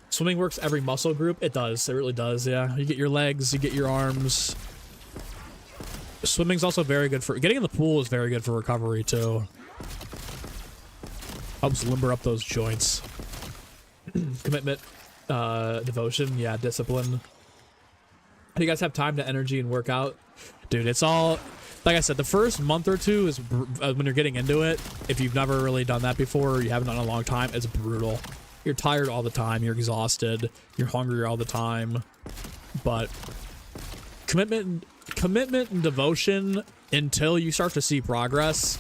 Swimming works every muscle group. It does. It really does. Yeah. You get your legs, you get your arms. Swimming's also very good for getting in the pool is very good for recovery too. Helps limber up those joints. Commitment, devotion, yeah, discipline. Do you guys have time to energy and work out? Dude, it's all, like I said, the first month or two is when you're getting into it. If you've never really done that before or you haven't done it in a long time, it's brutal. You're tired all the time. You're exhausted. You're hungry all the time. But commitment and devotion until you start to see progress.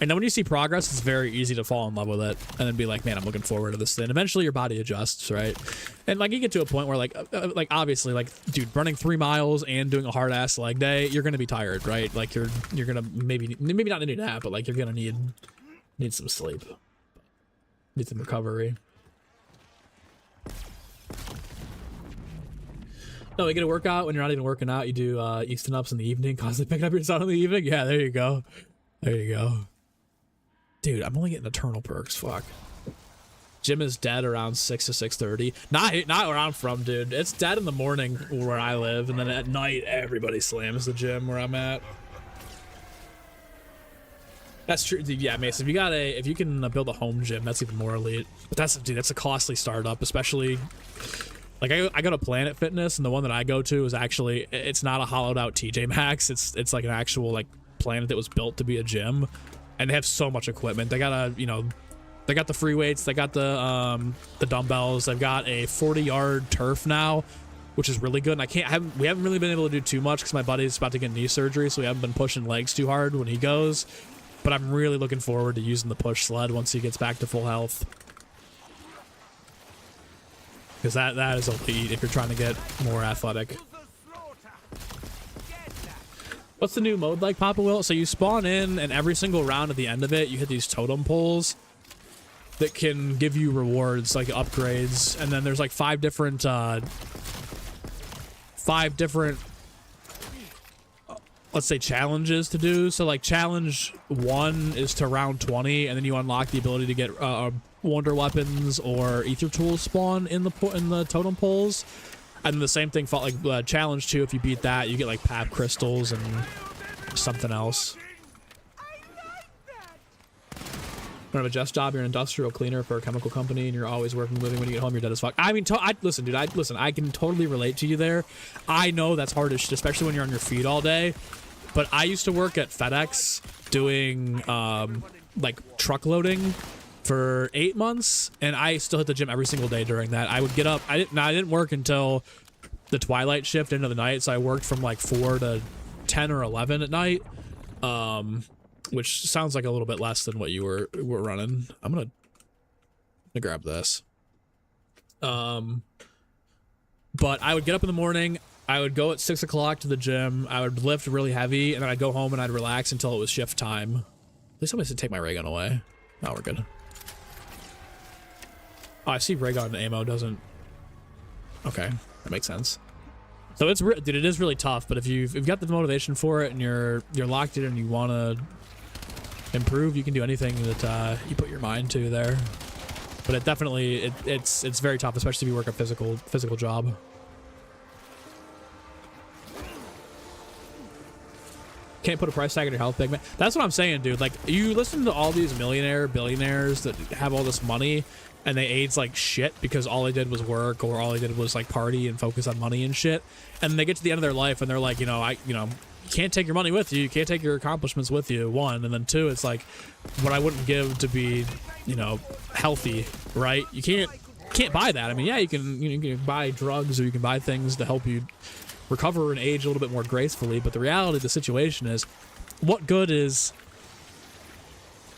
And then when you see progress, it's very easy to fall in love with it and then be like, man, I'm looking forward to this thing. Eventually your body adjusts, right? And like you get to a point where like obviously like dude, running 3 miles and doing a hard ass leg day, you're gonna be tired, right? Like you're gonna maybe not need a nap, but like you're gonna need some sleep, need some recovery. No, you get a workout when you're not even working out. You do Easton ups in the evening, constantly picking up your son in the evening. Yeah, there you go. There you go. Dude, I'm only getting eternal perks. Fuck. Gym is dead around 6 to 6:30. Not where I'm from, dude. It's dead in the morning where I live, and then at night everybody slams the gym where I'm at. That's true. Yeah, Mason. If you can build a home gym, that's even more elite. But that's a costly startup, especially. Like I go to Planet Fitness, and the one that I go to is actually, it's not a hollowed out TJ Maxx. It's like an actual like Planet that was built to be a gym, and they have so much equipment. They got they got the free weights, they got the dumbbells, they've got a 40-yard turf now, which is really good. And we haven't really been able to do too much because my buddy's about to get knee surgery, so we haven't been pushing legs too hard when he goes. But I'm really looking forward to using the push sled once he gets back to full health. Because that is elite if you're trying to get more athletic. What's the new mode like, Papa Will? So you spawn in, and every single round at the end of it, you hit these totem poles that can give you rewards, like upgrades. And then there's like 5 different, let's say, challenges to do. So like challenge 1 is to round 20, and then you unlock the ability to get wonder weapons or ether tools spawn in the totem poles. And the same thing felt like challenge 2. If you beat that, you get like pap crystals and something else. You have a just job, you're an industrial cleaner for a chemical company, and you're always working, living. When you get home, you're dead as fuck. I mean, listen, dude, I can totally relate to you there. I know that's hard as shit, especially when you're on your feet all day. But I used to work at FedEx doing like truck loading for 8 months, and I still hit the gym every single day during that. I would get up. I didn't work until the twilight shift into the night, so I worked from like 4 to 10 or 11 at night. Which sounds like a little bit less than what you were running. I'm gonna grab this. But I would get up in the morning. I would go at 6 o'clock to the gym. I would lift really heavy, and then I'd go home and I'd relax until it was shift time. At least somebody should take my ray gun away. No, we're good. Oh, I see ray gun ammo doesn't. Okay, that makes sense. So it's dude, it is really tough. But if you've got the motivation for it and you're locked in and you want to improve, you can do anything that you put your mind to there. But it definitely it's very tough, especially if you work a physical job. Can't put a price tag on your health, big man. That's what I'm saying, dude. Like, you listen to all these billionaires that have all this money, and they age like shit because all they did was work, or all they did was like party and focus on money and shit. And they get to the end of their life and they're like, you can't take your money with you. You can't take your accomplishments with you, 1. And then 2, it's like what I wouldn't give to be, healthy, right? You can't buy that. I mean, yeah, you can buy drugs, or you can buy things to help you recover and age a little bit more gracefully. But the reality of the situation is, what good is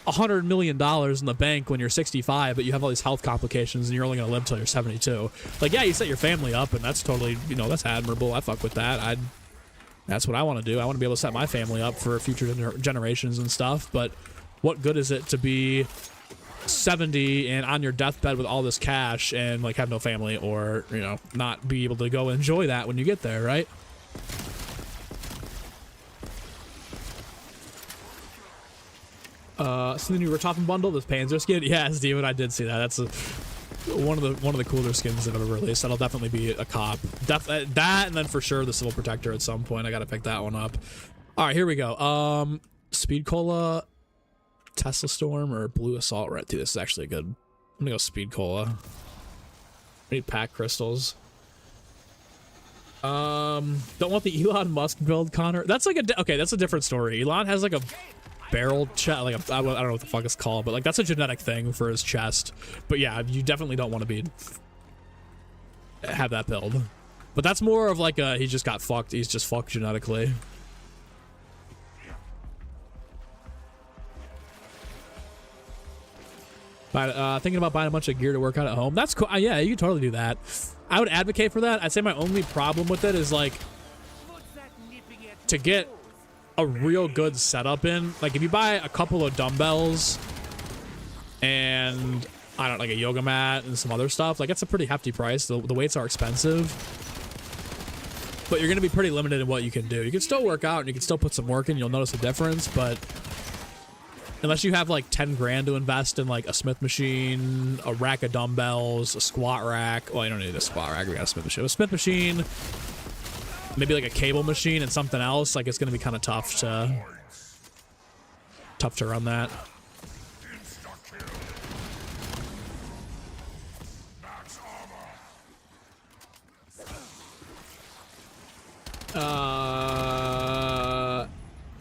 $100 million in the bank when you're 65, but you have all these health complications and you're only going to live till you're 72? Like, yeah, you set your family up, and that's totally, that's admirable. I fuck with that. That's what I want to do. I want to be able to set my family up for future generations and stuff. But what good is it to be 70 and on your deathbed with all this cash and like have no family, or not be able to go enjoy that when you get there, right? So the new Ratoffen bundle, this Panzer skin. Yeah, Steven, I did see that. That's one of the cooler skins that I've ever released. That'll definitely be a cop. That, and then for sure the Civil Protector at some point. I gotta pick that one up. All right, here we go. Speed Cola, Tesla Storm, or Blue Assault. Right, dude, this is actually a good. I'm gonna go Speed Cola. I need pack crystals. Don't want the Elon Musk build, Connor. That's like okay, that's a different story. Elon has like a barrel chest, like I don't know what the fuck it's called, but like that's a genetic thing for his chest. But yeah, you definitely don't want to have that build. But that's more of like he just got fucked. He's just fucked genetically. But thinking about buying a bunch of gear to work out at home. That's cool. Yeah, you can totally do that. I would advocate for that. I'd say my only problem with it is like to get a real good setup in. Like if you buy a couple of dumbbells and I don't know, like a yoga mat and some other stuff, like it's a pretty hefty price. The weights are expensive, but you're going to be pretty limited in what you can do. You can still work out and you can still put some work in. You'll notice a difference, but unless you have like 10 grand to invest in like a Smith machine, a rack of dumbbells, a squat rack. Well, you don't need a squat rack. We got a Smith machine. A Smith machine, maybe like a cable machine and something else. Like it's going to be kind of tough to run that.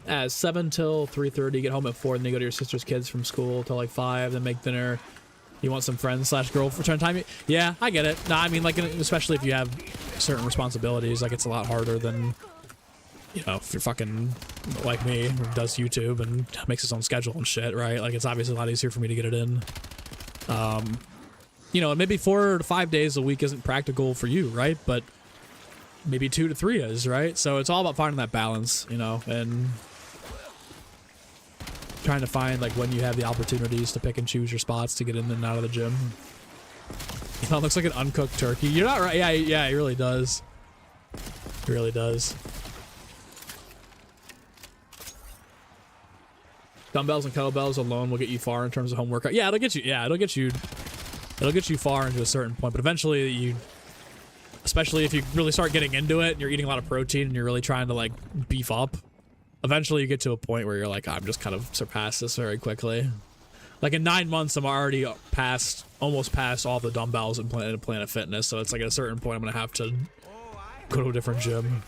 At 7 till 3:30, get home at 4, then you go to your sister's kids from school till like 5, then make dinner. You want some friends / girlfriend time? Yeah, I get it. No, I mean, like, especially if you have certain responsibilities, like, it's a lot harder than, you know, if you're fucking like me, who does YouTube and makes his own schedule and shit, right? Like, it's obviously a lot easier for me to get it in. You know, maybe 4 to 5 days a week isn't practical for you, right? But maybe 2 to 3 is, right? So it's all about finding that balance, you know, and trying to find like when you have the opportunities to pick and choose your spots to get in and out of the gym. You know, it looks like an uncooked turkey. You're not right. Yeah, it really does. It really does. Dumbbells and kettlebells alone will get you far in terms of home workout. Yeah, it'll get you. Yeah, it'll get you far into a certain point. But eventually, you, especially if you really start getting into it, and you're eating a lot of protein, and you're really trying to like beef up. Eventually you get to a point where you're like, I'm just kind of surpassed this very quickly. Like in 9 months, I'm already almost past all the dumbbells in Planet Fitness. So it's like at a certain point, I'm going to have to go to a different gym.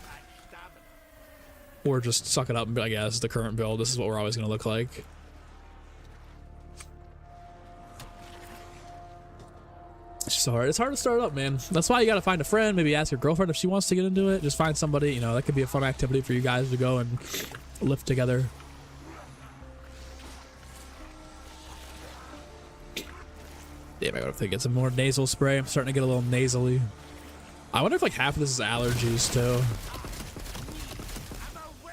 Or just suck it up and be like, yeah, this is the current build. This is what we're always going to look like. It's just hard. It's hard to start up, man. That's why you got to find a friend. Maybe ask your girlfriend if she wants to get into it. Just find somebody, you know, that could be a fun activity for you guys to go and lift together. Damn, I gotta get some more nasal spray. I'm starting to get a little nasally. I wonder if like half of this is allergies too.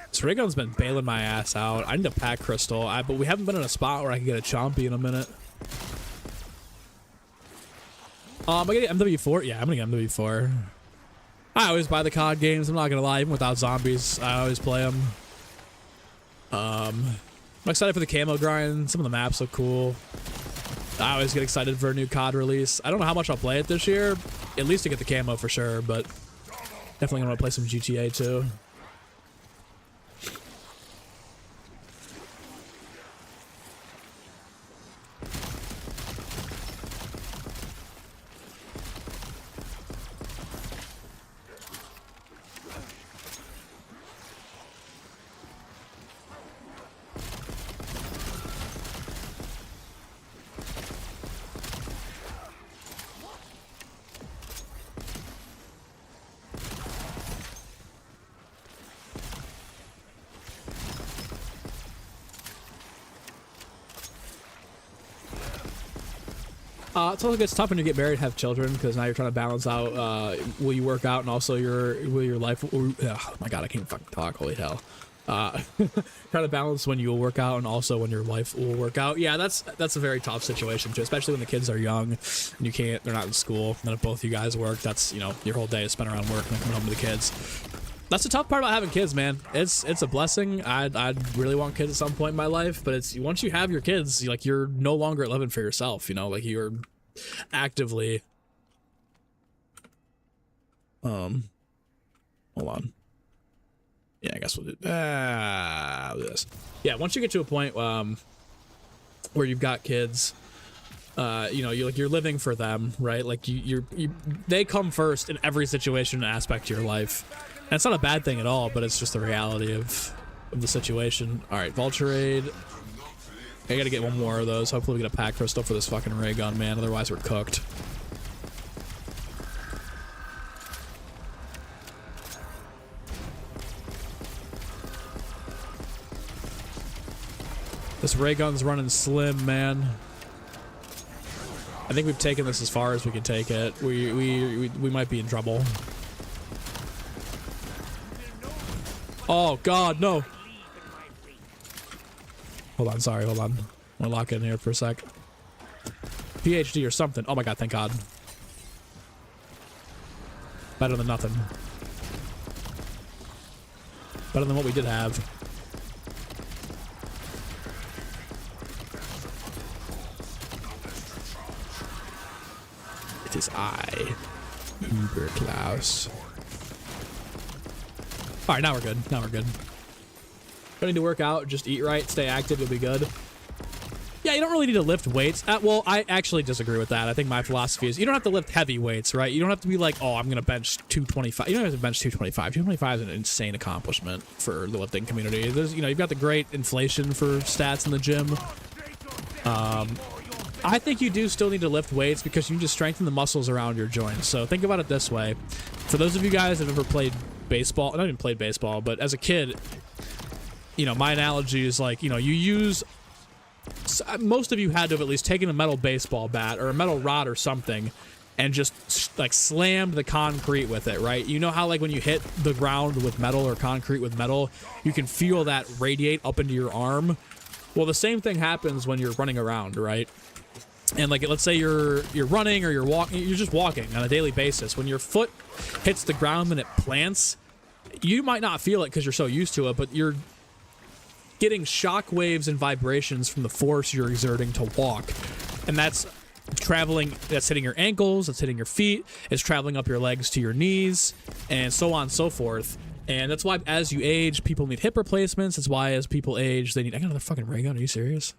This ray gun's been bailing my ass out. I need a pack crystal, but we haven't been in a spot where I can get a chompy in a minute. Am I getting MW4? Yeah, I'm gonna get MW4. I always buy the COD games. I'm not gonna lie, even without zombies, I always play them. I'm excited for the camo grind. Some of the maps look cool. I always get excited for a new COD release. I don't know how much I'll play it this year. At least to get the camo for sure, but definitely gonna play some GTA too. It's also it's tough when you get married and have children because now you're trying to balance out will you work out and also will your life. Oh my god, I can't fucking talk. Holy hell! Trying to balance when you will work out and also when your wife will work out. Yeah, that's a very tough situation too, especially when the kids are young and you can't. They're not in school. And then if both you guys work, that's, you know, your whole day is spent around work and then coming home to the kids. That's the tough part about having kids, man. It's a blessing. I'd really want kids at some point in my life, but it's once you have your kids, you're no longer living for yourself. You know, like you're actively. Hold on. Yeah, I guess we'll do this. Yeah, once you get to a point where you've got kids, you know, you're living for them, right? Like they come first in every situation and aspect of your life. And it's not a bad thing at all, but it's just the reality of the situation. All right, Vulture Aid. I gotta get one more of those. Hopefully we get a pack crystal for this fucking ray gun, man. Otherwise we're cooked. This ray gun's running slim, man. I think we've taken this as far as we can take it. We might be in trouble. Oh God, no. Hold on, sorry, hold on. I'm gonna lock in here for a sec. PhD or something. Oh my God, thank God. Better than nothing. Better than what we did have. It is I, Uber Klaus. All right, now we're good. Now we're good. Don't need to work out. Just eat right, stay active. You'll be good. Yeah, you don't really need to lift weights. Well, I actually disagree with that. I think my philosophy is you don't have to lift heavy weights, right? You don't have to be like, oh, I'm going to bench 225. You don't have to bench 225. 225 is an insane accomplishment for the lifting community. There's, you know, you've got the great inflation for stats in the gym. I think you do still need to lift weights because you need to strengthen the muscles around your joints. So think about it this way. For those of you guys that have ever played baseball, not even played baseball, but as a kid, you know, my analogy is like, you know, you use, most of you had to have at least taken a metal baseball bat or a metal rod or something and just like slammed the concrete with it, right? You know how like when you hit the ground with metal or concrete with metal, you can feel that radiate up into your arm. Well, the same thing happens when you're running around, right? And like, let's say you're running or you're walking, you're just walking on a daily basis. When your foot hits the ground and it plants, you might not feel it because you're so used to it, but you're getting shock waves and vibrations from the force you're exerting to walk. And that's traveling, that's hitting your ankles, that's hitting your feet, it's traveling up your legs to your knees, and so on and so forth. And that's why as you age, people need hip replacements. That's why as people age, they need, I got another fucking ray gun, are you serious?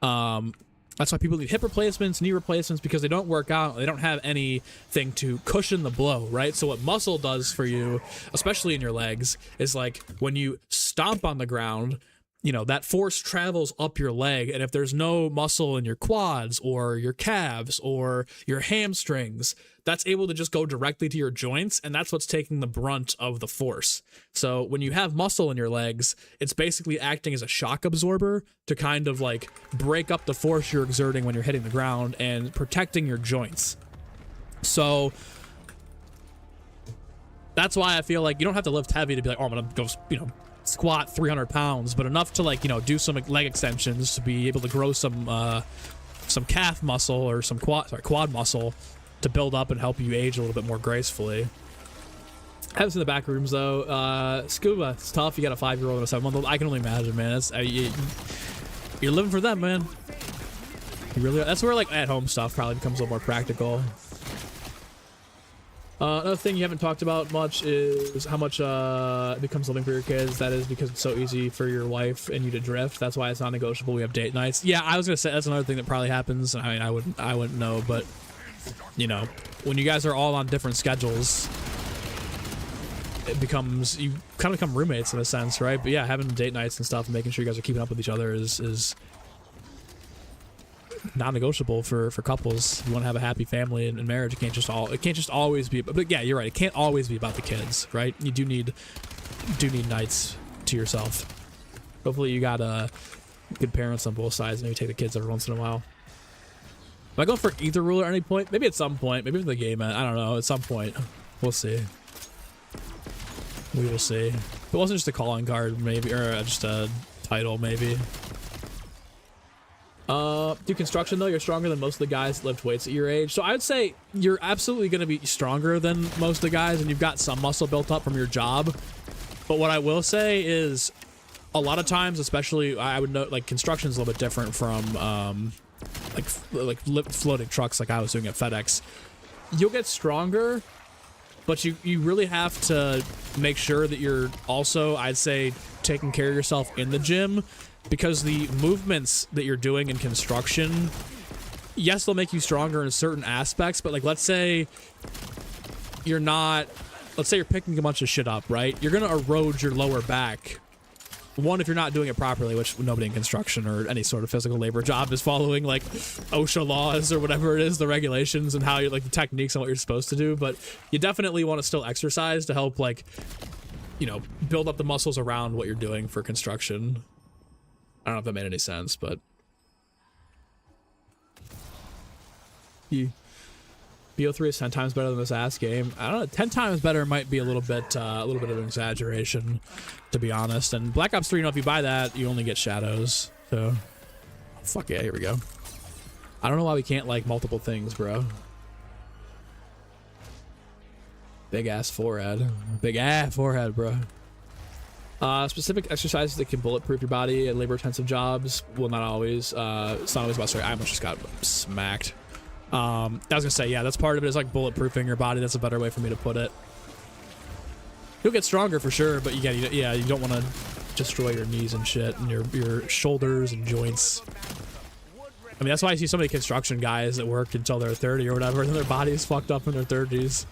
That's why people need hip replacements, knee replacements, because they don't work out. They don't have anything to cushion the blow, right? So what muscle does for you, especially in your legs, is like when you stomp on the ground, you know, that force travels up your leg. And if there's no muscle in your quads or your calves or your hamstrings, that's able to just go directly to your joints. And that's what's taking the brunt of the force. So when you have muscle in your legs, it's basically acting as a shock absorber to kind of like break up the force you're exerting when you're hitting the ground and protecting your joints. So that's why I feel like you don't have to lift heavy to be like, oh, I'm going to go, you know, squat 300 pounds, but enough to like, you know, do some leg extensions to be able to grow some calf muscle or some quad muscle to build up and help you age a little bit more gracefully. I haven't seen the back rooms though. Scuba, it's tough. You got a 5-year-old and a 7-month-old. I can only imagine, man. That's you're living for them, man. You really are. That's where like at home stuff probably becomes a little more practical. Another thing you haven't talked about much is how much it becomes living for your kids. That is because it's so easy for your wife and you to drift. That's why it's non-negotiable. We have date nights. Yeah, I was gonna say that's another thing that probably happens. I mean, I wouldn't know, but you know, when you guys are all on different schedules, it becomes, you kind of become roommates in a sense, right? But yeah, having date nights and stuff and making sure you guys are keeping up with each other is non-negotiable for couples. You want to have a happy family and marriage. It can't just always be, but yeah, you're right, it can't always be about the kids, right? You do need nights to yourself. Hopefully you got good parents on both sides and maybe take the kids every once in a while. Am I going for either rule at any point? Maybe at some point, maybe in the game, I don't know, at some point we'll see. We will see. If it wasn't just a calling card, maybe, or just a title, maybe. Do construction though, you're stronger than most of the guys that lift weights at your age. So I would say you're absolutely going to be stronger than most of the guys, and you've got some muscle built up from your job. But what I will say is, a lot of times, especially I would note, like construction is a little bit different from like floating trucks, like I was doing at FedEx. You'll get stronger, but you really have to make sure that you're also, I'd say, taking care of yourself in the gym. Because the movements that you're doing in construction, yes, they'll make you stronger in certain aspects, but like let's say you're picking a bunch of shit up, right? You're gonna erode your lower back. One, if you're not doing it properly, which nobody in construction or any sort of physical labor job is following like OSHA laws or whatever it is, the regulations and how you like the techniques and what you're supposed to do. But you definitely want to still exercise to help, like, you know, build up the muscles around what you're doing for construction. I don't know if that made any sense, but BO3 is 10 times better than this ass game. I don't know. 10 times better might be a little bit of an exaggeration, to be honest. And Black Ops 3, you know, if you buy that, you only get shadows. So, fuck yeah, here we go. I don't know why we can't like multiple things, bro. Big ass forehead. Big ass forehead, bro. Specific exercises that can bulletproof your body at labor-intensive jobs. Well, not always. It's not always about. Sorry, I almost just got smacked. I was gonna say, yeah, that's part of it. Is like bulletproofing your body. That's a better way for me to put it. You'll get stronger for sure, but you don't want to destroy your knees and shit, and your shoulders and joints. I mean, that's why I see so many construction guys that work until they're 30 or whatever, and their body's fucked up in their 30s.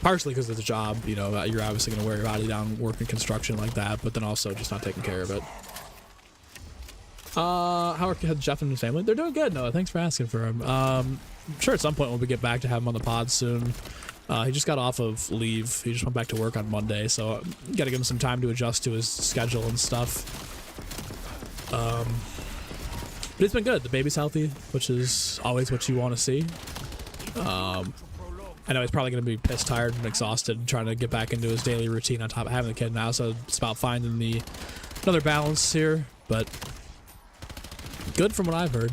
Partially because of the job, you know, you're obviously going to wear your body down working construction like that, but then also just not taking care of it. How are Jeff and his family? They're doing good, Noah. Thanks for asking for him. I'm sure at some point when we get back to have him on the pod soon. He just got off of leave. He just went back to work on Monday, so got to give him some time to adjust to his schedule and stuff. But it's been good. The baby's healthy, which is always what you want to see. I know he's probably going to be pissed, tired, and exhausted trying to get back into his daily routine on top of having a kid now, so it's about finding another balance here, but good from what I've heard.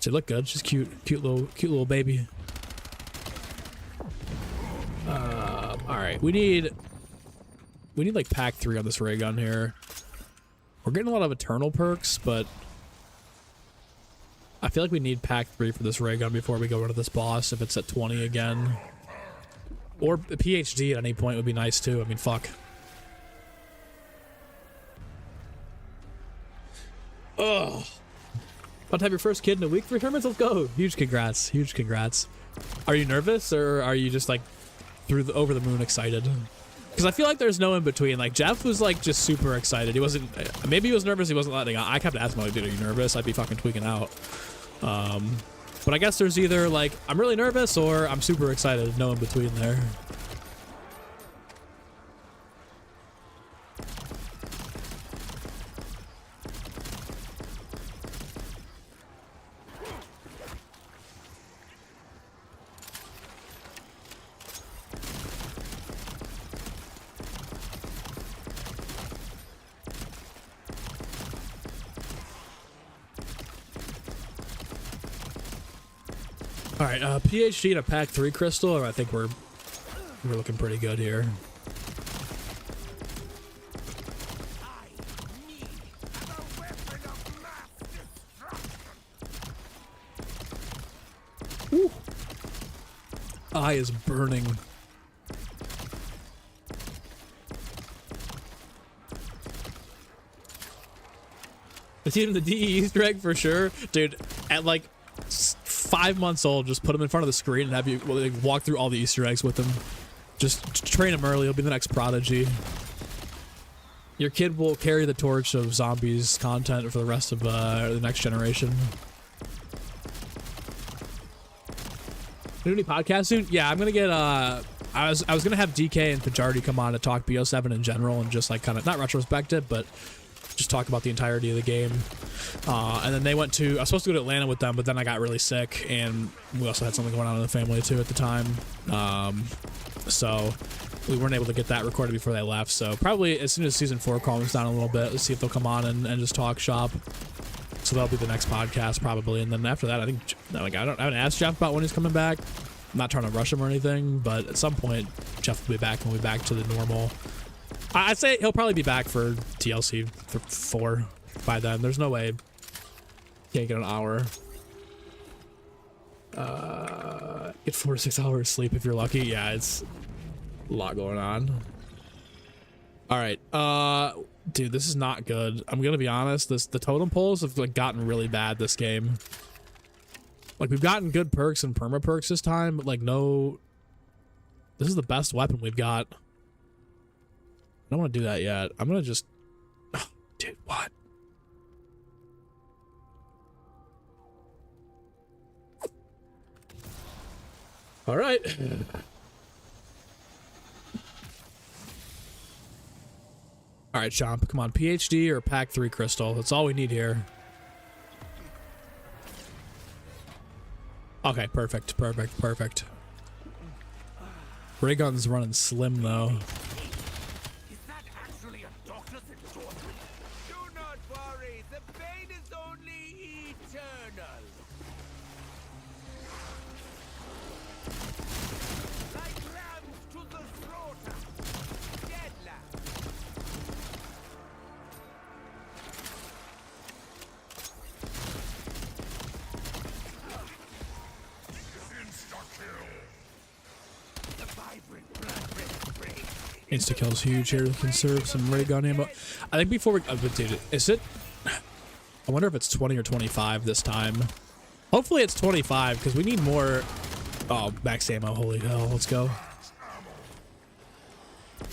She looked good. She's cute little baby. All right, we need like pack 3 on this ray gun here. We're getting a lot of eternal perks, but I feel like we need pack 3 for this ray gun before we go into this boss if it's at 20 again. Or a PhD at any point would be nice too. I mean, fuck. Ugh. About to have your first kid in a week for tournaments? Let's go. Huge congrats. Huge congrats. Are you nervous or are you just like over the moon excited? Because I feel like there's no in between. Like Jeff was like just super excited. He wasn't, maybe he was nervous. He wasn't letting out. I kept asking him, like, dude, are you nervous? I'd be fucking tweaking out. But I guess there's either like, I'm really nervous or I'm super excited. No in between there. All right, PhD and a pack 3 crystal. I think we're looking pretty good here. Woo. Eye is burning. It's even the DE Easter egg for sure, dude. At like 5 months old, just put him in front of the screen and have you walk through all the Easter eggs with him. Just train him early. He'll be the next prodigy. Your kid will carry the torch of zombies content for the rest of the next generation. Do any podcast soon? Yeah, I'm gonna get I was gonna have DK and Fajardi come on to talk BO7 in general and just like kind of not retrospective, but just talk about the entirety of the game. And then they went to, I was supposed to go to Atlanta with them, but then I got really sick, and we also had something going on in the family too at the time. So we weren't able to get that recorded before they left. So probably as soon as season 4 calms down a little bit, let's see if they'll come on and just talk shop. So that'll be the next podcast probably. And then after that, I think, like, I haven't asked Jeff about when he's coming back. I'm not trying to rush him or anything, but at some point Jeff will be back and we'll be back to the normal. I'd say he'll probably be back for TLC for 4 by then. There's no way he can't get an hour. Get 4 to 6 hours sleep if you're lucky. Yeah, it's a lot going on. All right, dude, this is not good. I'm gonna be honest. The totem poles have like gotten really bad this game. Like we've gotten good perks and perma perks this time, but like no, this is the best weapon we've got. I don't want to do that yet. I'm gonna just, oh, dude, what? All right. All right, Chomp, come on, PhD or pack 3 crystal. That's all we need here. Okay, perfect, perfect, perfect. Ray gun's running slim though. Is that actually a doctor's endorsement? Do not worry, the pain is only eternal. Like lambs to the slaughter. Dead lambs. The vibrant blood red spray. Insta kill's huge here to conserve some ray gun ammo. I think before we, but dude, is it? I wonder if it's 20 or 25 this time. Hopefully it's 25 because we need more. Oh, max ammo! Holy hell! Let's go.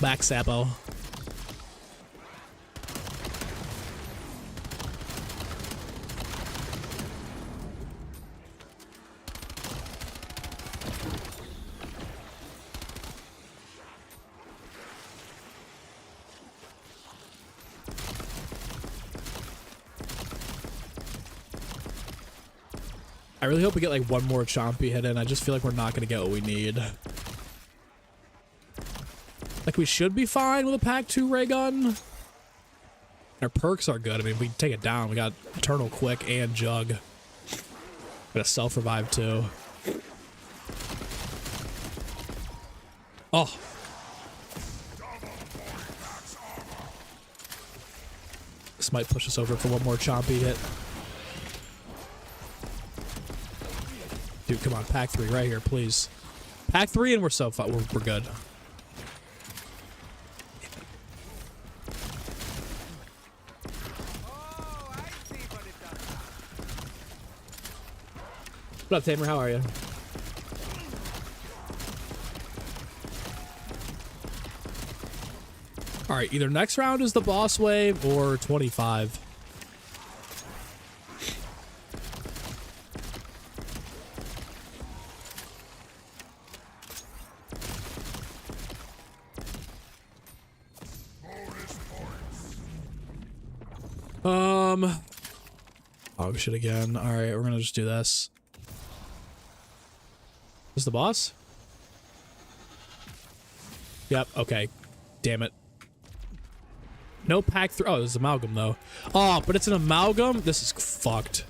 Max ammo. I really hope we get like one more chompy hit in. I just feel like we're not gonna get what we need. Like we should be fine with a pack 2 ray gun. Our perks are good. I mean, we can take it down. We got Eternal Quick and Jug. Got a self revive too. Oh. This might push us over for one more chompy hit. Dude, come on, pack 3 right here, please. Pack 3 and we're so far. We're good. Oh, I see what it does now. What up, Tamer? How are you? All right, either next round is the boss wave or 25. Oh shit again. All right, we're gonna just do this. Is the boss? Yep. Okay. Damn it. No pack 3. Oh, this is amalgam though. Oh, but it's an amalgam. This is fucked.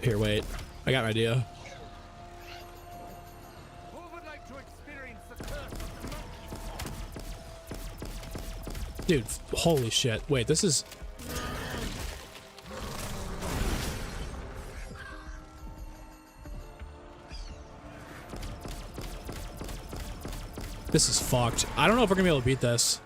Here, wait. I got an idea. Who would like to experience the curse of the monkey? Dude, holy shit. Wait, this is... This is fucked. I don't know if we're gonna be able to beat this.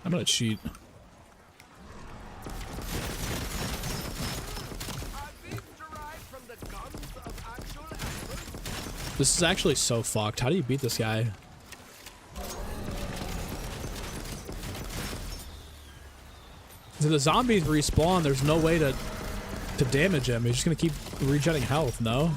I'm gonna cheat. Are these derived from the guns of actual animals? This is actually so fucked. How do you beat this guy? If the zombies respawn, there's no way to damage him. He's just gonna keep regenerating health, no?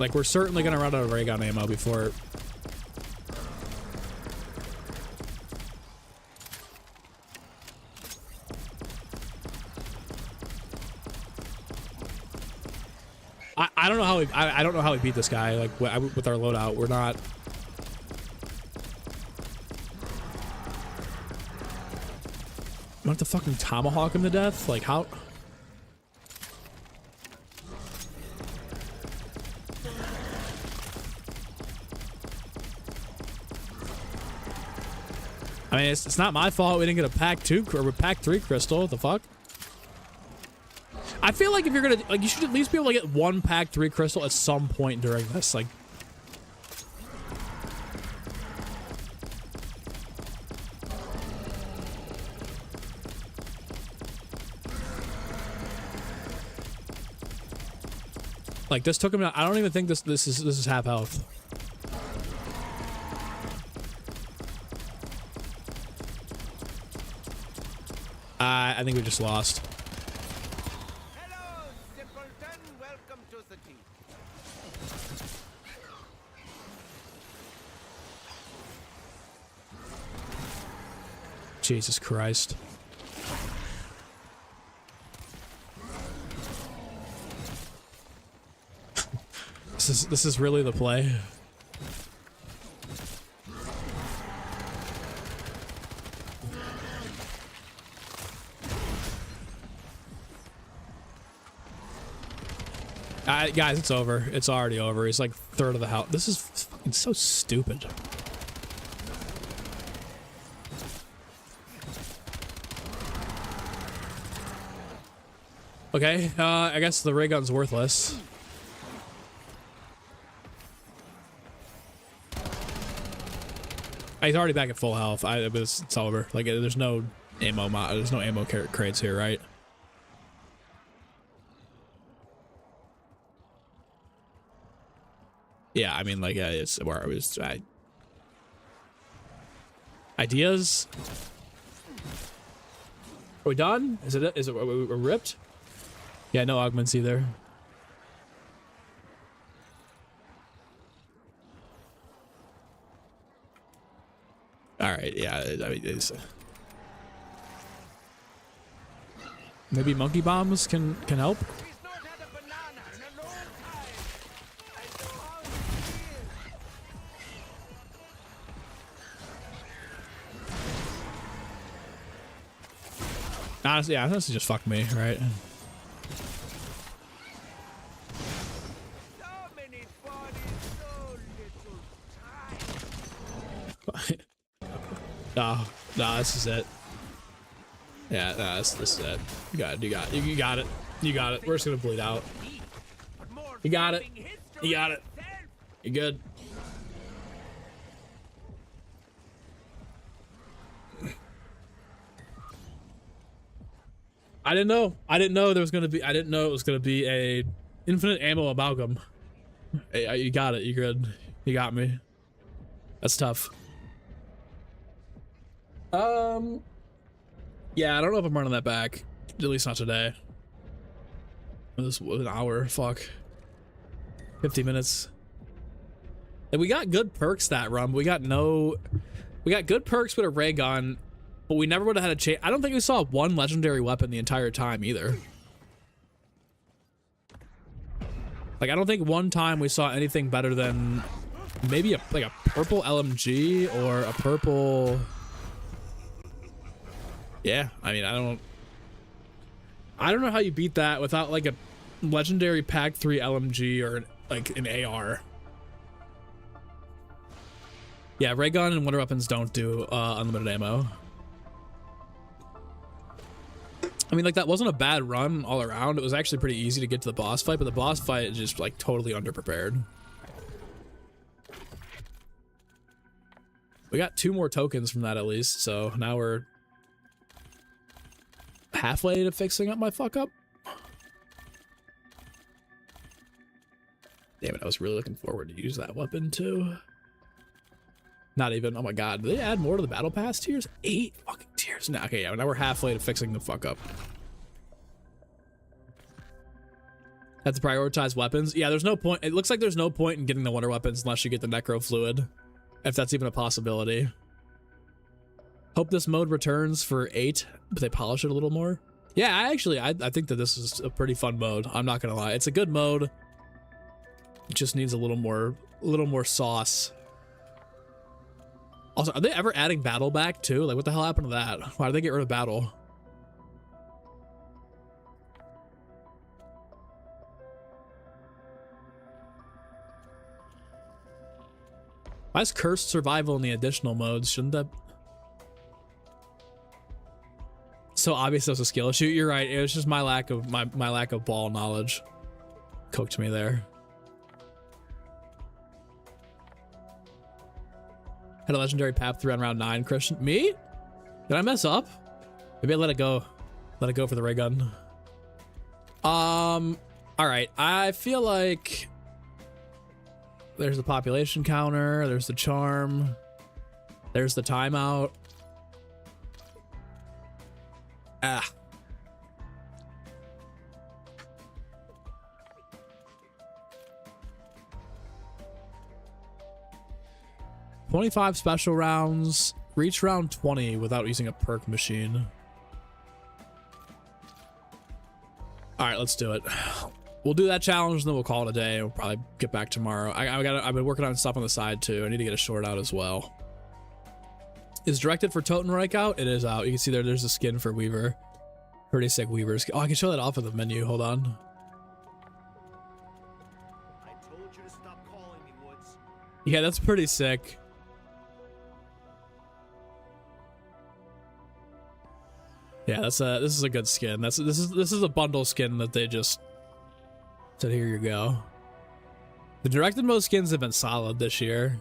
Like, we're certainly gonna run out of ray gun ammo before... I don't know how I don't know how we beat this guy, like, with our loadout. We're not... We have to fucking tomahawk him to death? Like, how... I mean, it's not my fault we didn't get a pack 2 or a pack 3 crystal. What the fuck? I feel like if you're gonna, like, you should at least be able to get one pack 3 crystal at some point during this. Like, this took him out. I don't even think this is half health. I think we just lost. Hello, simpleton. Welcome to the team. Jesus Christ. This is really the play. Guys, it's over. It's already over. He's like third of the house. This is fucking so stupid. Okay, I guess the ray gun's worthless. He's already back at full health. It's over. Like, there's no ammo. There's no ammo crates here, right? Yeah, I mean, like, it's where I was. Ideas. Are we done? Is it? We're ripped? Yeah, no augments either. All right, yeah. I mean, maybe monkey bombs can help. He's not had a banana in a long time. I know how he feels. Honestly, yeah, honestly, just fuck me, right? So many bodies, so little time. No, this is it. Yeah, no, this is it. You got it. We're just gonna bleed out. But more You got it. flipping history You got it. itself. You good? I didn't know there was gonna be. I didn't know it was gonna be a infinite ammo amalgam. Hey, you got it. You good? You got me. That's tough. Yeah, I don't know if I'm running that back. At least not today. This was an hour. Fuck. 50 minutes. And we got good perks that run. But we got good perks with a ray gun, but we never would have had a chance. I don't think we saw one legendary weapon the entire time either. Like, I don't think one time we saw anything better than maybe a purple LMG or a purple. Yeah, I mean, I don't know how you beat that without like a legendary pack 3 LMG or like an AR. Yeah, ray gun and wonder weapons don't do unlimited ammo. I mean, like, that wasn't a bad run all around. It was actually pretty easy to get to the boss fight, but the boss fight is just like totally underprepared. We got 2 more tokens from that at least, so now we're halfway to fixing up my fuck up. Damn it, I was really looking forward to use that weapon too. Not even. Oh my god, did they add more to the battle pass tiers? 8 fucking tiers. Now, okay, yeah, now we're halfway to fixing the fuck up. Have to prioritize weapons. Yeah, there's no point. It looks like there's no point in getting the wonder weapons unless you get the necro fluid, if that's even a possibility. Hope this mode returns for 8, but they polish it a little more. Yeah, I think that this is a pretty fun mode. I'm not gonna lie, it's a good mode. It just needs a little more sauce. Also, are they ever adding battle back too? Like, what the hell happened to that? Why did they get rid of battle? Why is cursed survival in the additional modes? Shouldn't that? So obvious that was a skill issue. You're right. It was just my lack of my lack of ball knowledge. Cooked me there. Had a legendary path through on round 9, Christian. Me? Did I mess up? Maybe I let it go. Let it go for the ray gun. All right. I feel like there's the population counter. There's the charm. There's the timeout. 25 special rounds. Reach round 20 without using a perk machine. All right, let's do it. We'll do that challenge and then we'll call it a day. We'll probably get back tomorrow. I've been working on stuff on the side too. I need to get a short out as well. Is directed for Totenreich out? It is out. You can see there's a skin for Weaver. Pretty sick Weaver skin. Oh, I can show that off of the menu. Hold on. I told you to stop calling me, Woods. Yeah, that's pretty sick. Yeah, this is a good skin. This is a bundle skin that they just said, here you go. The directed mode skins have been solid this year.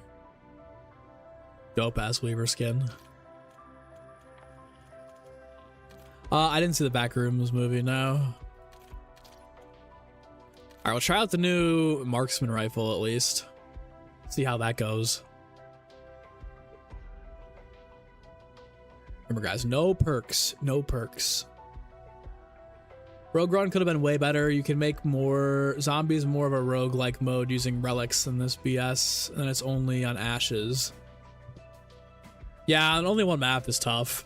Dope ass Weaver skin. I didn't see the Backrooms movie, no. Alright, we'll try out the new marksman rifle at least. See how that goes. Remember guys, no perks, no perks. Rogue Run could have been way better. You can make more zombies, more of a rogue-like mode using relics than this BS, and it's only on ashes. Yeah, and only one map is tough.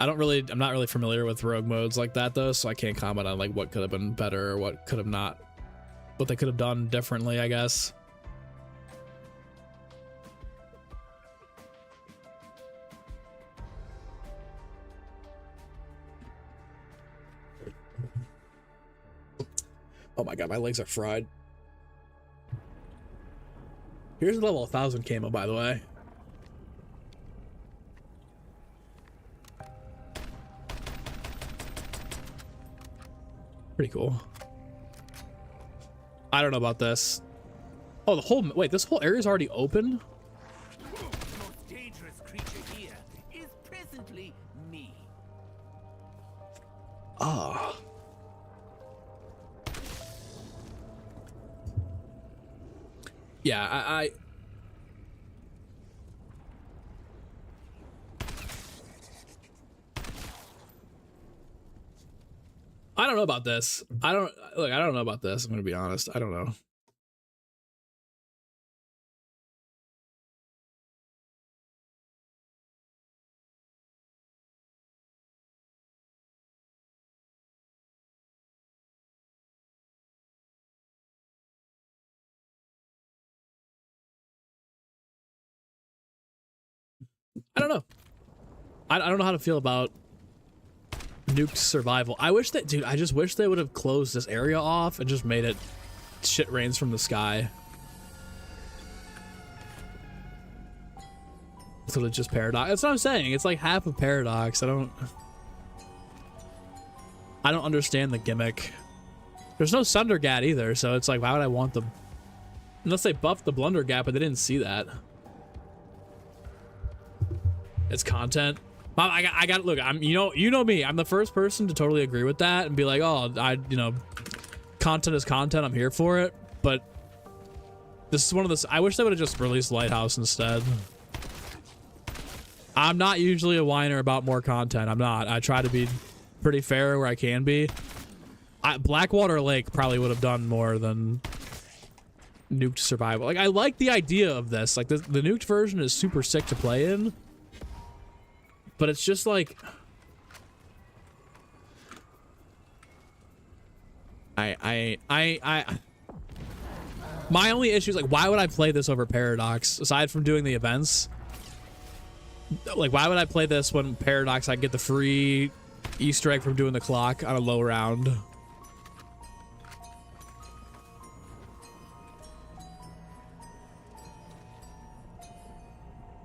I'm not really familiar with rogue modes like that though, so I can't comment on like what could have been better or what could have not, what they could have done differently, I guess. Oh my god, my legs are fried. Here's the level 1000 camo, by the way. Pretty cool. I don't know about this. Oh, wait, this whole area is already open? The most dangerous creature here is presently me. Ah. Yeah, I don't know about this. I don't know about this. I'm gonna be honest. I don't know. I don't know. I don't know how to feel about nuked survival. I wish that, dude, I just wish they would have closed this area off and just made it shit rains from the sky. So it's just Paradox. That's what I'm saying. It's like half of Paradox. I don't understand the gimmick. There's no Sundergat either, so it's like, why would I want them? Unless they buffed the Blunder Gap, but they didn't see that. It's content. Mom, I got look. You know me. I'm the first person to totally agree with that and be like, oh, content is content. I'm here for it. But this is one of those. I wish they would have just released Lighthouse instead. I'm not usually a whiner about more content. I'm not. I try to be pretty fair where I can be. Blackwater Lake probably would have done more than nuked survival. Like, I like the idea of this. Like, the nuked version is super sick to play in. But it's just like, my only issue is like, why would I play this over Paradox aside from doing the events? Like, why would I play this when Paradox I get the free Easter egg from doing the clock on a low round?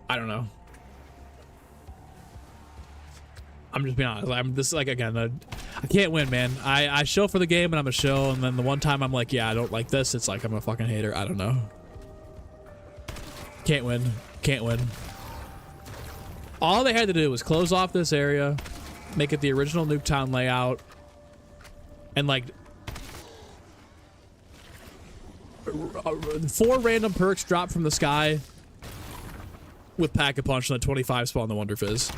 I don't know. I'm just being honest. I'm this, like, again, I can't win, man. I show for the game and I'm a show, and then the one time I'm like, yeah, I don't like this, it's like I'm a fucking hater. I don't know. Can't win. Can't win. All they had to do was close off this area, make it the original Nuketown layout, and like 4 random perks drop from the sky with Pack-a-Punch and a 25 spawn the Wonder Fizz.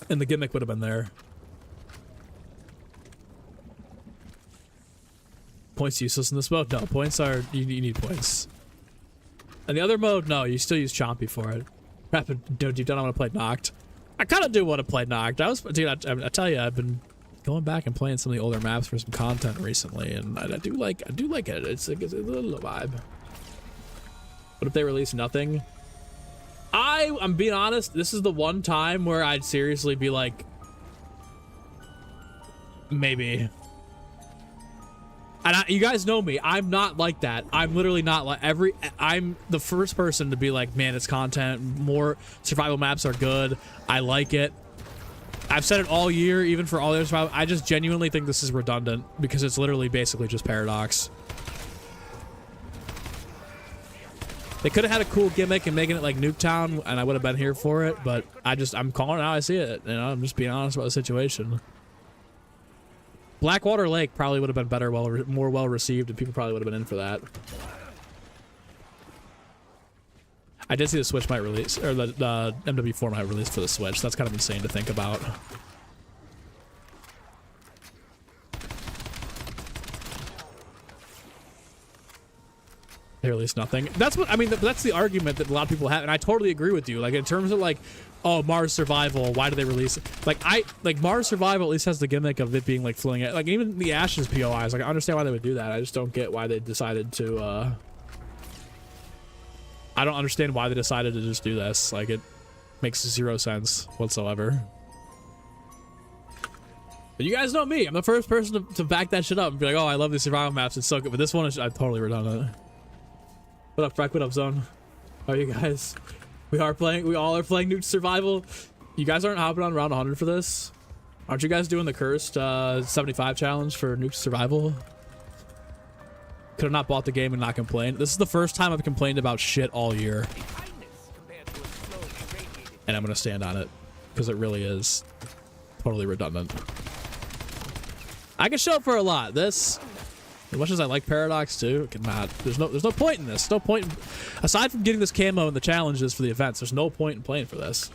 And the gimmick would have been there. Points useless in this mode? No, points are... You need points. And the other mode, no, you still use Chompy for it. Rapid, dude, you don't want to play Knocked. I kind of do want to play Knocked. Dude, I tell you, I've been going back and playing some of the older maps for some content recently, and I do like it. It's a little vibe. What if they release nothing? I'm being honest, this is the one time where I'd seriously be like, maybe. And you guys know me, I'm not like that. I'm literally not like I'm the first person to be like, man, it's content, more survival maps are good, I like it. I've said it all year, even for all the other survival. I just genuinely think this is redundant because it's literally basically just Paradox. They could have had a cool gimmick and making it like Nuketown, and I would have been here for it, but I'm calling it how I see it. You know, I'm just being honest about the situation. Blackwater Lake probably would have been better, more well received, and people probably would have been in for that. I did see the Switch might release, or the MW4 might release for the Switch. That's kind of insane to think about. They release nothing. That's what I mean. That's the argument that a lot of people have, and I totally agree with you. Like in terms of like, oh, Mars Survival, why do they release it? Like Mars Survival at least has the gimmick of it being like floating it. Like even the Ashes POIs, like I understand why they would do that. I just don't get why they decided to. I don't understand why they decided to just do this. Like it makes zero sense whatsoever. But you guys know me. I'm the first person to back that shit up and be like, oh, I love these survival maps. It's so good. But this one is totally redundant. What up, Freck? What up, Zone? How are you guys? We all are playing Nuke Survival. You guys aren't hopping on round 100 for this? Aren't you guys doing the cursed 75 challenge for Nuke Survival? Could have not bought the game and not complained. This is the first time I've complained about shit all year. And I'm going to stand on it because it really is totally redundant. I can show up for a lot. This, as much as I like Paradox too, it cannot. There's no point in this. No point aside from getting this camo and the challenges for the events. There's no point in playing for this.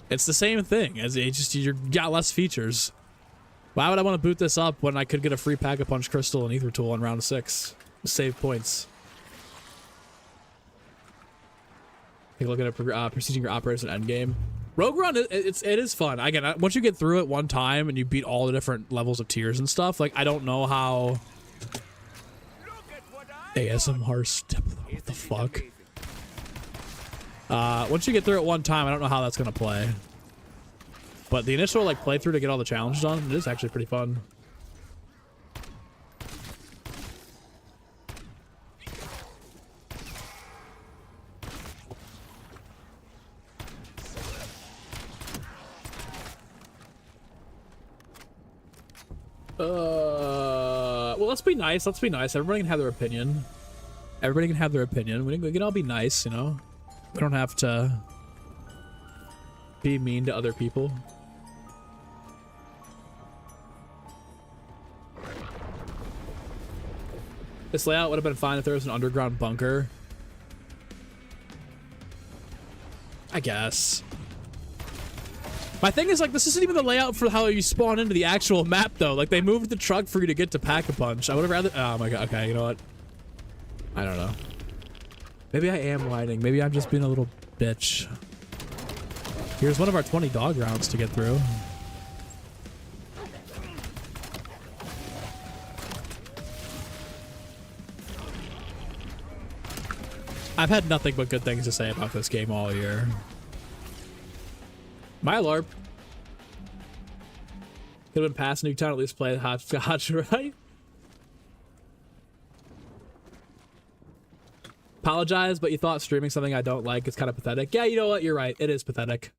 It's the same thing as it just you got less features. Why would I want to boot this up when I could get a free Pack-a-Punch Crystal and Ether Tool in round 6? Save points. Take a look at it, proceeding your operators in endgame. Rogue Run, it is fun. Again, once you get through it one time and you beat all the different levels of tiers and stuff, like I don't know how. ASMR step. What the fuck? Once you get through it one time, I don't know how that's gonna play. But the initial like playthrough to get all the challenges done, it is actually pretty fun. Well, let's be nice. Let's be nice. Everybody can have their opinion. Everybody can have their opinion. We can all be nice, you know? We don't have to be mean to other people. This layout would have been fine if there was an underground bunker. I guess. My thing is, like, this isn't even the layout for how you spawn into the actual map, though. Like, they moved the truck for you to get to Pack-a-Punch. I would have rather... Oh, my God. Okay, you know what? I don't know. Maybe I am whining. Maybe I'm just being a little bitch. Here's one of our 20 dog rounds to get through. I've had nothing but good things to say about this game all year. My LARP. Could have been past Nuketown, at least play hopscotch, right? Apologize, but you thought streaming something I don't like is kind of pathetic. Yeah, you know what? You're right. It is pathetic.